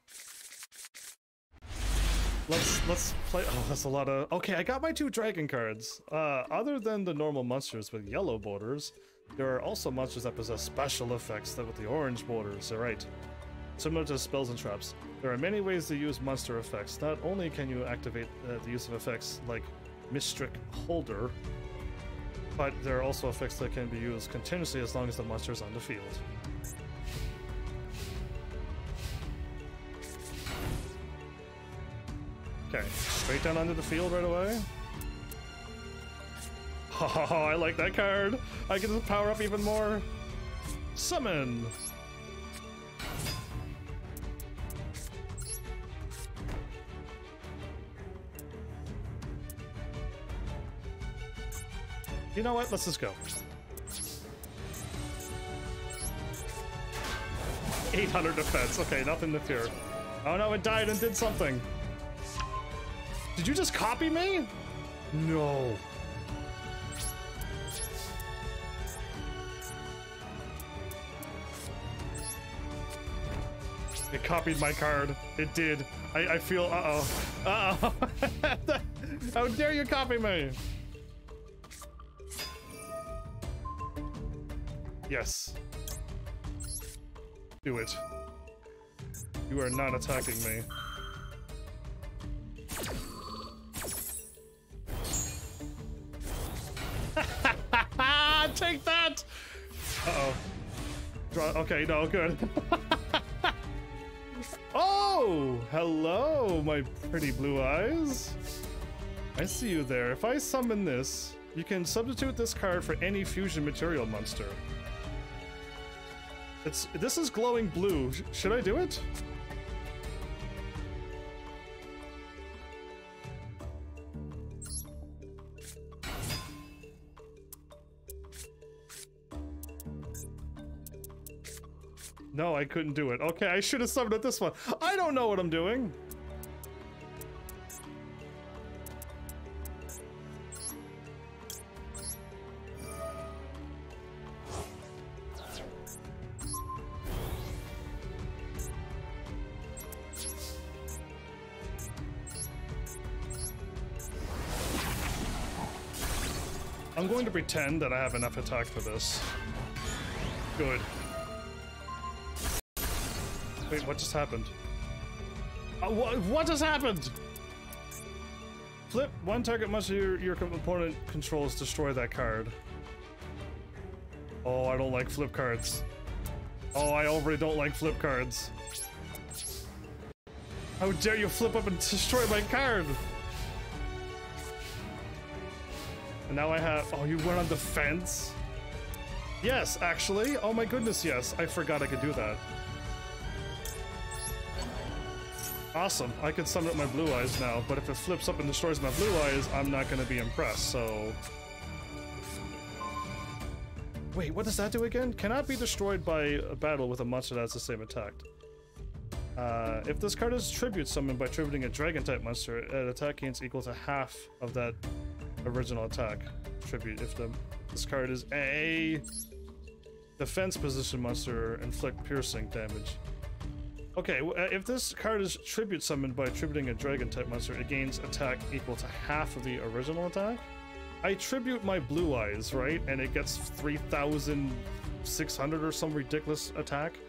Let's play. Oh, that's a lot of. Okay, I got my 2 dragon cards. Other than the normal monsters with yellow borders, there are also monsters that possess special effects that with the orange borders. All right, similar to spells and traps. There are many ways to use monster effects. Not only can you activate the use of effects like Mystric Holder, but there are also effects that can be used continuously as long as the monster is on the field. Okay, straight down onto the field right away. Oh, I like that card. I can just power up even more. Summon. You know what? Let's just go. 800 defense. Okay, nothing to fear. Oh no, it died and did something. Did you just copy me? No. It copied my card. It did. I feel, uh-oh. Uh-oh. How dare you copy me? Yes. Do it. You are not attacking me. Take that! Uh-oh. Okay, no, good. Oh! Hello, my pretty blue eyes. I see you there. If I summon this, you can substitute this card for any fusion material monster. This is glowing blue. Should I do it? No, I couldn't do it. Okay, I should have summoned at this one. I don't know what I'm doing. I'm going to pretend that I have enough attack for this. Good. Wait, what just happened? What just happened? Flip one target monster your opponent controls, destroy that card. Oh, I don't like flip cards. Oh, I already don't like flip cards. How dare you flip up and destroy my card? And now I have... Oh, you went on defense? Yes, actually. Oh my goodness, yes. I forgot I could do that. Awesome. I can summon up my blue eyes now, but if it flips up and destroys my blue eyes, I'm not going to be impressed, so... Wait, what does that do again? Cannot be destroyed by a battle with a monster that has the same attack. If this card is tribute summoned by tributing a dragon-type monster, an attack gains equal to half of that original attack tribute. If this card is a defense position monster, inflict piercing damage. Okay, if this card is tribute summoned by tributing a dragon type monster, it gains attack equal to half of the original attack. I tribute my blue eyes, right? And it gets 3,600 or some ridiculous attack.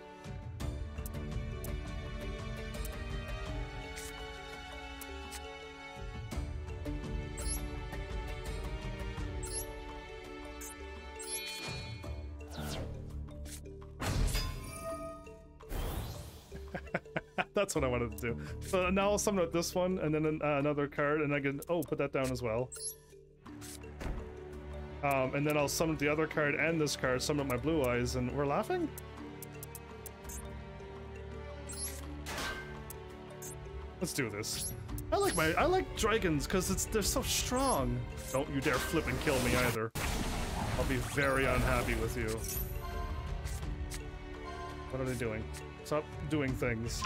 That's what I wanted to do. So now I'll summon out this one and then another card, and I can put that down as well. And then I'll summon the other card and this card, summon up my blue eyes, and we're laughing? Let's do this. I like dragons because they're so strong. Don't you dare flip and kill me either. I'll be very unhappy with you. What are they doing? Stop doing things.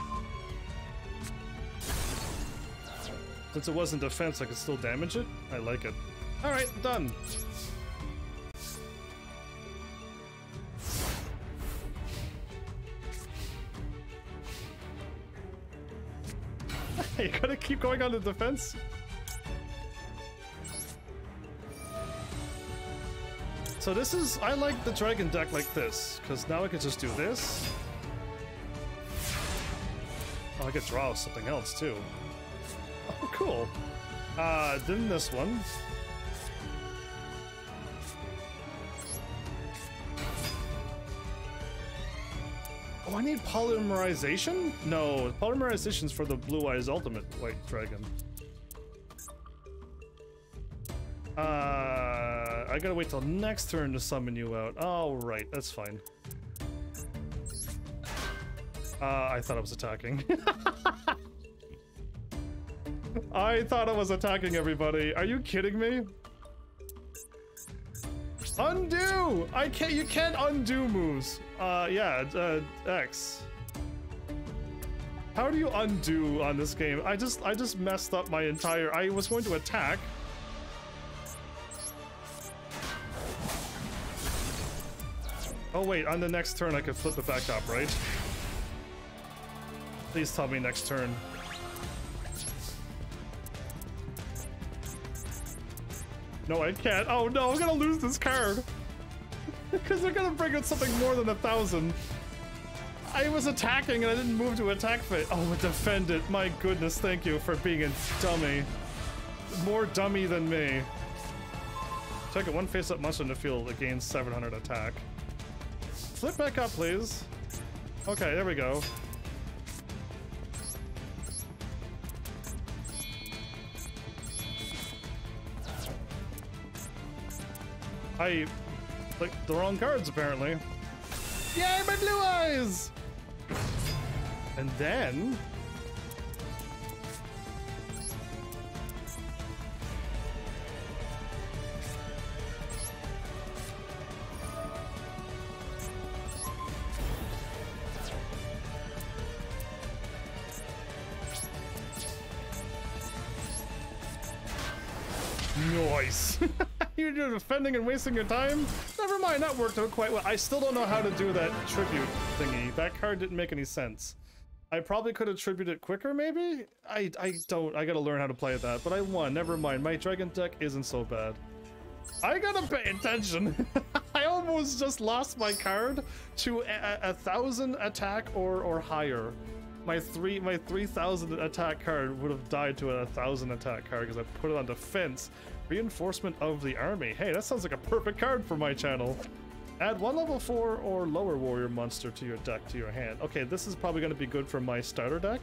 Since it wasn't defense, I could still damage it. I like it. Alright, done. You gotta keep going on the defense. So this is, I like the dragon deck like this, because now I can just do this. Oh, I could draw something else too. Oh, cool. Then this one. Oh, I need Polymerization? No, Polymerization's for the Blue Eyes Ultimate White Dragon. I gotta wait till next turn to summon you out. Oh, right, that's fine. I thought I was attacking. I thought I was attacking everybody. Are you kidding me? Undo! I can't, you can't undo moves. X. How do you undo on this game? I just messed up my entire, I was going to attack. Oh wait, on the next turn I could flip it back up, right? Please tell me next turn. No, I can't. Oh no, I'm gonna lose this card. Because they're gonna bring out something more than 1,000. I was attacking and I didn't move to attack phase. Oh, defend it. My goodness, thank you for being a dummy. More dummy than me. Check it, one face-up monster in the field that gains 700 attack. Flip back up, please. Okay, there we go. I clicked the wrong cards, apparently. Yay, my blue eyes! And then... Nice! You're defending and wasting your time? Never mind, that worked out quite well. I still don't know how to do that tribute thingy. That card didn't make any sense. I probably could have tributed it quicker, maybe? I gotta learn how to play that, but I won. Never mind, my dragon deck isn't so bad. I gotta pay attention. I almost just lost my card to 1,000 attack or higher. My 3,000 attack card would have died to a 1,000 attack card because I put it on defense. Reinforcement of the army. Hey, that sounds like a perfect card for my channel. Add one level 4 or lower warrior monster to your deck to your hand. Okay, this is probably going to be good for my starter deck.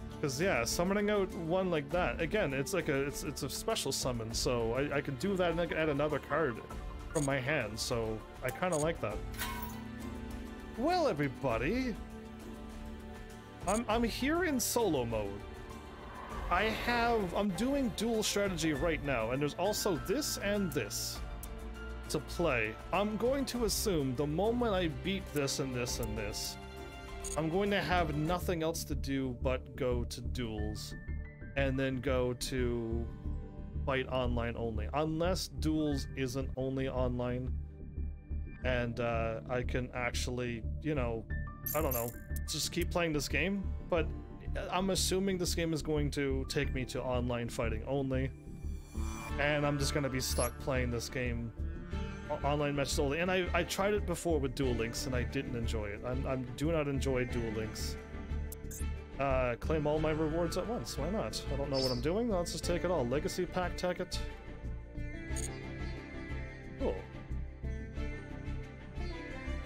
Because yeah, summoning out one like that, again, it's like it's a special summon, so I can do that and I can add another card from my hand, so I kind of like that. Well, everybody, I'm here in solo mode. I'm doing dual strategy right now, and there's also this and this to play. I'm going to assume the moment I beat this and this and this, I'm going to have nothing else to do but go to duels, and then go to fight online only. Unless duels isn't only online, and I can actually, you know, I don't know, just keep playing this game, but I'm assuming this game is going to take me to online fighting only, and I'm just going to be stuck playing this game online matches only. And I tried it before with Duel Links and I didn't enjoy it. I do not enjoy Duel Links. Claim all my rewards at once, why not? I don't know what I'm doing, let's just take it all. Legacy pack, take it. Cool.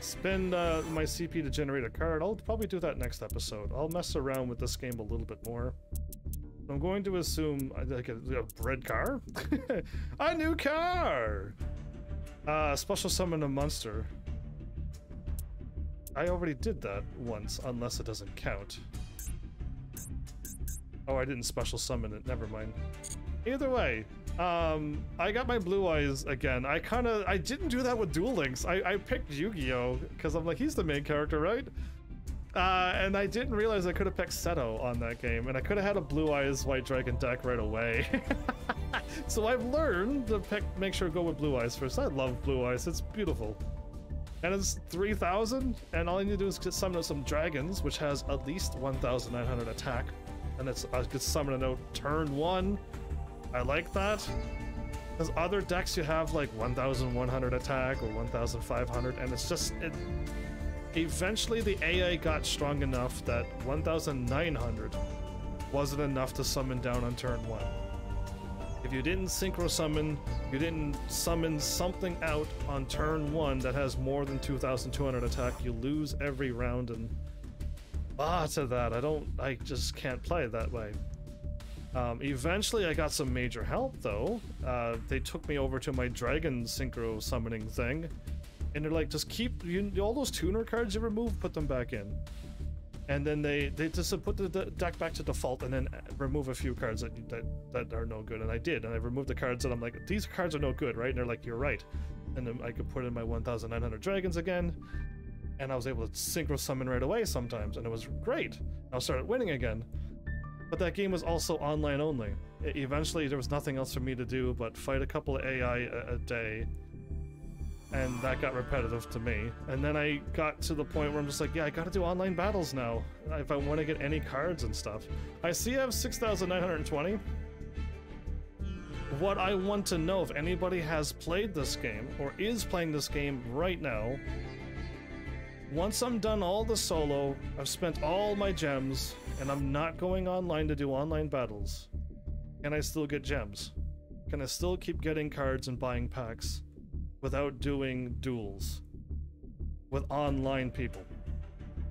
Spend my CP to generate a card. I'll probably do that next episode. I'll mess around with this game a little bit more. I'm going to assume like a red car? A new car! Special summon a monster. I already did that once, unless it doesn't count. Oh, I didn't special summon it, never mind. Either way, I got my blue eyes again. I didn't do that with Duel Links. I picked Yu-Gi-Oh! Because I'm like, he's the main character, right? And I didn't realize I could have picked Seto on that game, and I could have had a blue eyes white dragon deck right away. So I've learned to make sure to go with blue eyes first. I love blue eyes, it's beautiful. And it's 3,000, and all you need to do is just summon out some dragons, which has at least 1,900 attack. And it's I could summon it out turn 1. I like that. Because other decks you have like 1,100 attack or 1,500, and it's just eventually the AI got strong enough that 1,900 wasn't enough to summon down on turn 1. If you didn't synchro summon, you didn't summon something out on turn 1 that has more than 2,200 attack, you lose every round, and to that, I just can't play it that way. Eventually I got some major help though. They took me over to my dragon synchro summoning thing, and they're like, just keep all those tuner cards you removed, put them back in. And then they just put the deck back to default and then remove a few cards that are no good. And I did, and I removed the cards that I'm like, these cards are no good, right? And they're like, you're right. And then I could put in my 1,900 dragons again, and I was able to synchro summon right away sometimes, and it was great. I started winning again. But that game was also online only. Eventually there was nothing else for me to do but fight a couple of AI a day, and that got repetitive to me. And then I got to the point where I'm just like, yeah, I gotta do online battles now if I want to get any cards and stuff. I see I have 6,920. What I want to know, if anybody has played this game or is playing this game right now, once I'm done all the solo, I've spent all my gems, and I'm not going online to do online battles, can I still get gems? Can I still keep getting cards and buying packs without doing duels with online people?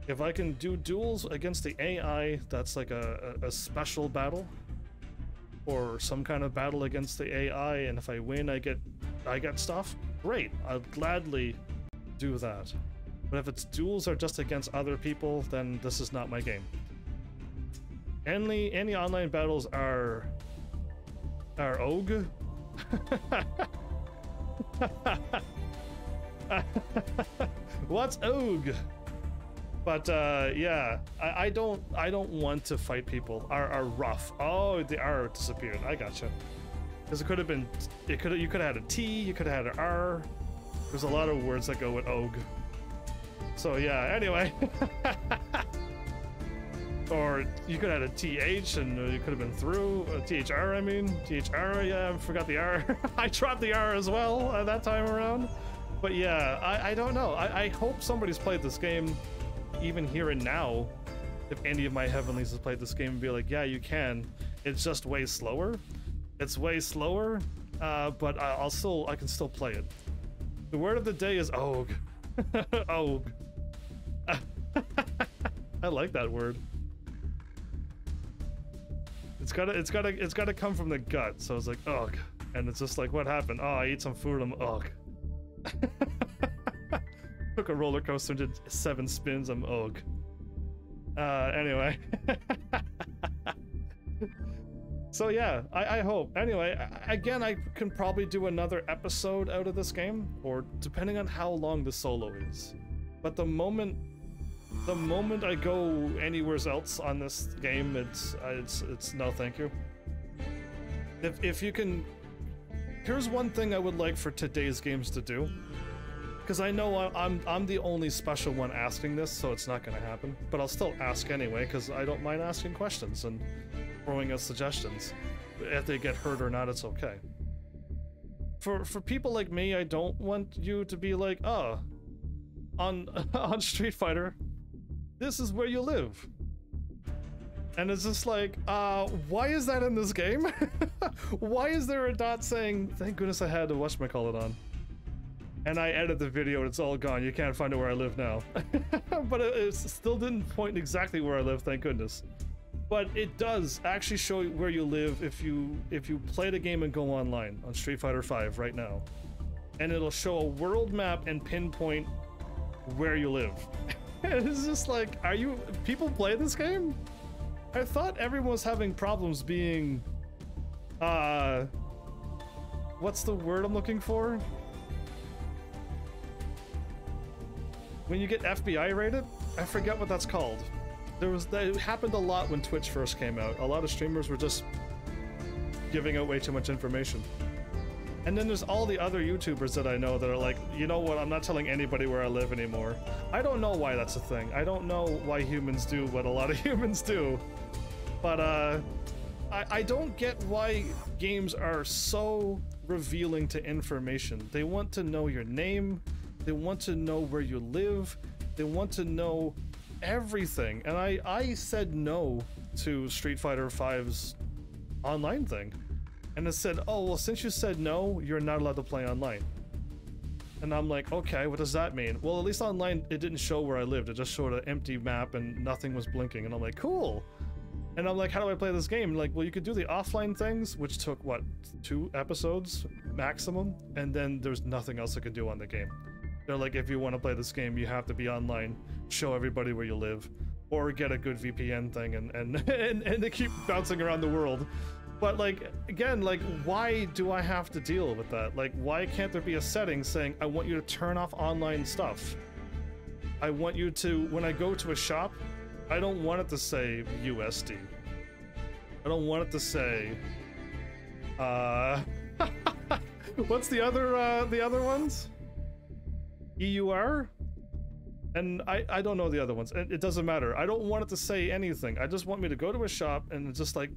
If I can do duels against the AI, that's like a special battle, or some kind of battle against the AI, and if I win I get stuff, great, I'll gladly do that. But if its duels are just against other people, then this is not my game. Any online battles are OG. What's OG? But yeah, I don't want to fight people. Are rough. Oh, the R disappeared. I gotcha. Because it could have been, you could have had a T, you could have had an R. There's a lot of words that go with OG. So yeah, anyway. Or you could have had a TH and you could have been through. THR, I mean. THR, yeah, I forgot the R. I dropped the R as well that time around. But yeah, I don't know. I hope somebody's played this game, even here and now. If any of my Heavenlies has played this game and be like, yeah, you can. It's just way slower. It's way slower, but I can still play it. The word of the day is OG. OG. I like that word. It's gotta come from the gut. So it's like ugh, and it's just like, what happened? Oh, I ate some food. I'm ugh. Took a roller coaster and did 7 spins. I'm ugh. Anyway. So yeah, I hope. Anyway, again, I can probably do another episode out of this game, or depending on how long the solo is. But the moment I go anywhere else on this game, it's no thank you. If you can, here's one thing I would like for today's games to do, because I know I'm the only special one asking this, so it's not gonna happen. But I'll still ask anyway, because I don't mind asking questions and throwing out suggestions. If they get heard or not, it's okay. For people like me, I don't want you to be like, oh, on Street Fighter, this is where you live. And it's just like, why is that in this game? Why is there a dot saying, thank goodness I had to whatchamacallit on? And I edit the video and it's all gone. You can't find it where I live now. But it still didn't point exactly where I live, thank goodness. But it does actually show you where you live if you play the game and go online on Street Fighter V right now. And it'll show a world map and pinpoint where you live. And it's just like, people play this game? I thought everyone was having problems being, what's the word I'm looking for? When you get FBI rated? I forget what that's called. That happened a lot when Twitch first came out. A lot of streamers were just giving out way too much information. And then there's all the other YouTubers that I know that are like, you know what, I'm not telling anybody where I live anymore. I don't know why that's a thing. I don't know why humans do what a lot of humans do. But I don't get why games are so revealing to information. They want to know your name, they want to know where you live, they want to know everything. And I said no to Street Fighter V's online thing. And it said, oh, well, since you said no, you're not allowed to play online. And I'm like, okay, what does that mean? Well, at least online, it didn't show where I lived. It just showed an empty map and nothing was blinking. And I'm like, cool. And I'm like, how do I play this game? Like, well, you could do the offline things, which took, what, 2 episodes maximum? And then there's nothing else I could do on the game. They're like, if you want to play this game, you have to be online, show everybody where you live, or get a good VPN thing, and they keep bouncing around the world. But like, again, like, why do I have to deal with that? Like, why can't there be a setting saying, I want you to turn off online stuff? I want you to, when I go to a shop, I don't want it to say USD. I don't want it to say, what's the other ones? EUR? And I don't know the other ones. It doesn't matter. I don't want it to say anything. I just want me to go to a shop and just like,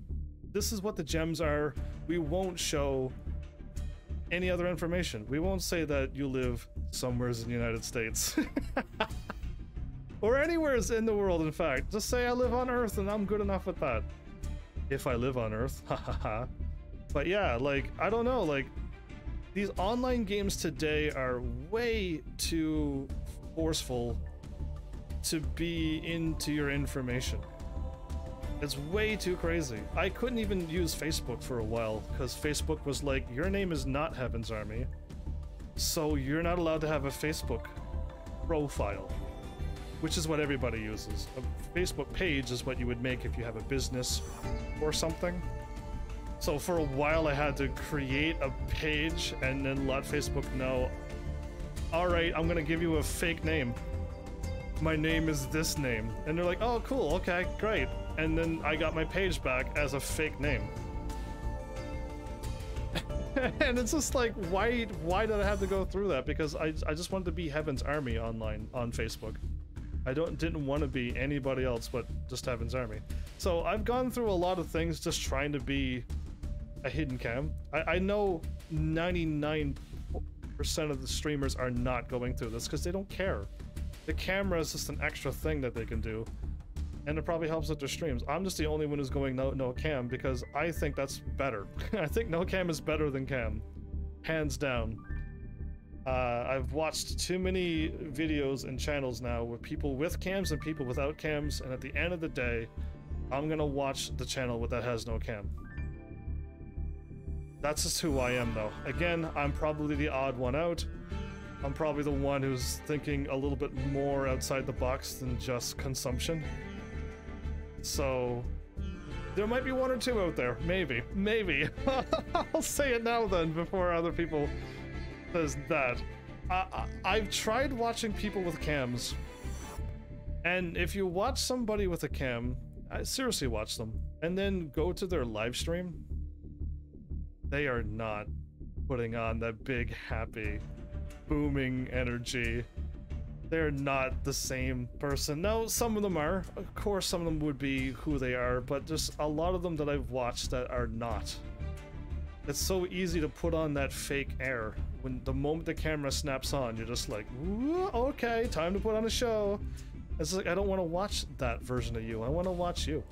this is what the gems are. We won't show any other information. We won't say that you live somewhere in the United States. Or anywhere in the world, in fact. Just say I live on Earth and I'm good enough with that. If I live on Earth, hahaha. But yeah, like, I don't know, like, these online games today are way too forceful to be into your information. It's way too crazy. I couldn't even use Facebook for a while because Facebook was like, your name is not Heaven's Army, so you're not allowed to have a Facebook profile, which is what everybody uses. A Facebook page is what you would make if you have a business or something. So for a while I had to create a page and then let Facebook know, all right, I'm gonna give you a fake name. My name is this name. And they're like, oh, cool, okay, great. And then I got my page back as a fake name. And it's just like, why did I have to go through that? Because I just wanted to be Heaven's Army online on Facebook. I didn't want to be anybody else but just Heaven's Army. So I've gone through a lot of things just trying to be a hidden cam. I know 99% of the streamers are not going through this because they don't care. The camera is just an extra thing that they can do, and it probably helps with their streams. I'm just the only one who's going no cam because I think that's better. I think no cam is better than cam, hands down. I've watched too many videos and channels now with people with cams and people without cams, and at the end of the day, I'm gonna watch the channel that has no cam. That's just who I am, though. Again, I'm probably the odd one out. I'm probably the one who's thinking a little bit more outside the box than just consumption. So there might be 1 or 2 out there. Maybe. I'll say it now then before other people says that. I've tried watching people with cams, and if you watch somebody with a cam, seriously watch them, and then go to their live stream, they are not putting on that big, happy, booming energy. They're not the same person. No, some of them are. Of course, some of them would be who they are, but just a lot of them that I've watched that are not. It's so easy to put on that fake air. When the moment the camera snaps on, you're just like, okay, time to put on a show. It's like, I don't want to watch that version of you. I want to watch you.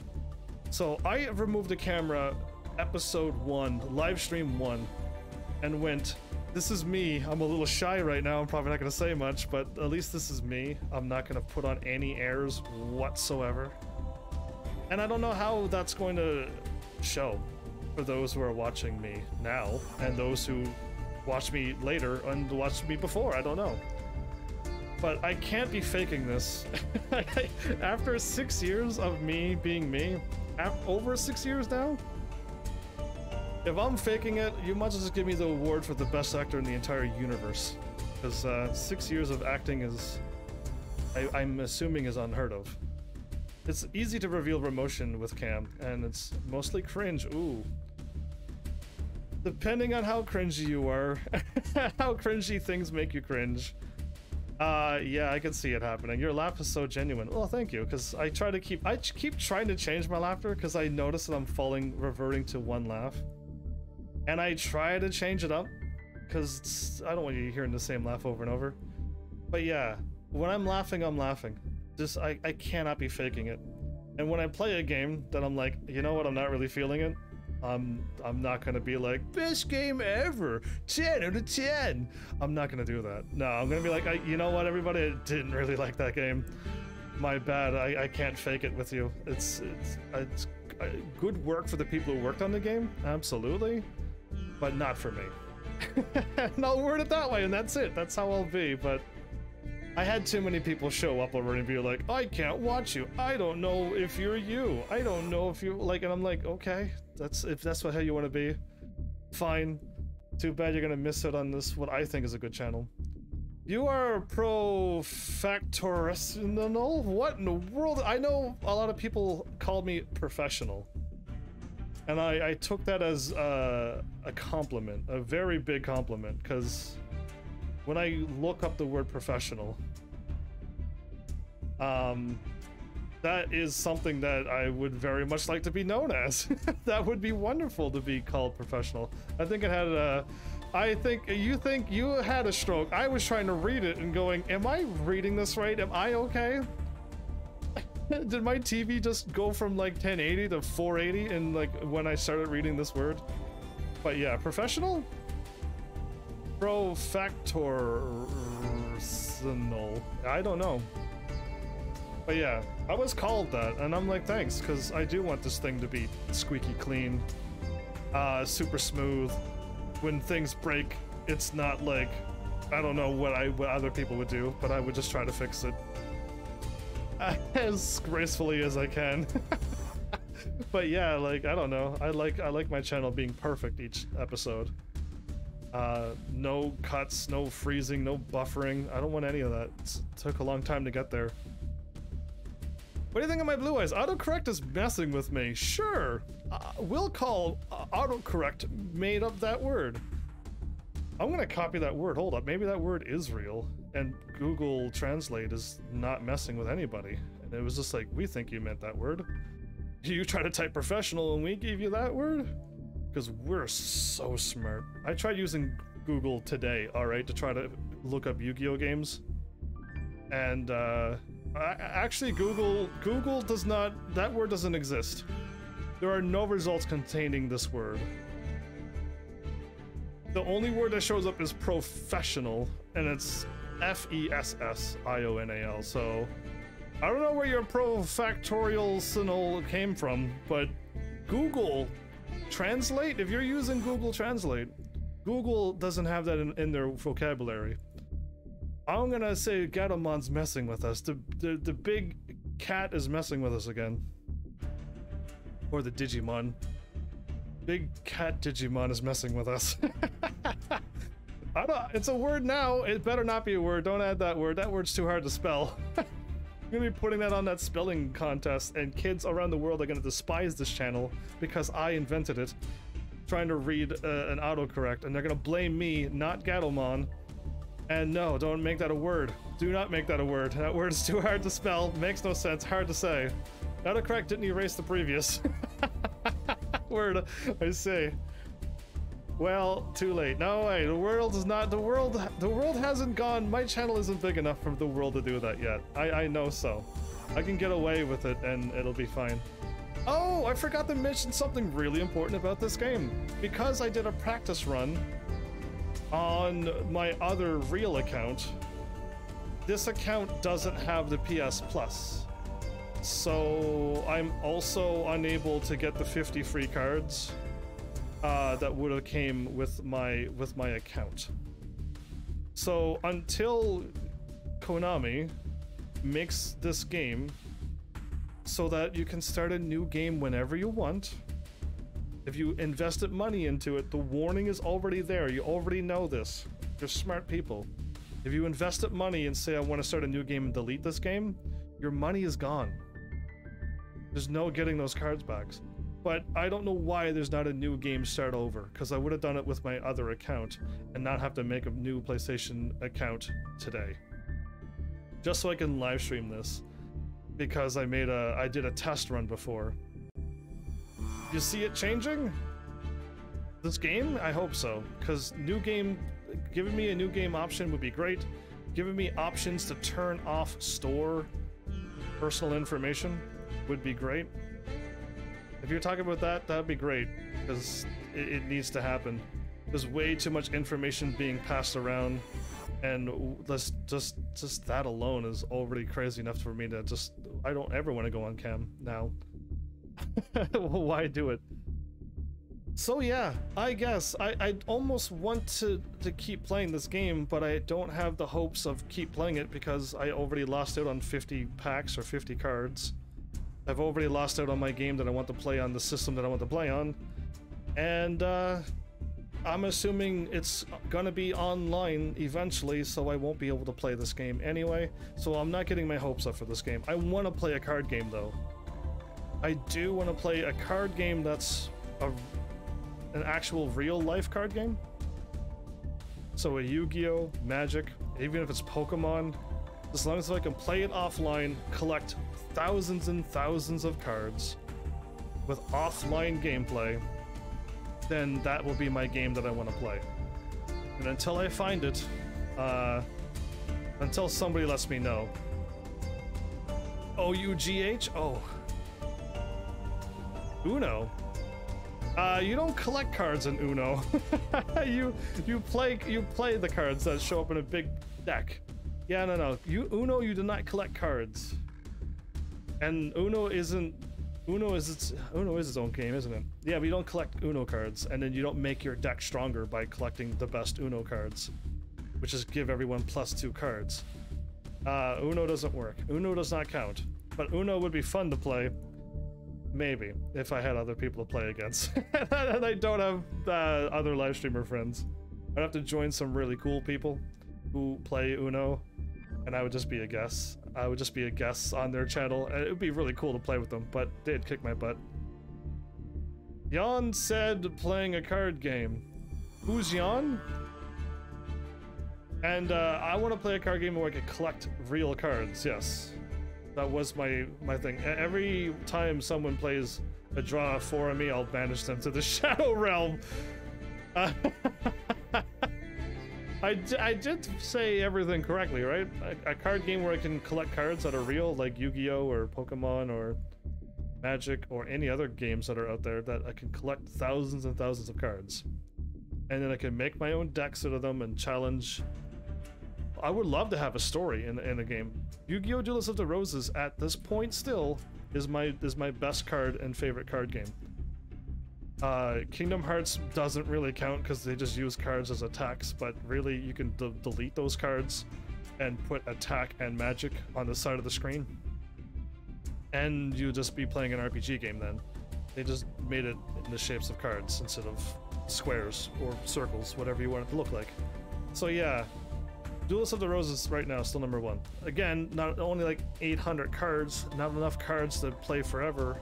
So I removed the camera episode 1, live stream 1, and went, this is me. I'm a little shy right now. I'm probably not going to say much, but at least this is me. I'm not going to put on any airs whatsoever. And I don't know how that's going to show for those who are watching me now and those who watch me later and watched me before. I don't know. But I can't be faking this. After 6 years of me being me, over 6 years now, if I'm faking it, you might as well just give me the award for the best actor in the entire universe. Because 6 years of acting is, I'm assuming, is unheard of. It's easy to reveal emotion with cam, and it's mostly cringe. Ooh. Depending on how cringy you are, how cringy things make you cringe. Yeah, I can see it happening. Your laugh is so genuine. Well, thank you, because I keep trying to change my laughter because I notice that I'm reverting to one laugh. And I try to change it up because I don't want you hearing the same laugh over and over. But yeah, when I'm laughing, I'm laughing. Just, I cannot be faking it. And when I play a game that I'm like, you know what, I'm not really feeling it, I'm not gonna be like, best game ever, 10 out of 10. I'm not gonna do that. No, I'm gonna be like, you know what, everybody, I didn't really like that game. My bad, I can't fake it with you. It's good work for the people who worked on the game, absolutely, but not for me. And I'll word it that way, and that's it. That's how I'll be, but I had too many people show up already and be like, I can't watch you. I don't know if you're you. I don't know if you like, and I'm like, okay, if that's how you want to be, fine. Too bad you're gonna miss it on this, what I think is a good channel. You are profactorial? What in the world? I know a lot of people call me professional. And I took that as a compliment, a very big compliment, because when I look up the word professional, that is something that I would very much like to be known as. That would be wonderful to be called professional. I think it had you think you had a stroke. I was trying to read it and going, am I reading this right? Am I okay? Did my TV just go from like 1080 to 480 and like when I started reading this word? But yeah, professional? Profactorial. I don't know. But yeah, I was called that and I'm like, thanks, because I do want this thing to be squeaky clean, super smooth. When things break, it's not like, I don't know what other people would do, but I would just try to fix it as gracefully as I can. But yeah, like, I don't know, I like my channel being perfect each episode. No cuts, no freezing, no buffering. I don't want any of that. It took a long time to get there. What do you think of my blue eyes? Autocorrect is messing with me. Sure, we'll call autocorrect made up that word. I'm gonna copy that word. Hold up, maybe that word is real and Google Translate is not messing with anybody. And it was just like, we think you meant that word. You try to type professional and we gave you that word? Because we're so smart. I tried using Google today, alright, to try to look up Yu-Gi-Oh games. And actually Google does not, that word doesn't exist. There are no results containing this word. The only word that shows up is professional, and it's F-E-S-S-I-O-N-A-L, so I don't know where your profactorial came from, but Google Translate, if you're using Google Translate, Google doesn't have that in their vocabulary. I'm gonna say Gatomon's messing with us. The big cat is messing with us again. Or the Digimon. Big cat Digimon is messing with us. It's a word now. It better not be a word. Don't add that word. That word's too hard to spell. I'm gonna be putting that on that spelling contest, and kids around the world are gonna despise this channel because I invented it, trying to read an autocorrect, and they're gonna blame me, not Gatomon. And no, don't make that a word. Do not make that a word. That word's too hard to spell. Makes no sense. Hard to say. Autocorrect didn't erase the previous word, I say. Well, too late. No way. The world is not. The world hasn't gone. My channel isn't big enough for the world to do that yet. I know so. I can get away with it, and it'll be fine. Oh, I forgot to mention something really important about this game. Because I did a practice run on my other real account, this account doesn't have the PS Plus. So I'm also unable to get the 50 free cards that would have came with my account. So until Konami makes this game so that you can start a new game whenever you want, if you invested money into it, the warning is already there. You already know this. You're smart people. If you invested money and say, I want to start a new game and delete this game, your money is gone. There's no getting those cards back. but I don't know why there's not a new game start over, because I would have done it with my other account and not have to make a new PlayStation account today. Just so I can live stream this, because I did a test run before. You see it changing? This game? I hope so, because new game, giving me a new game option would be great. Giving me options to turn off store personal information would be great. If you're talking about that, that'd be great, because it needs to happen. There's way too much information being passed around, and just that alone is already crazy enough for me to just, I don't ever want to go on cam now. Why do it? So yeah, I guess I almost want to keep playing this game, but I don't have the hopes of keep playing it because I already lost out on 50 packs or 50 cards. I've already lost out on my game that I want to play on the system that I want to play on, and I'm assuming it's gonna be online eventually, so I won't be able to play this game anyway, so I'm not getting my hopes up for this game. I want to play a card game though. I do want to play a card game that's an actual real-life card game. So a Yu-Gi-Oh, Magic, even if it's Pokemon, as long as I can play it offline, collect thousands and thousands of cards with offline gameplay, then that will be my game that I want to play. And until I find it, until somebody lets me know. O-U-G-H? Oh. Uno. You don't collect cards in Uno. you play the cards that show up in a big deck. Yeah, no. Uno, you do not collect cards. And Uno is its own game, isn't it? Yeah, but you don't collect Uno cards, and then you don't make your deck stronger by collecting the best Uno cards, which is give everyone +2 cards. Uno doesn't work. Uno does not count. But Uno would be fun to play. Maybe, if I had other people to play against. And I don't have other live streamer friends. I'd have to join some really cool people who play Uno, and I would just be a guest. I would just be a guest on their channel, and it would be really cool to play with them, but they'd kick my butt. Jan said playing a card game. Who's Jan? And I want to play a card game where I could collect real cards, yes. That was my thing. Every time someone plays a draw 4 on me, I'll banish them to the Shadow Realm. I did say everything correctly, right? A card game where I can collect cards that are real, like Yu-Gi-Oh! Or Pokemon or Magic or any other games that are out there, that I can collect thousands and thousands of cards. And then I can make my own decks out of them and challenge. I would love to have a story in a game. Yu-Gi-Oh! Duel of the Roses at this point still is my best card and favorite card game. Kingdom Hearts doesn't really count because they just use cards as attacks, but really you can delete those cards and put attack and magic on the side of the screen. And you just be playing an RPG game then. They just made it in the shapes of cards instead of squares or circles, whatever you want it to look like. So yeah. Duelist of the Roses right now still #1. Again, not only like 800 cards, not enough cards to play forever.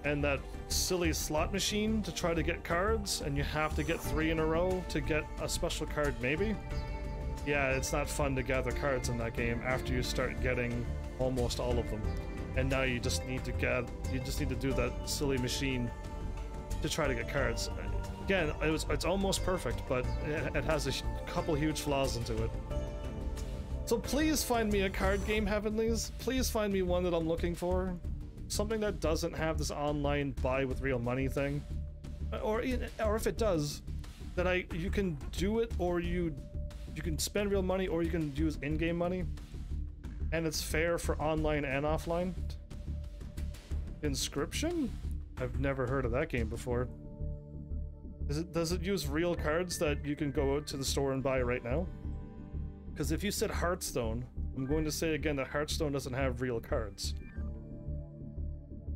And that silly slot machine to try to get cards, and you have to get 3 in a row to get a special card maybe. Yeah, it's not fun to gather cards in that game after you start getting almost all of them. And now you just need to do that silly machine to try to get cards. Again, it's almost perfect, but it has a couple huge flaws into it. So please find me a card game, Heavenlies. Please find me one that I'm looking for. Something that doesn't have this online buy with real money thing. Or if it does, that you can do it, or you can spend real money, or you can use in-game money. And it's fair for online and offline. Inscription? I've never heard of that game before. Does it use real cards that you can go out to the store and buy right now? Because if you said Hearthstone, I'm going to say again that Hearthstone doesn't have real cards.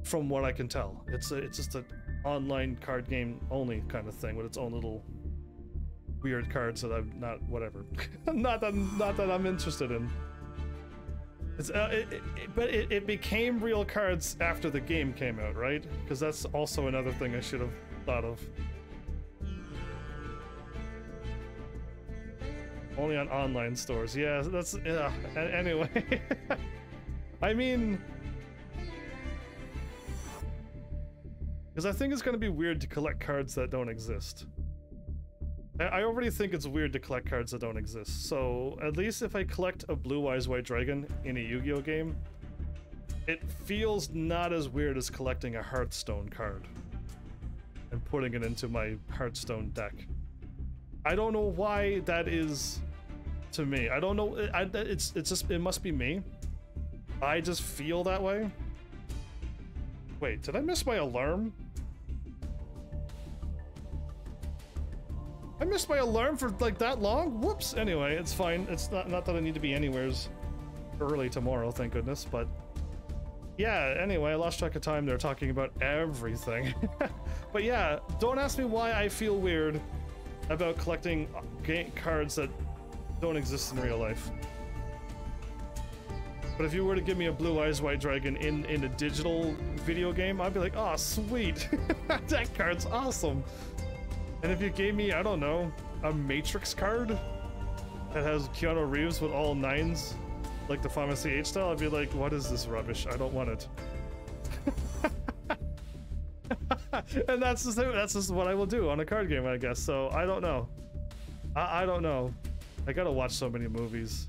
From what I can tell. It's just an online card game only kind of thing with its own little weird cards that I'm not, whatever. not that I'm interested in. But it became real cards after the game came out, right? Because that's also another thing I should have thought of. Only on online stores. Yeah, that's... anyway. I mean... Because I think it's going to be weird to collect cards that don't exist. I already think it's weird to collect cards that don't exist, so at least if I collect a Blue Eyes White Dragon in a Yu-Gi-Oh game, it feels not as weird as collecting a Hearthstone card and putting it into my Hearthstone deck. I don't know why that is to me. I don't know. It's just, it must be me. I just feel that way. Wait, did I miss my alarm? I missed my alarm for like that long? Whoops. Anyway, it's fine. It's not that I need to be anywheres early tomorrow, thank goodness, but yeah, anyway, I lost track of time. They're talking about everything. But yeah, don't ask me why I feel weird about collecting cards that don't exist in real life. But if you were to give me a Blue Eyes White Dragon in a digital video game, I'd be like, oh, sweet. That card's awesome. And if you gave me, I don't know, a Matrix card that has Keanu Reeves with all 9s, like the Pharmacy H style, I'd be like, what is this rubbish? I don't want it. And that's just what I will do on a card game, I guess. So I don't know. I don't know. I gotta watch so many movies.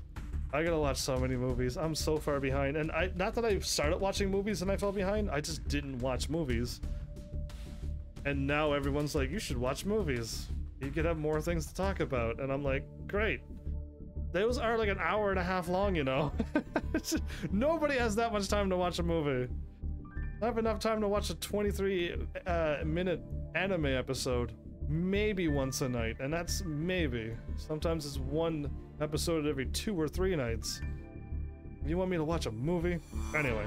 I'm so far behind. And not that I started watching movies and I fell behind, I just didn't watch movies. And now everyone's like, you should watch movies. You could have more things to talk about. And I'm like, great. Those are like an hour and a half long, you know? Nobody has that much time to watch a movie. I have enough time to watch a 23-minute anime episode. Maybe once a night. And that's maybe. Sometimes it's one episode every 2 or 3 nights. You want me to watch a movie? Anyway.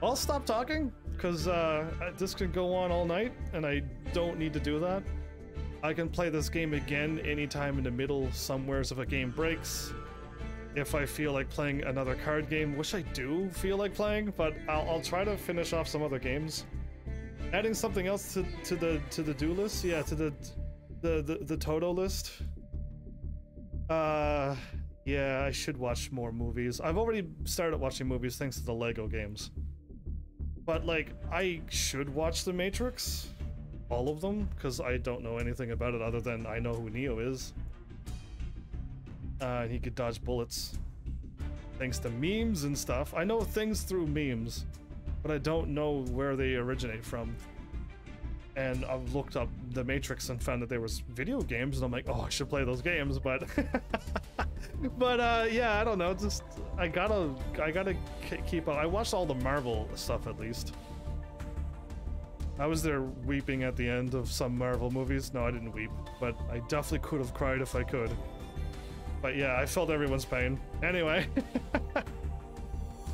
I'll stop talking, because this can go on all night, and I don't need to do that. I can play this game again anytime in the middle somewheres if a game breaks. If I feel like playing another card game, which I do feel like playing, but I'll try to finish off some other games. Adding something else to the do list, yeah, to the Toto list. Yeah, I should watch more movies. I've already started watching movies thanks to the Lego games. But, like, I should watch The Matrix. All of them, because I don't know anything about it other than I know who Neo is. And he could dodge bullets. Thanks to memes and stuff. I know things through memes, but I don't know where they originate from. And I've looked up The Matrix and found that there was video games, and I'm like, oh, I should play those games, but... But yeah, I don't know, just I gotta keep up. I watched all the Marvel stuff at least. I was there weeping at the end of some Marvel movies. No, I didn't weep, but I definitely could have cried if I could. But yeah, I felt everyone's pain. Anyway.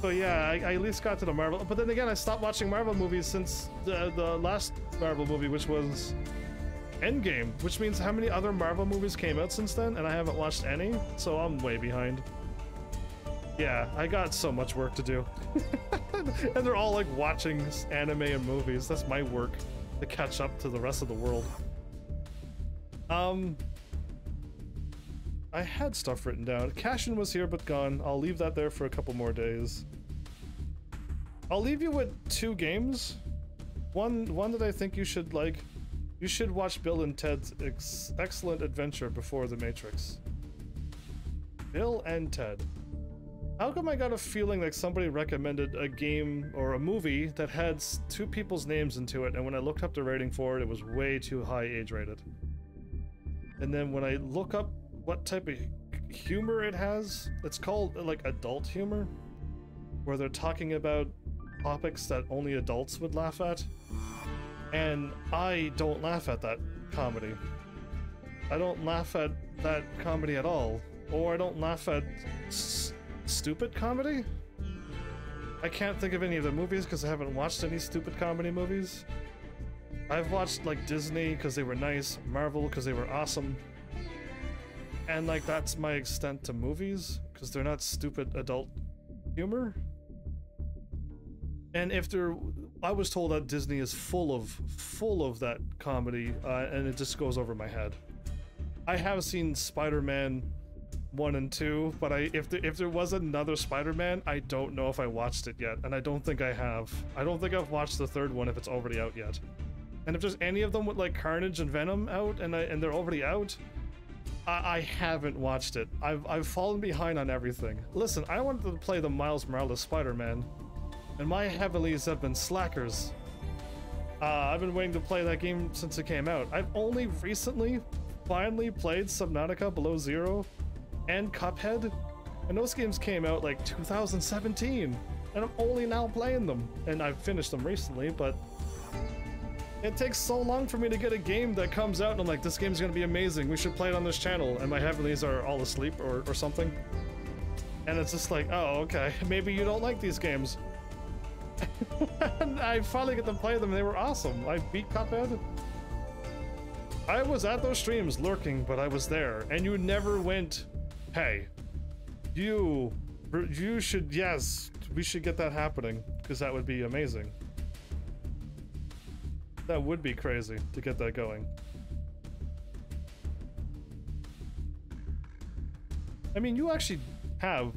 So yeah, I at least got to the Marvel, but then again, I stopped watching Marvel movies since the last Marvel movie, which was Endgame, which means how many other Marvel movies came out since then, and I haven't watched any, so I'm way behind. Yeah, I got so much work to do. And they're all like watching anime and movies. That's my work, to catch up to the rest of the world. I had stuff written down. Cashin was here but gone. I'll leave that there for a couple more days. I'll leave you with 2 games. One that I think you should like. You should watch Bill and Ted's excellent adventure before The Matrix. Bill and Ted. How come I got a feeling like somebody recommended a game or a movie that had 2 people's names into it, and when I looked up the rating for it, it was way too high age rated. And then when I look up what type of humor it has, it's called like adult humor, where they're talking about topics that only adults would laugh at. And I don't laugh at that comedy. I don't laugh at that comedy at all. Or I don't laugh at stupid comedy? I can't think of any of the movies because I haven't watched any stupid comedy movies. I've watched like Disney because they were nice, Marvel because they were awesome. And like that's my extent to movies, because they're not stupid adult humor. And if there, I was told that Disney is full of that comedy, and it just goes over my head. I have seen Spider-Man 1 and 2, but if there was another Spider-Man, I don't know if I watched it yet, and I don't think I have. I don't think I've watched the third one if it's already out yet. And if there's any of them with like Carnage and Venom out, and they're already out, I haven't watched it. I've fallen behind on everything. Listen, I wanted to play the Miles Morales Spider-Man, and my heavenlies have been slackers. I've been waiting to play that game since it came out. I've only recently finally played Subnautica Below Zero and Cuphead, and those games came out like 2017, and I'm only now playing them. And I've finished them recently, but it takes so long for me to get a game that comes out and I'm like, this game's gonna be amazing, we should play it on this channel, and my heavenlies are all asleep or something. And it's just like, oh, okay, maybe you don't like these games. And I finally get to play them, and they were awesome. I beat Cuphead. I was at those streams lurking, but I was there, and you never went, hey, you should, yes, we should get that happening, because that would be amazing. That would be crazy to get that going. I mean, you actually have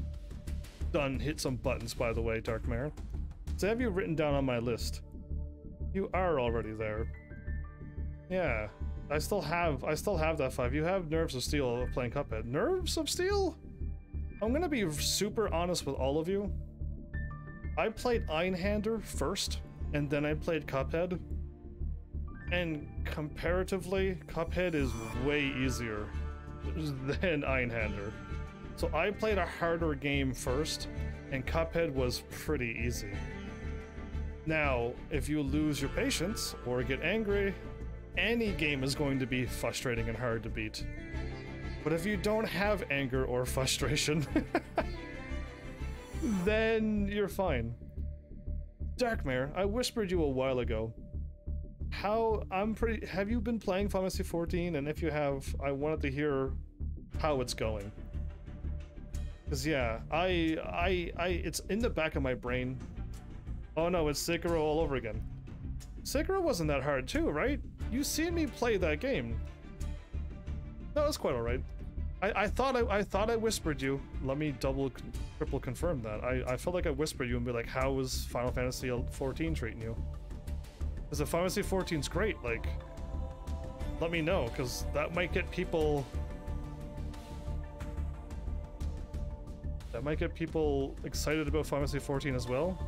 hit some buttons, by the way, Dark Mare. So have you written down on my list? You are already there. Yeah, I still have that 5. You have Nerves of Steel of playing Cuphead. Nerves of Steel? I'm gonna be super honest with all of you. I played Einhander first, and then I played Cuphead. And comparatively, Cuphead is way easier than Einhander. So I played a harder game first, and Cuphead was pretty easy. Now, if you lose your patience or get angry, any game is going to be frustrating and hard to beat. But if you don't have anger or frustration, then you're fine. Darkmare, I whispered you a while ago. Have you been playing Final Fantasy 14? And if you have, I wanted to hear how it's going. Cause yeah, it's in the back of my brain. Oh no, it's Sekiro all over again. Sekiro wasn't that hard too, right? You seen me play that game. No, it's quite alright. I thought I whispered you. Let me triple confirm that. I felt like I whispered you and be like, how was Final Fantasy 14 treating you? Because if Final Fantasy 14's great, like, let me know, because that might get people... That might get people excited about Final Fantasy 14 as well.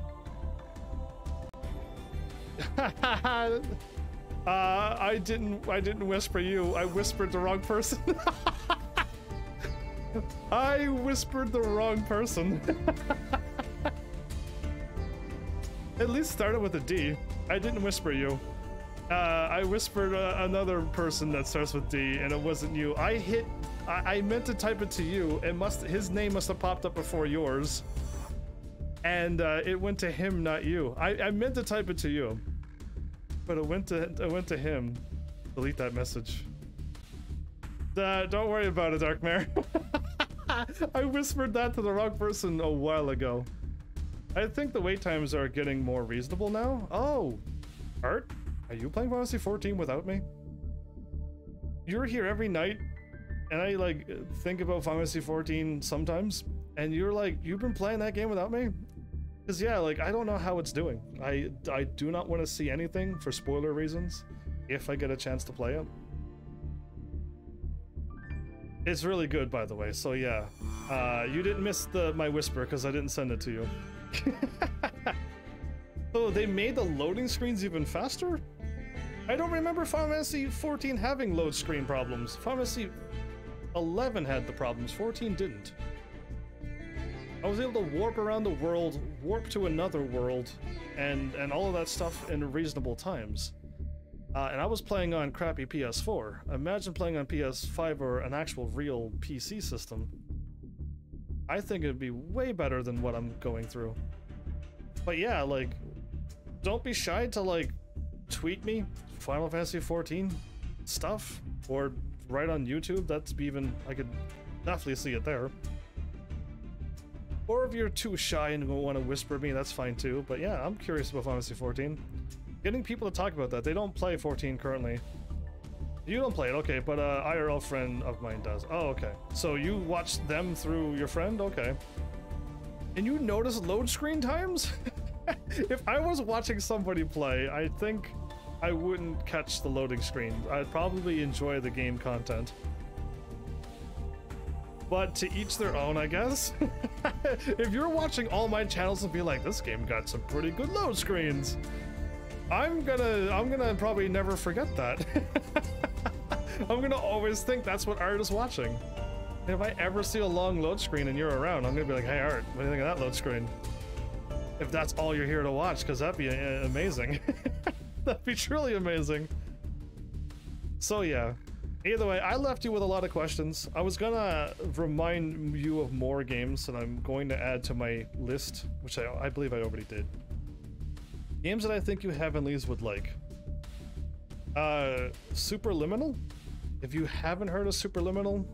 I didn't whisper you. I whispered the wrong person. I whispered the wrong person. At least started with a D. I didn't whisper you. I whispered another person that starts with D, and it wasn't you. I meant to type it to you. His name must have popped up before yours, and it went to him, not you. I meant to type it to you, but it went to him. Delete that message. Don't worry about it, Darkmare. I whispered that to the wrong person a while ago. I think the wait times are getting more reasonable now. Oh, Art, are you playing Final Fantasy 14 without me? You're here every night, and I like think about Final Fantasy 14 sometimes, and you're like, you've been playing that game without me? Because yeah, like, I don't know how it's doing. I do not want to see anything for spoiler reasons if I get a chance to play it. It's really good, by the way, so yeah. You didn't miss my whisper because I didn't send it to you. So they made the loading screens even faster? I don't remember Final Fantasy 14 having load screen problems. Final Fantasy 11 had the problems, 14 didn't. I was able to warp around the world, warp to another world, and all of that stuff in reasonable times. And I was playing on crappy PS4. Imagine playing on PS5 or an actual real PC system. I think it'd be way better than what I'm going through. But yeah, like, don't be shy to like tweet me Final Fantasy 14 stuff, or write on YouTube. That's even, I could definitely see it there. Or if you're too shy and don't want to whisper me, that's fine too. But yeah, I'm curious about Final Fantasy 14. Getting people to talk about that. They don't play 14 currently. You don't play it, okay, but IRL friend of mine does. Oh, okay. So you watch them through your friend? Okay. And you notice load screen times? If I was watching somebody play, I think I wouldn't catch the loading screen. I'd probably enjoy the game content. But to each their own, I guess. If you're watching all my channels and be like, this game got some pretty good load screens, I'm gonna probably never forget that. I'm gonna always think that's what Art is watching. And if I ever see a long load screen and you're around, I'm gonna be like, hey Art, what do you think of that load screen? If that's all you're here to watch, because that'd be amazing. That'd be truly amazing. So yeah, either way, I left you with a lot of questions. I was gonna remind you of more games that I'm going to add to my list, which I believe I already did. Games that I think you Heavenlies would like. Superliminal? If you haven't heard of Superliminal,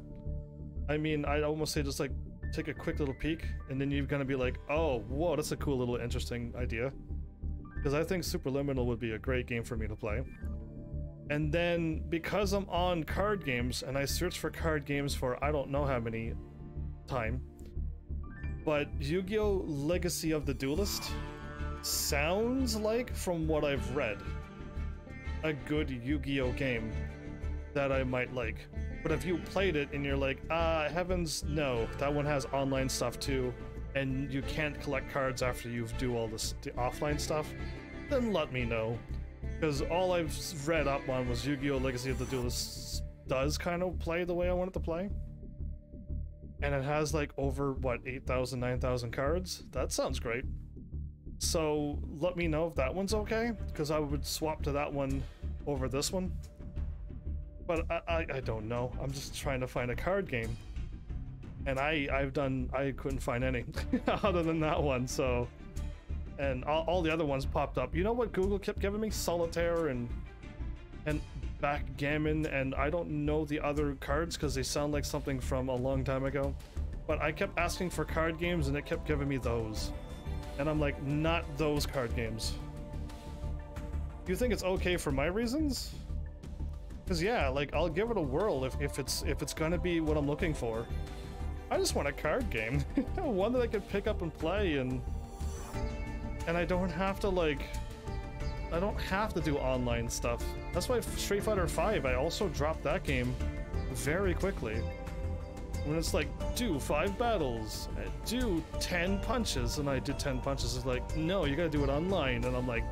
I mean, I'd almost say just like take a quick little peek and then you're gonna be like, oh, whoa, that's a cool little interesting idea. Because I think Superliminal would be a great game for me to play. And then because I'm on card games and I search for card games for I don't know how many time, but Yu-Gi-Oh! Legacy of the Duelist sounds like, from what I've read, a good Yu-Gi-Oh! Game that I might like. But if you played it and you're like, heavens no, that one has online stuff too, and you can't collect cards after you do all the offline stuff, then let me know. Because all I've read up on was Yu-Gi-Oh! Legacy of the Duelist does kind of play the way I want it to play. And it has like over, what, 8,000, 9,000 cards? That sounds great. So let me know if that one's okay, because I would swap to that one over this one. But I don't know. I'm just trying to find a card game. And I couldn't find any other than that one, so. And all the other ones popped up. You know what Google kept giving me? Solitaire and Backgammon, and I don't know the other cards because they sound like something from a long time ago. But I kept asking for card games and it kept giving me those. And I'm like, not those card games. Do you think it's okay for my reasons? Because yeah, like I'll give it a whirl if it's gonna be what I'm looking for. I just want a card game. One that I could pick up and play and I don't have to do online stuff. That's why Street Fighter V, I also dropped that game very quickly. When it's like, do 5 battles, do 10 punches, and I did 10 punches, it's like, no, you gotta do it online, and I'm like,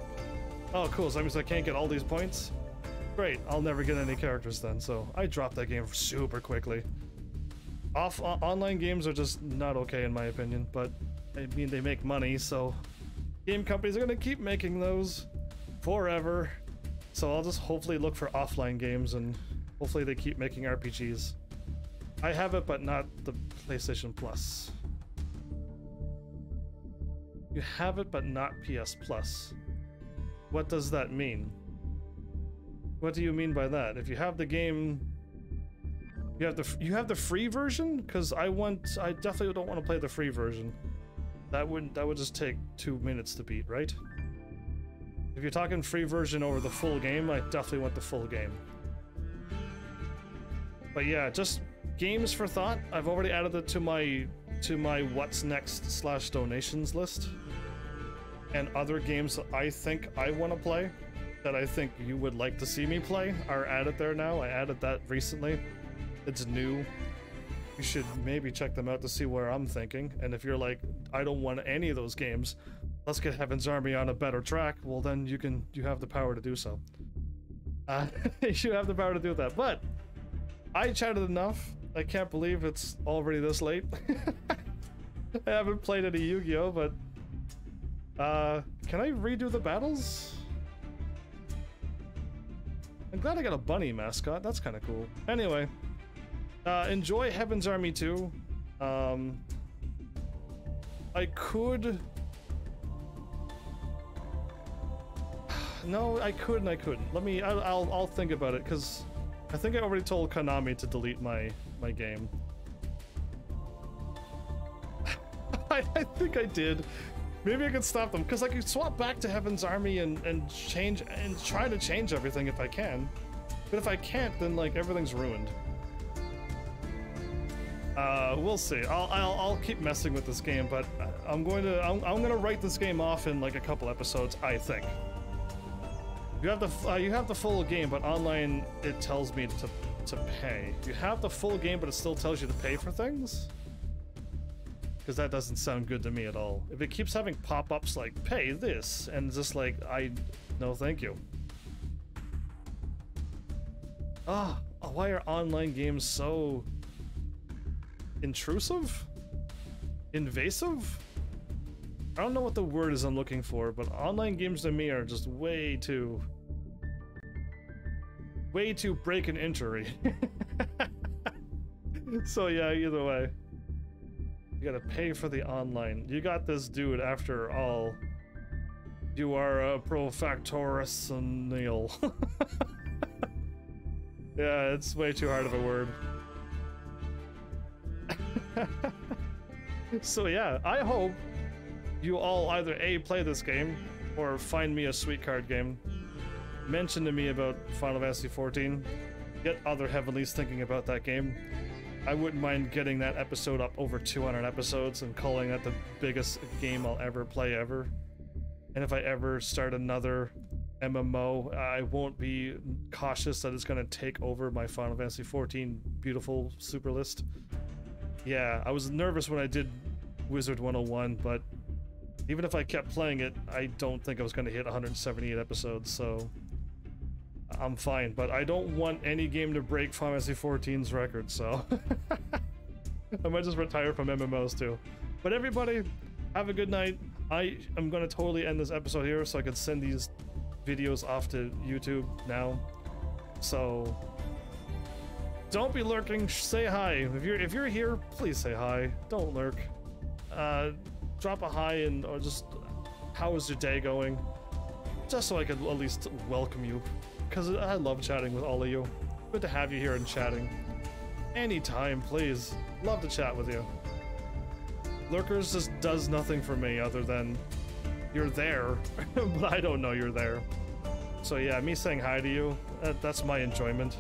oh cool, so that means I can't get all these points? Great, I'll never get any characters then, so I dropped that game super quickly. Online games are just not okay in my opinion, but I mean, they make money, so game companies are gonna keep making those forever. So I'll just hopefully look for offline games and hopefully they keep making RPGs. I have it, but not the PlayStation Plus. You have it, but not PS Plus. What does that mean? What do you mean by that? If you have the game, you have the free version? Because I definitely don't want to play the free version. That would just take 2 minutes to beat, right? If you're talking free version over the full game, I definitely want the full game. But yeah, just games for thought. I've already added it to my what's next / donations list. And other games that I think I want to play, that I think you would like to see me play, are added there now. I added that recently. It's new. You should maybe check them out to see where I'm thinking. And if you're like, I don't want any of those games, let's get Heaven's Army on a better track, well then you have the power to do so. You have the power to do that. But I chatted enough. I can't believe it's already this late. I haven't played any Yu-Gi-Oh, but can I redo the battles? I'm glad I got a bunny mascot. That's kind of cool. Anyway, enjoy Heaven's Army 2. I could... No, I could and I couldn't. I'll think about it, because I think I already told Konami to delete my game. I think I did. Maybe I could stop them, because I could swap back to Heaven's Army and change and try to change everything if I can. But if I can't, then like everything's ruined. We'll see. I'll keep messing with this game, but I'm gonna write this game off in like a couple episodes, I think. You have the full game, but online it tells me to pay. You have the full game, but it still tells you to pay for things? Because that doesn't sound good to me at all. If it keeps having pop-ups like, pay this, and just like, no thank you. Why are online games so intrusive? Invasive? I don't know what the word is I'm looking for, but online games to me are just way too break and entry. So yeah, either way. You gotta pay for the online. You got this, dude, after all. You are a Profactorus and Neil. Yeah, it's way too hard of a word. So yeah, I hope you all either A, play this game, or find me a sweet card game. Mention to me about Final Fantasy XIV. Get other Heavenlies thinking about that game. I wouldn't mind getting that episode up over 200 episodes and calling that the biggest game I'll ever play ever. And if I ever start another MMO, I won't be cautious that it's going to take over my Final Fantasy XIV beautiful super list. Yeah, I was nervous when I did Wizard 101, but even if I kept playing it, I don't think I was going to hit 178 episodes, so I'm fine. But I don't want any game to break Final Fantasy XIV's record, so I might just retire from MMOs too. But everybody, have a good night. I am going to totally end this episode here so I can send these videos off to YouTube now. So don't be lurking, say hi. If you're here, please say hi. Don't lurk. Drop a hi and or just how is your day going? Just so I can at least welcome you. Because I love chatting with all of you. Good to have you here and chatting. Anytime, please. Love to chat with you. Lurkers just does nothing for me other than you're there, but I don't know you're there. So yeah, me saying hi to you, that's my enjoyment.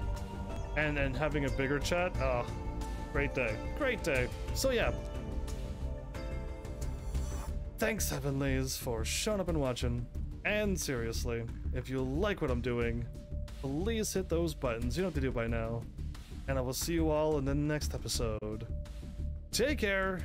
And having a bigger chat, oh, great day. Great day. So yeah. Thanks, Heavenlies, for showing up and watching. And seriously, if you like what I'm doing, please hit those buttons. You know what to do by now. And I will see you all in the next episode. Take care.